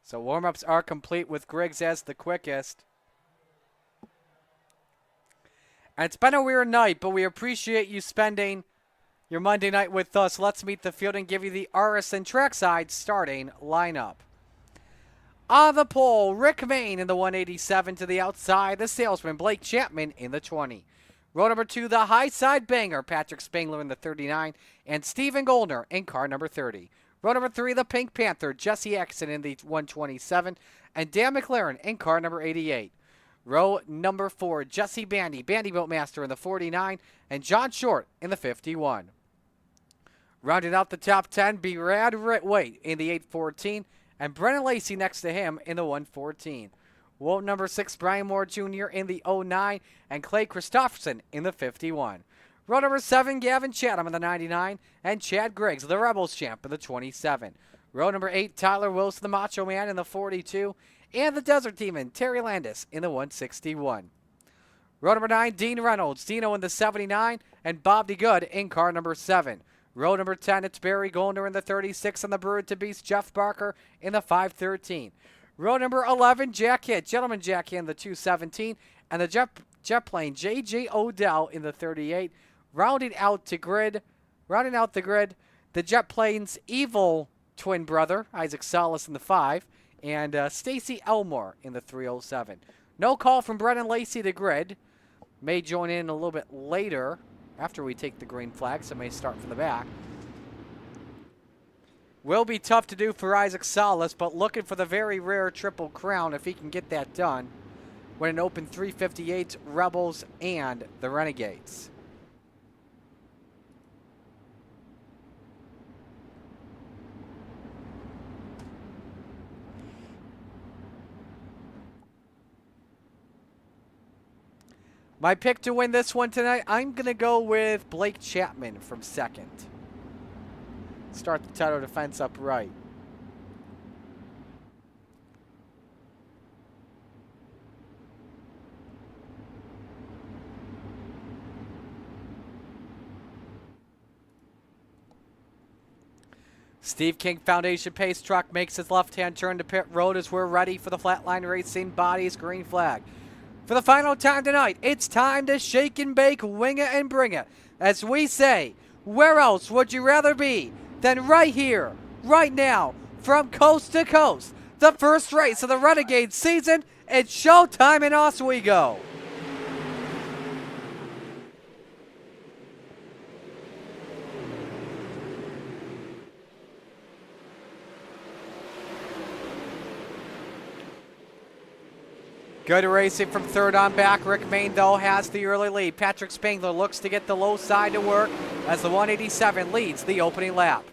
So warm-ups are complete with Griggs as the quickest. And it's been a weird night, but we appreciate you spending your Monday night with us. Let's meet the field and give you the RSN trackside starting lineup. On the pole, Rick Main in the 187 to the outside. The salesman, Blake Chapman in the 20. Row number 2, the high side banger, Patrick Spangler in the 39. And Stephen Goldner in car number 30. Row number 3, the Pink Panther, Jesse Exton in the 127, and Dan McLaren in car number 88. Row number 4, Jesse Bandy, Bandyboat Master in the 49, and John Short in the 51. Rounding out the top 10, Brad Waite in the 814, and Brennan Lacey next to him in the 114. Row number 6, Brian Moore Jr. in the 09, and Clay Christopherson in the 51. Row number 7, Gavin Chatham in the 99, and Chad Griggs, the Rebels champ, in the 27. Row number 8, Tyler Wilson, the Macho Man, in the 42, and the Desert Demon, Terry Landis, in the 161. Row number 9, Dean Reynolds, Dino in the 79, and Bob DeGood in car number 7. Row number 10, it's Barry Goldner in the 36, and the Bird to Beast, Jeff Barker, in the 513. Row number 11, Jack Hitt, Gentleman Jack Hitt in the 217, and the jet plane, J.J. Odell in the 38. Rounding out the grid, the jet plane's evil twin brother, Isaac Salas in the 5, and Stacy Elmore in the 307. No call from Brennan Lacey to grid. May join in a little bit later after we take the green flag, so may start from the back. Will be tough to do for Isaac Salas, but looking for the very rare Triple Crown if he can get that done when an open 358 Rebels and the Renegades. My pick to win this one tonight, I'm going to go with Blake Chapman from second. Start the title defense up right. Steve King Foundation Pace Truck makes his left-hand turn to pit road as we're ready for the Flatline Racing Bodies green flag. For the final time tonight, it's time to shake and bake, wing it and bring it. As we say, where else would you rather be than right here, right now, from coast to coast? The first race of the Renegade season, it's showtime in Oswego. Good racing from third on back. Rick Main, though, has the early lead. Patrick Spangler looks to get the low side to work as the 187 leads the opening lap.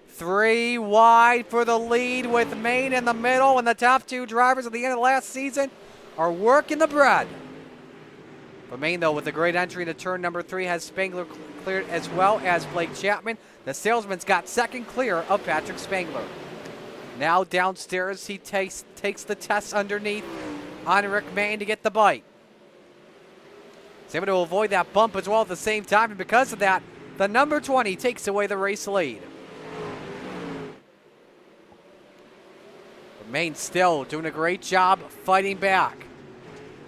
3 wide for the lead with Main in the middle, and the top 2 drivers at the end of last season are working the bread. But Main, though, with a great entry into turn number 3, has Spangler cleared as well as Blake Chapman. The salesman's got second clear of Patrick Spangler. Now downstairs, he takes the test underneath on Rick Main to get the bite. He's able to avoid that bump as well at the same time, and because of that, the number 20 takes away the race lead. But Main still doing a great job fighting back.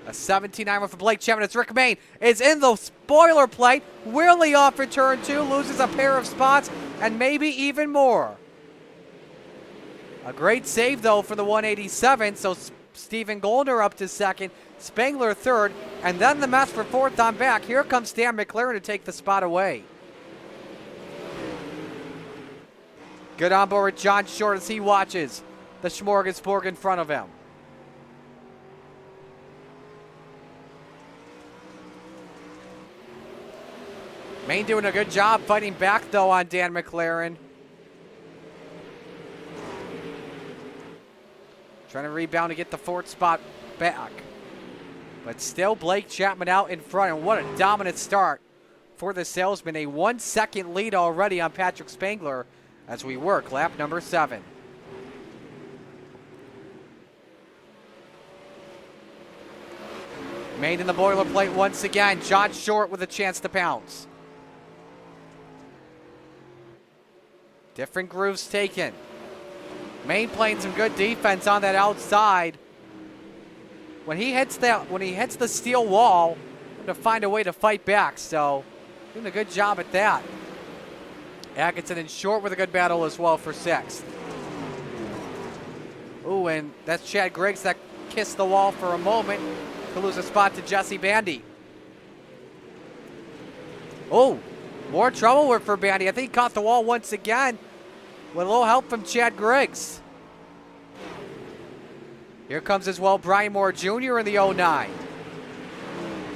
A 17-9 for Blake Chapman. It's Rick Main is in the spoiler plate. Wheelie off for turn 2, loses a pair of spots and maybe even more. A great save, though, for the 187, so Stephen Goldner up to second, Spangler third, and then the mess for fourth on back. Here comes Dan McLaren to take the spot away. Good on board with John Short as he watches the smorgasbord in front of him. Main doing a good job fighting back, though, on Dan McLaren. Trying to rebound to get the fourth spot back. But still Blake Chapman out in front, and what a dominant start for the salesman. A 1 second lead already on Patrick Spangler as we work lap number 7. Main in the boilerplate once again. John Short with a chance to pounce. Different grooves taken. Main playing some good defense on that outside. When he hits the steel wall, to find a way to fight back. So doing a good job at that. Atkinson and Short with a good battle as well for 6th. Ooh, and that's Chad Griggs that kissed the wall for a moment to lose a spot to Jesse Bandy. Oh, more trouble for Bandy. I think he caught the wall once again with a little help from Chad Griggs. Here comes as well Brian Moore Jr. in the 09.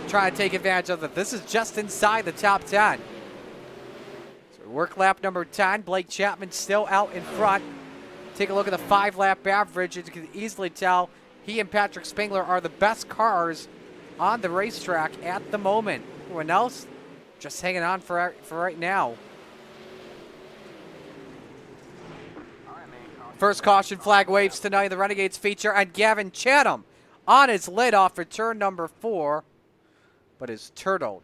Trying to take advantage of it. This is just inside the top 10. So we work lap number 10. Blake Chapman still out in front. Take a look at the 5-lap average. As you can easily tell, he and Patrick Spangler are the best cars on the racetrack at the moment. Everyone else just hanging on for right now. First caution flag waves tonight. The Renegades feature on Gavin Chatham on his lid off for turn number 4, but is turtled.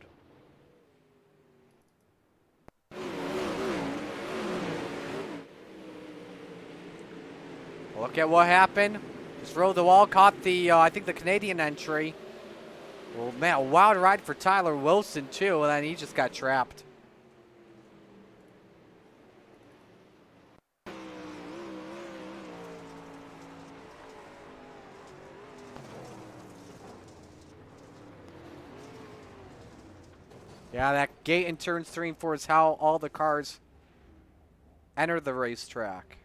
Look at what happened. Just rode the wall, caught the, I think the Canadian entry. Well, man, a wild ride for Tyler Wilson too, and then he just got trapped. Yeah, that gate in turns 3 and 4 is how all the cars enter the racetrack.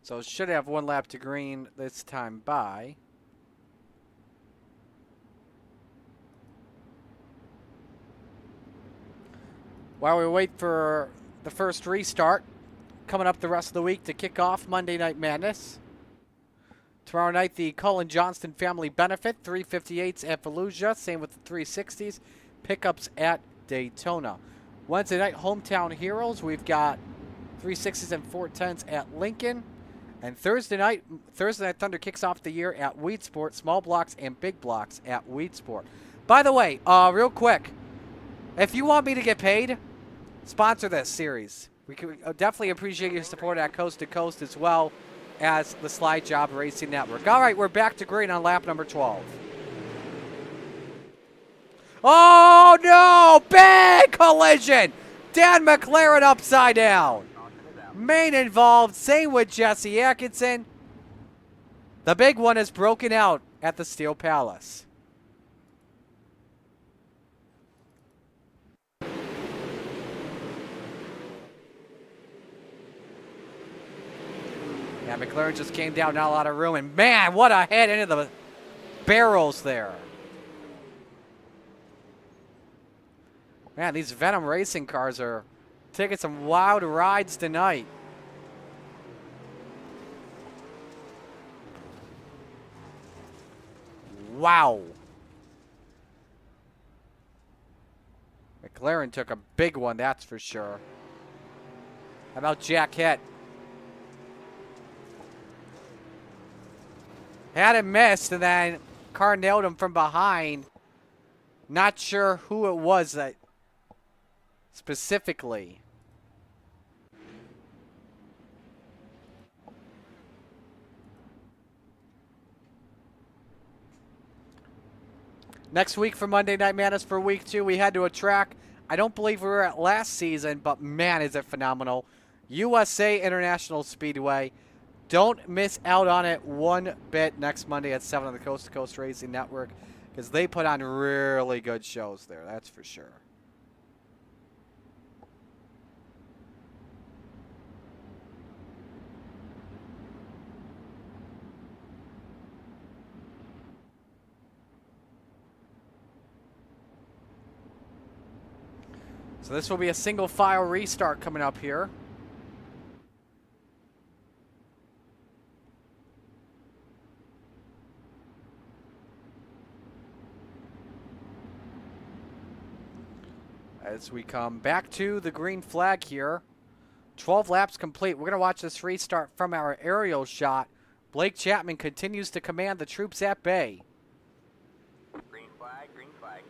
So should have 1 lap to green this time by. While we wait for the first restart, coming up the rest of the week to kick off Monday Night Madness. Tomorrow night, the Cullen Johnston Family Benefit, 358s at Fallujah, same with the 360s, pickups at Daytona. Wednesday night, Hometown Heroes, we've got 360s and 410s at Lincoln. And Thursday night Thunder kicks off the year at Weedsport, small blocks and big blocks at Weedsport. By the way, real quick, if you want me to get paid, sponsor this series. We could definitely appreciate your support at Coast to Coast as well as the Slide Job Racing Network. All right, we're back to green on lap number 12. Oh, no! Big collision! Dan McLaren upside down. Main involved, same with Jesse Atkinson. The big one is broken out at the Steel Palace. Yeah, McLaren just came down, not a lot of room, and man, what a head into the barrels there. Man, these Venom racing cars are taking some wild rides tonight. Wow. McLaren took a big one, that's for sure. How about Jack Hitt? Had him missed, and then car nailed him from behind. Not sure who it was that specifically. Next week for Monday Night Madness for week 2, we head to a track I don't believe we were at last season, but man, is it phenomenal. USA International Speedway. Don't miss out on it one bit next Monday at 7 on the Coast to Coast Racing Network, because they put on really good shows there, that's for sure. So this will be a single file restart coming up here. As we come back to the green flag here. 12 laps complete. We're going to watch this restart from our aerial shot. Blake Chapman continues to command the troops at bay. Green flag, green flag.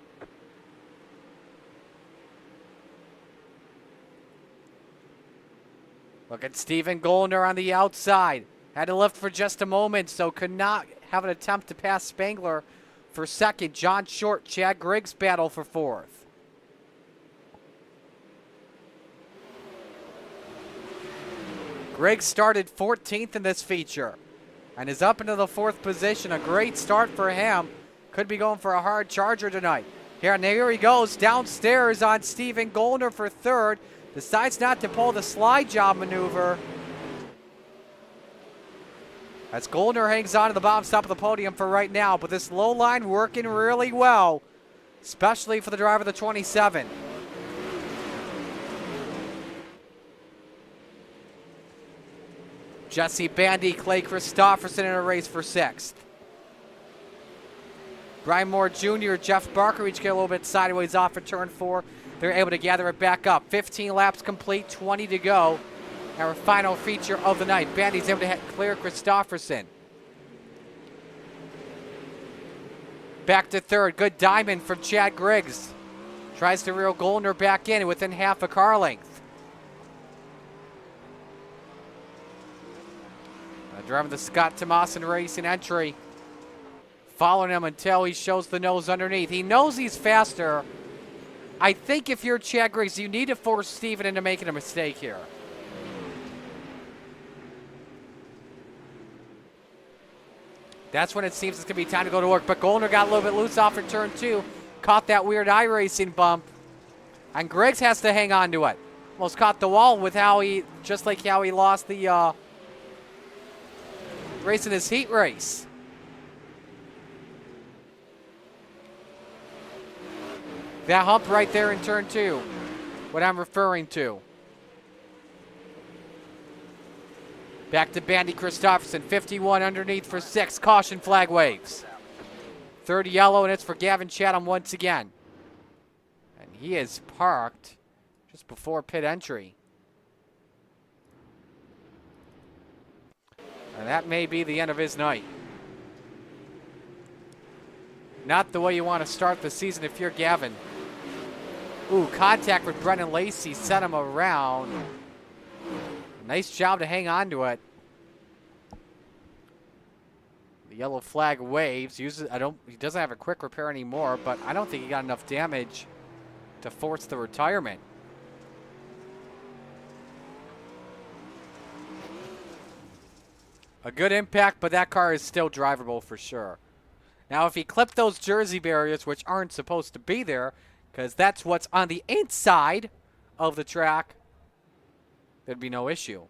Look at Steven Goldner on the outside. Had to lift for just a moment, so could not have an attempt to pass Spangler for second. John Short, Chad Griggs battle for fourth. Griggs started 14th in this feature and is up into the 4th position. A great start for him. Could be going for a hard charger tonight. Here, and there he goes downstairs on Steven Goldner for third. Decides not to pull the slide job maneuver. As Goldner hangs on to the bottom stop of the podium for right now, but this low line working really well, especially for the driver of the 27. Jesse Bandy, Clay Christopherson in a race for 6th. Ryan Moore Jr., Jeff Barker each get a little bit sideways off of turn 4. They're able to gather it back up. 15 laps complete, 20 to go. Our final feature of the night. Bandy's able to clear Christofferson. Back to third. Good diamond from Chad Griggs. Tries to reel Goldner back in within half a car length. Driving the Scott Tomasin Racing entry. Following him until he shows the nose underneath. He knows he's faster. I think if you're Chad Griggs, you need to force Steven into making a mistake here. That's when it seems it's going to be time to go to work. But Goldner got a little bit loose off of turn 2. Caught that weird iRacing bump. And Griggs has to hang on to it. Almost caught the wall with how he, just like how he lost the race in his heat race. That hump right there in turn 2. What I'm referring to. Back to Bandy Christofferson. 51 underneath for 6. Caution flag waves. 30 yellow, and it's for Gavin Chatham once again. And he is parked just before pit entry. And that may be the end of his night. Not the way you want to start the season if you're Gavin. Ooh, contact with Brennan Lacey sent him around. Nice job to hang on to it. The yellow flag waves. He doesn't have a quick repair anymore, but I don't think he got enough damage to force the retirement. A good impact, but that car is still drivable for sure. Now, if he clipped those jersey barriers, which aren't supposed to be there, because that's what's on the inside of the track, there'd be no issue.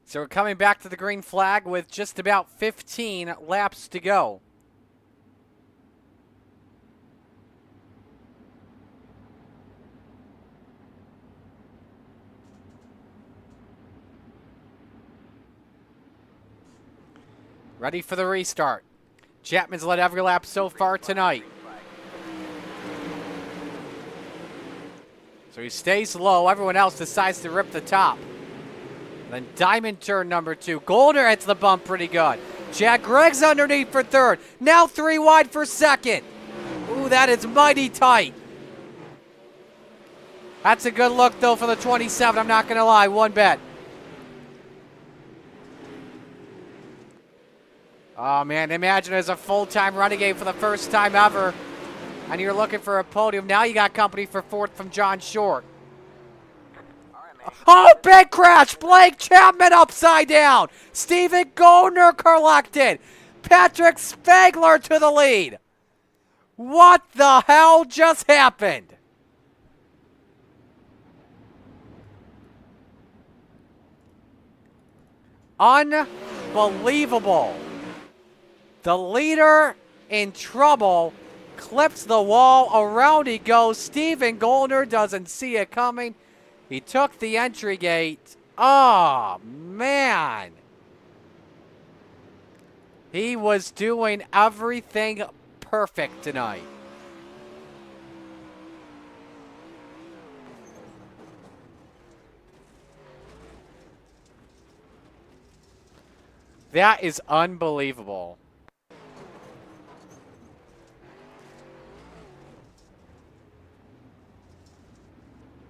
So we're coming back to the green flag with just about 15 laps to go. Ready for the restart. Chapman's led every lap so far tonight. So he stays low. Everyone else decides to rip the top. Then Diamond turn number 2. Goldner hits the bump pretty good. Chad Griggs underneath for third. Now 3 wide for second. Ooh, that is mighty tight. That's a good look, though, for the 27. I'm not going to lie. One bet. Oh, man. Imagine as a full-time Renegade for the first time ever. And you're looking for a podium. Now you got company for 4th from John Short. Oh, big crash. Blake Chapman upside down. Steven Goldner collected. Patrick Spangler to the lead. What the hell just happened? Unbelievable. The leader in trouble. Clips the wall. Around he goes. Steven Goldner doesn't see it coming. He took the entry gate. Oh, man. He was doing everything perfect tonight. That is unbelievable.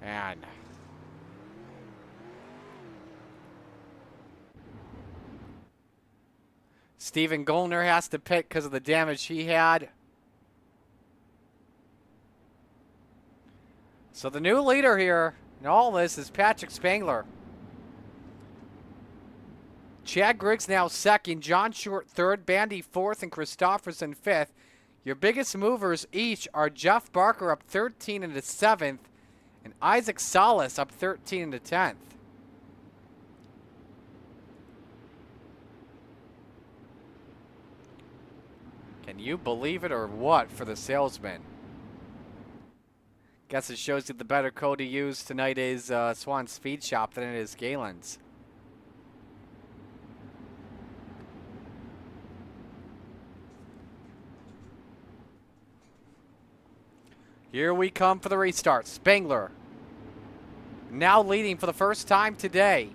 And Steven Gollner has to pit because of the damage he had. So the new leader here in all this is Patrick Spangler. Chad Griggs now second, John Short third, Bandy fourth, and Christofferson fifth. Your biggest movers each are Jeff Barker up 13 into 7th, and Isaac Salas up 13 into 10th. Can you believe it or what for the salesman? Guess it shows you the better code to use tonight is Swan Speed Shop than it is Galen's. Here we come for the restart. Spangler now leading for the first time today,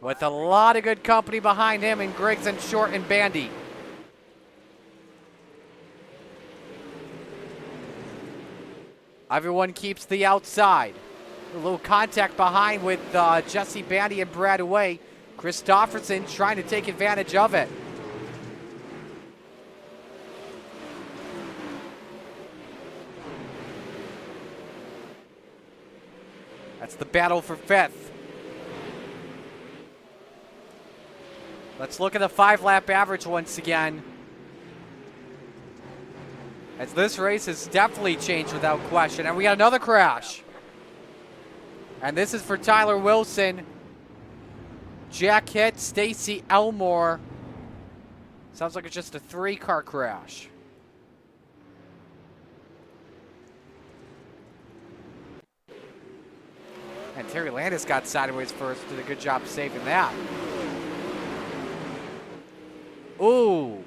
with a lot of good company behind him in Griggs and Short and Bandy. Everyone keeps the outside. A little contact behind with Jesse Bandy and Brad away. Christofferson trying to take advantage of it. That's the battle for 5th. Let's look at the 5-lap average once again, as this race has definitely changed without question. And we got another crash. And this is for Tyler Wilson, Jack Hitt, Stacy Elmore. Sounds like it's just a 3-car crash. And Terry Landis got sideways first, did a good job saving that. Ooh.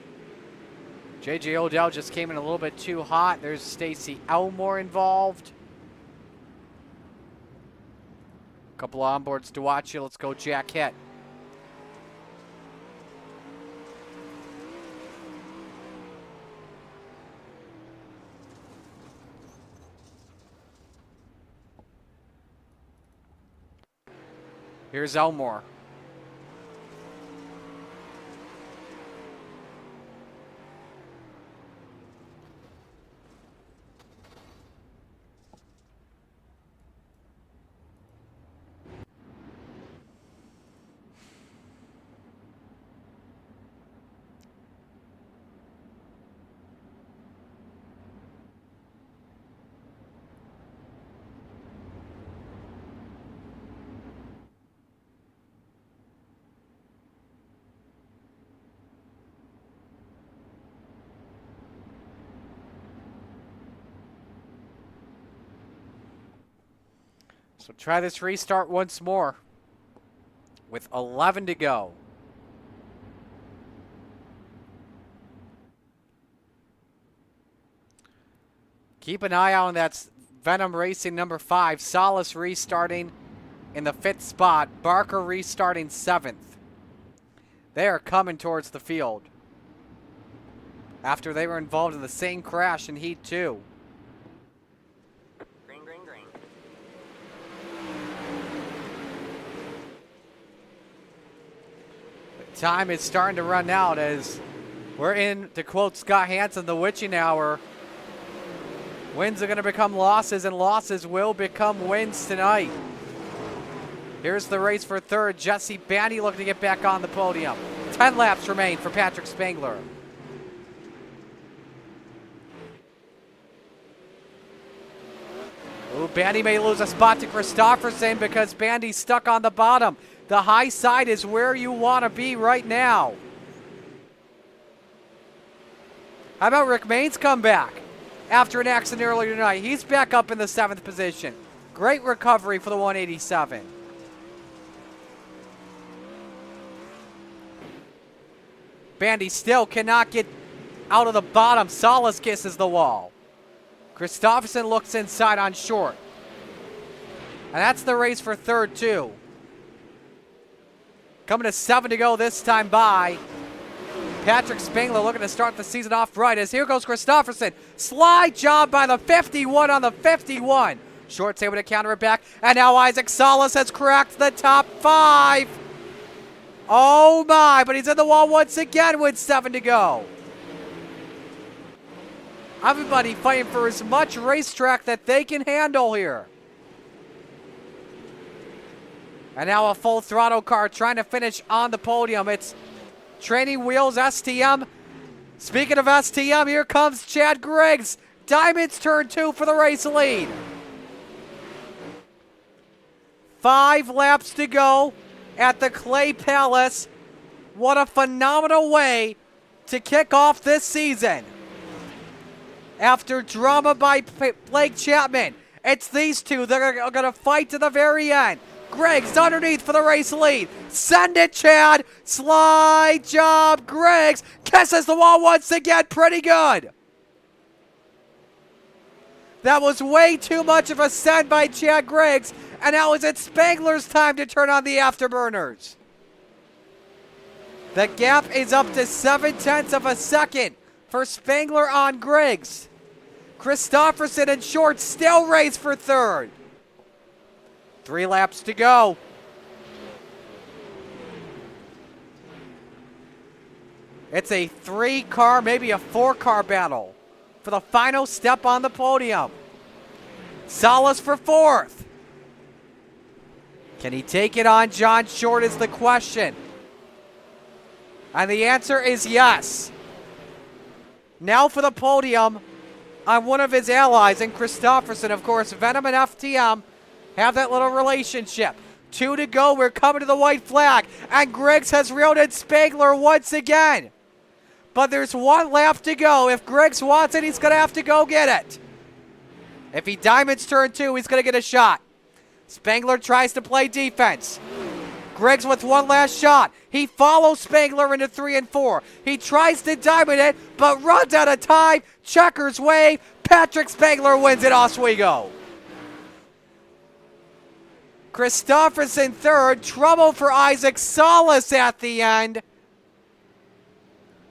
J.J. Odell just came in a little bit too hot. There's Stacy Elmore involved. Couple of onboards to watch here. Let's go Jack Hitt. Here's Elmore. So try this restart once more with 11 to go. Keep an eye on that Venom Racing number 5. Solace restarting in the 5th spot. Barker restarting 7th. They are coming towards the field after they were involved in the same crash in Heat 2. Time is starting to run out as we're in, to quote Scott Hansen, the witching hour. Wins are going to become losses, and losses will become wins tonight. Here's the race for 3rd. Jesse Bandy looking to get back on the podium. 10 laps remain for Patrick Spangler. Ooh, Bandy may lose a spot to Christofferson because Bandy's stuck on the bottom. The high side is where you want to be right now. How about Rick Main's comeback after an accident earlier tonight? He's back up in the 7th position. Great recovery for the 187. Bandy still cannot get out of the bottom. Salas kisses the wall. Christofferson looks inside on Short. And that's the race for 3rd too. Coming to 7 to go this time by Patrick Spangler, looking to start the season off right as here goes Christopherson. Slide job by the 51 on the 51. Short's able to counter it back, and now Isaac Salas has cracked the top 5. Oh my, but he's in the wall once again with 7 to go. Everybody fighting for as much racetrack that they can handle here. And now a full throttle car trying to finish on the podium. It's Training Wheels STM. Speaking of STM, here comes Chad Griggs. Diamonds turn 2 for the race lead. 5 laps to go at the Clay Palace. What a phenomenal way to kick off this season. After drama by Blake Chapman, it's these two that are going to fight to the very end. Griggs underneath for the race lead. Send it, Chad. Slide job. Griggs kisses the wall once again. Pretty good. That was way too much of a send by Chad Griggs. And now is it Spangler's time to turn on the afterburners. The gap is up to 0.7 of a second for Spangler on Griggs. Christopherson and Short still race for third. 3 laps to go. It's a 3-car, maybe a 4-car battle for the final step on the podium. Salas for 4th. Can he take it on John Short is the question. And the answer is yes. Now for the podium on one of his allies in Christopherson. Of course, Venom and FTM have that little relationship. 2 to go. We're coming to the white flag. And Griggs has reeled in Spangler once again. But there's 1 lap to go. If Griggs wants it, he's going to have to go get it. If he diamonds turn 2, he's going to get a shot. Spangler tries to play defense. Griggs with 1 last shot. He follows Spangler into 3 and 4. He tries to diamond it, but runs out of time. Checkers wave. Patrick Spangler wins at Oswego. Christopherson 3rd. Trouble for Isaac Salas at the end.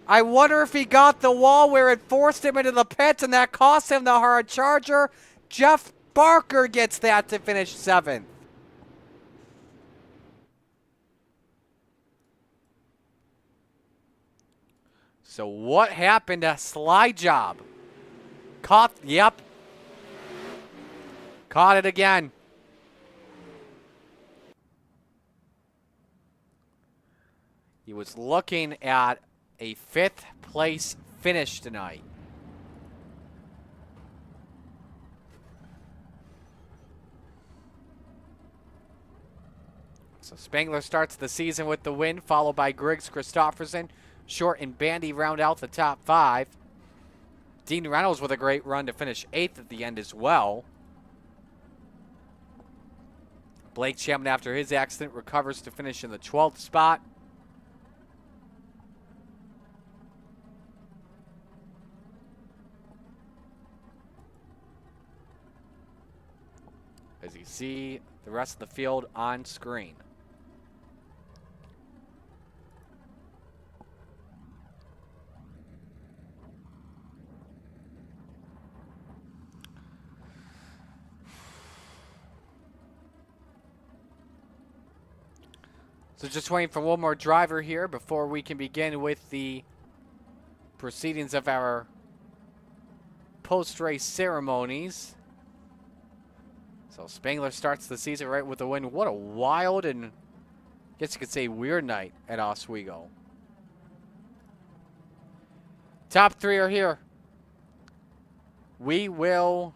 I wonder if he got the wall where it forced him into the pits and that cost him the hard charger. Jeff Barker gets that to finish 7th. So what happened to Slide Job? Caught, yep. Caught it again. He was looking at a 5th place finish tonight. So Spangler starts the season with the win, followed by Griggs Christopherson. Short and Bandy round out the top 5. Dean Reynolds with a great run to finish 8th at the end as well. Blake Chapman, after his accident, recovers to finish in the 12th spot. As you see the rest of the field on screen. So just waiting for one more driver here before we can begin with the proceedings of our post-race ceremonies. So Spangler starts the season right with a win. What a wild and, I guess you could say, weird night at Oswego. Top 3 are here. We will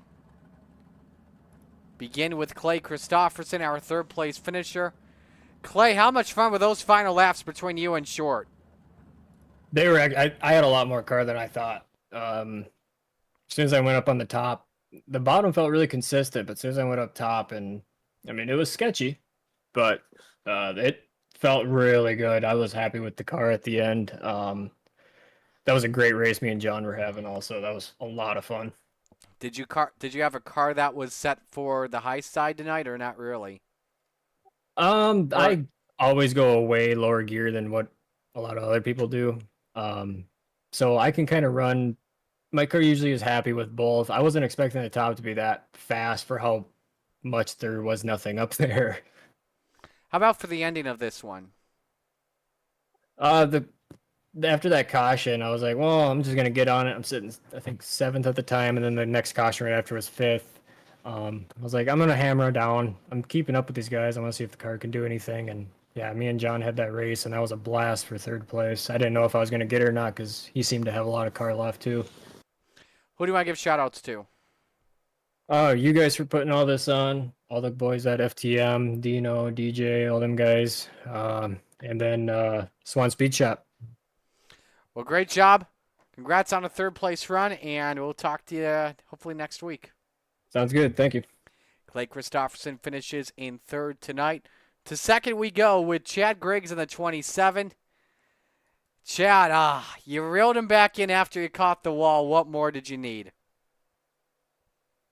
begin with Clay Christopherson, our 3rd place finisher. Clay, how much fun were those final laps between you and Short? They were. I had a lot more car than I thought. As soon as I went up on the top, the bottom felt really consistent, but as soon as I went up top, and I mean, it was sketchy, but it felt really good. I was happy with the car at the end. That was a great race me and John were having also. That was a lot of fun. Did you have a car that was set for the high side tonight or not really? I always go way lower gear than what a lot of other people do. So I can kind of run. My car usually is happy with both. I wasn't expecting the top to be that fast for how much there was nothing up there. How about for the ending of this one? The After that caution, I was like, well, I'm just gonna get on it. I'm sitting, I think, seventh at the time, and then the next caution right after was fifth. I was like, I'm gonna hammer down. I'm keeping up with these guys. I want to see if the car can do anything. And yeah, me and John had that race, and that was a blast for third place. I didn't know if I was gonna get it or not because he seemed to have a lot of car left too. Who do I give shout outs to? Oh, you guys for putting all this on. All the boys at FTM, Dino, DJ, all them guys. And then Swan Speed Shop. Well, great job. Congrats on a third place run, and we'll talk to you hopefully next week. Sounds good. Thank you. Clay Christopherson finishes in third tonight. To second we go with Chad Griggs in the 27. Chad, you reeled him back in after you caught the wall. What more did you need?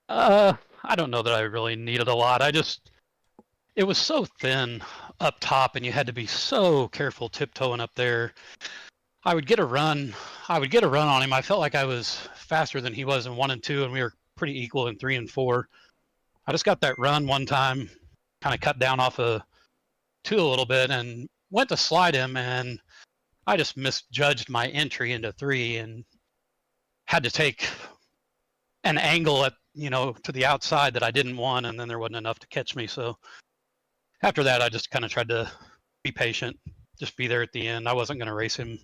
I don't know that I really needed a lot. It was so thin up top, and you had to be so careful tiptoeing up there. I would get a run on him. I felt like I was faster than he was in 1 and 2, and we were pretty equal in 3 and 4. I just got that run one time, kind of cut down off of 2 a little bit, and went to slide him, and I just misjudged my entry into 3 and had to take an angle to the outside that I didn't want, and then there wasn't enough to catch me. So after that, I just kind of tried to be patient, just be there at the end. I wasn't going to race him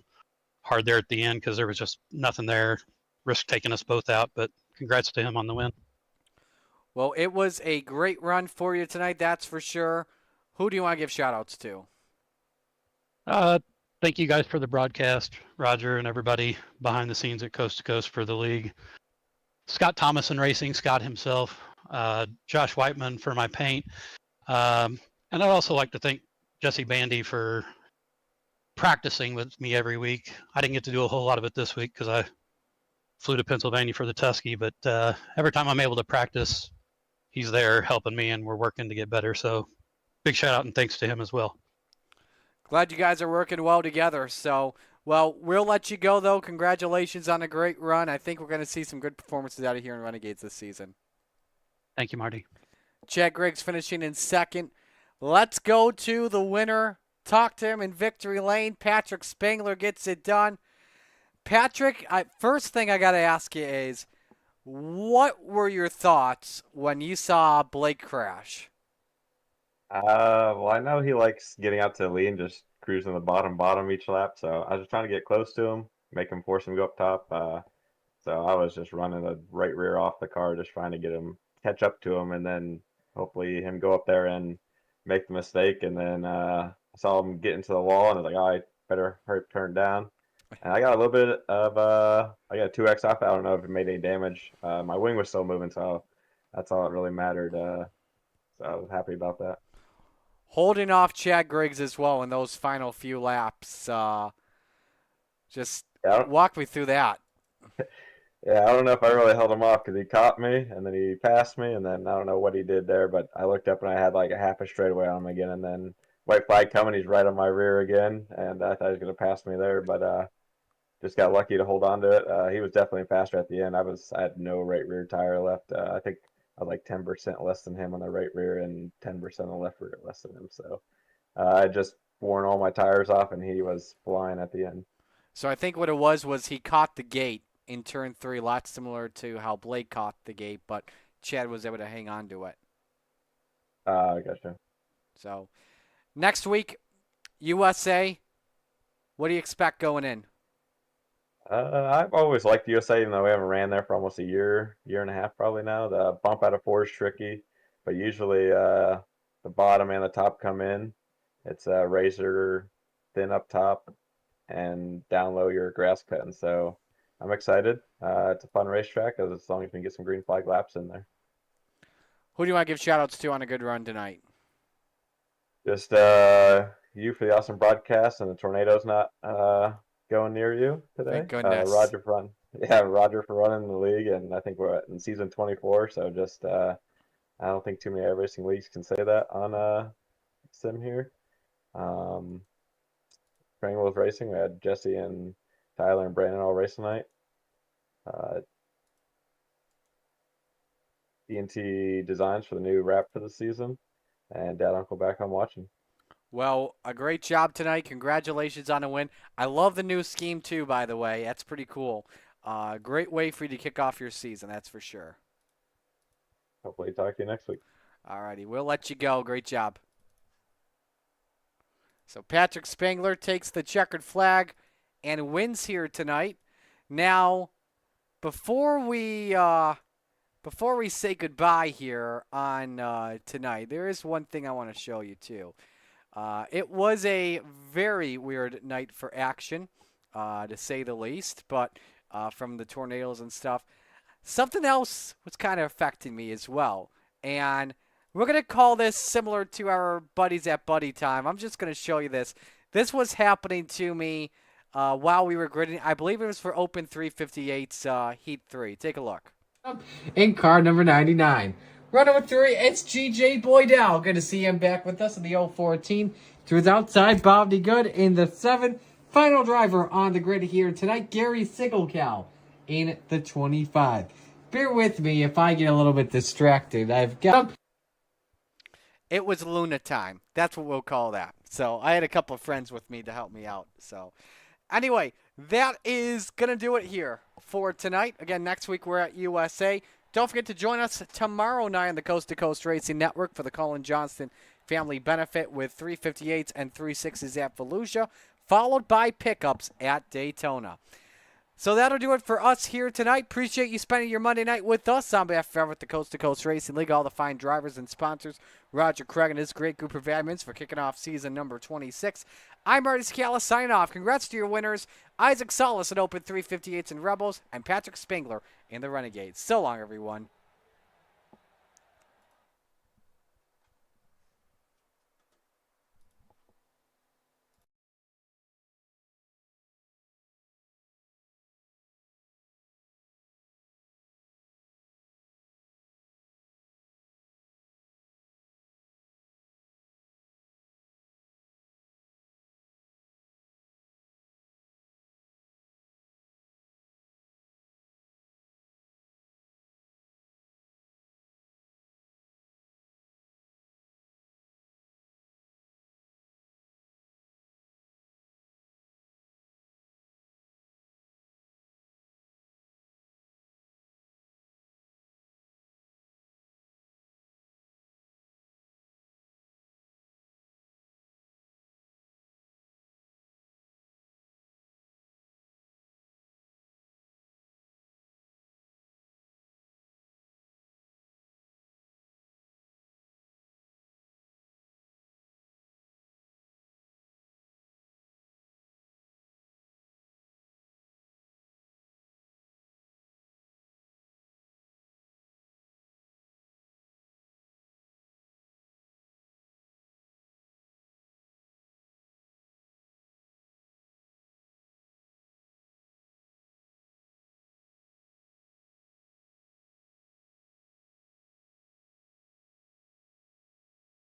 hard there at the end because there was just nothing there. Risk taking us both out, but congrats to him on the win. Well, it was a great run for you tonight, that's for sure. Who do you want to give shout-outs to? Thank you guys for the broadcast, Roger and everybody behind the scenes at Coast to Coast for the league. Scott Thomason Racing, Scott himself, Josh Whiteman for my paint. And I'd also like to thank Jesse Bandy for practicing with me every week. I didn't get to do a whole lot of it this week because I flew to Pennsylvania for the Tusky, but every time I'm able to practice, he's there helping me, and we're working to get better. So big shout out and thanks to him as well. Glad you guys are working well together. So, well, we'll let you go, though. Congratulations on a great run. I think we're going to see some good performances out of here in Renegades this season. Thank you, Marty. Chad Griggs finishing in second. Let's go to the winner. Talk to him in victory lane. Patrick Spangler gets it done. Patrick, first thing I got to ask you is, what were your thoughts when you saw Blake crash? Well, I know he likes getting out to the lead and just cruising the bottom each lap. So I was just trying to get close to him, make him force him to go up top. So I was just running the right rear off the car, just trying to get him catch up to him, and then hopefully him go up there and make the mistake. And then I saw him get into the wall, and I was like, oh, I better hurry turn down. And I got a little bit of I got a 2X off. I don't know if it made any damage. My wing was still moving, so that's all that really mattered. So I was happy about that. Holding off Chad Griggs as well in those final few laps. Just walk me through that. Yeah, I don't know if I really held him off because he caught me, and then he passed me, and then I don't know what he did there, but I looked up and I had like a half a straightaway on him again, and then white flag coming, he's right on my rear again, and I thought he was going to pass me there, but just got lucky to hold on to it. He was definitely faster at the end. I had no right rear tire left. I think I was like 10% less than him on the right rear and 10% on the left rear less than him. So I just worn all my tires off, and he was flying at the end. So I think what it was he caught the gate in turn 3, a lot similar to how Blake caught the gate, but Chad was able to hang on to it. Gotcha. So next week, USA, what do you expect going in? I've always liked the USA, even though we haven't ran there for almost a year and a half probably now. The bump out of 4 is tricky, but usually the bottom and the top come in. It's razor thin up top, and down low you're grass cutting. So I'm excited. It's a fun racetrack as long as we can get some green flag laps in there. Who do you want to give shout-outs to on a good run tonight? Just you for the awesome broadcast, and the tornado's not going near you today. Thank goodness. Roger for running the league, and I think we're in season 24. So just I don't think too many racing leagues can say that on sim here. Training Wheels Racing, we had Jesse and Tyler and Brandon all race tonight. ENT Designs for the new wrap for the season, and Dad Uncle back home watching. Well, a great job tonight. Congratulations on the win. I love the new scheme, too, by the way. That's pretty cool. Great way for you to kick off your season, that's for sure. Hopefully talk to you next week. All righty. We'll let you go. Great job. So Patrick Spangler takes the checkered flag and wins here tonight. Now, before we say goodbye here on tonight, there is one thing I want to show you, too. It was a very weird night for action, to say the least, but from the tornadoes and stuff. Something else was kind of affecting me as well, and we're going to call this similar to our buddies at Buddy Time. I'm just going to show you this. This was happening to me while we were gridding. I believe it was for Open 358's Heat 3. Take a look. In car number 99. Run number 3, it's GJ Boydell. Good to see him back with us in the 014. To his outside, Bob D. Good in the 7. Final driver on the grid here tonight, Gary Sigelcow in the 25. Bear with me if I get a little bit distracted. I've got... It was Luna time. That's what we'll call that. So I had a couple of friends with me to help me out. So anyway, that is going to do it here for tonight. Again, next week we're at USA. Don't forget to join us tomorrow night on the Coast to Coast Racing Network for the Colin Johnston Family Benefit with 358s and 36s at Volusia, followed by pickups at Daytona. So that'll do it for us here tonight. Appreciate you spending your Monday night with us on behalf of everyone at the Coast to Coast Racing League, all the fine drivers and sponsors, Roger Craig and his great group of admins for kicking off season number 26. I'm Marty Scala signing off. Congrats to your winners, Isaac Solis at Open 358s and Rebels, and Patrick Spangler in the Renegades. So long, everyone.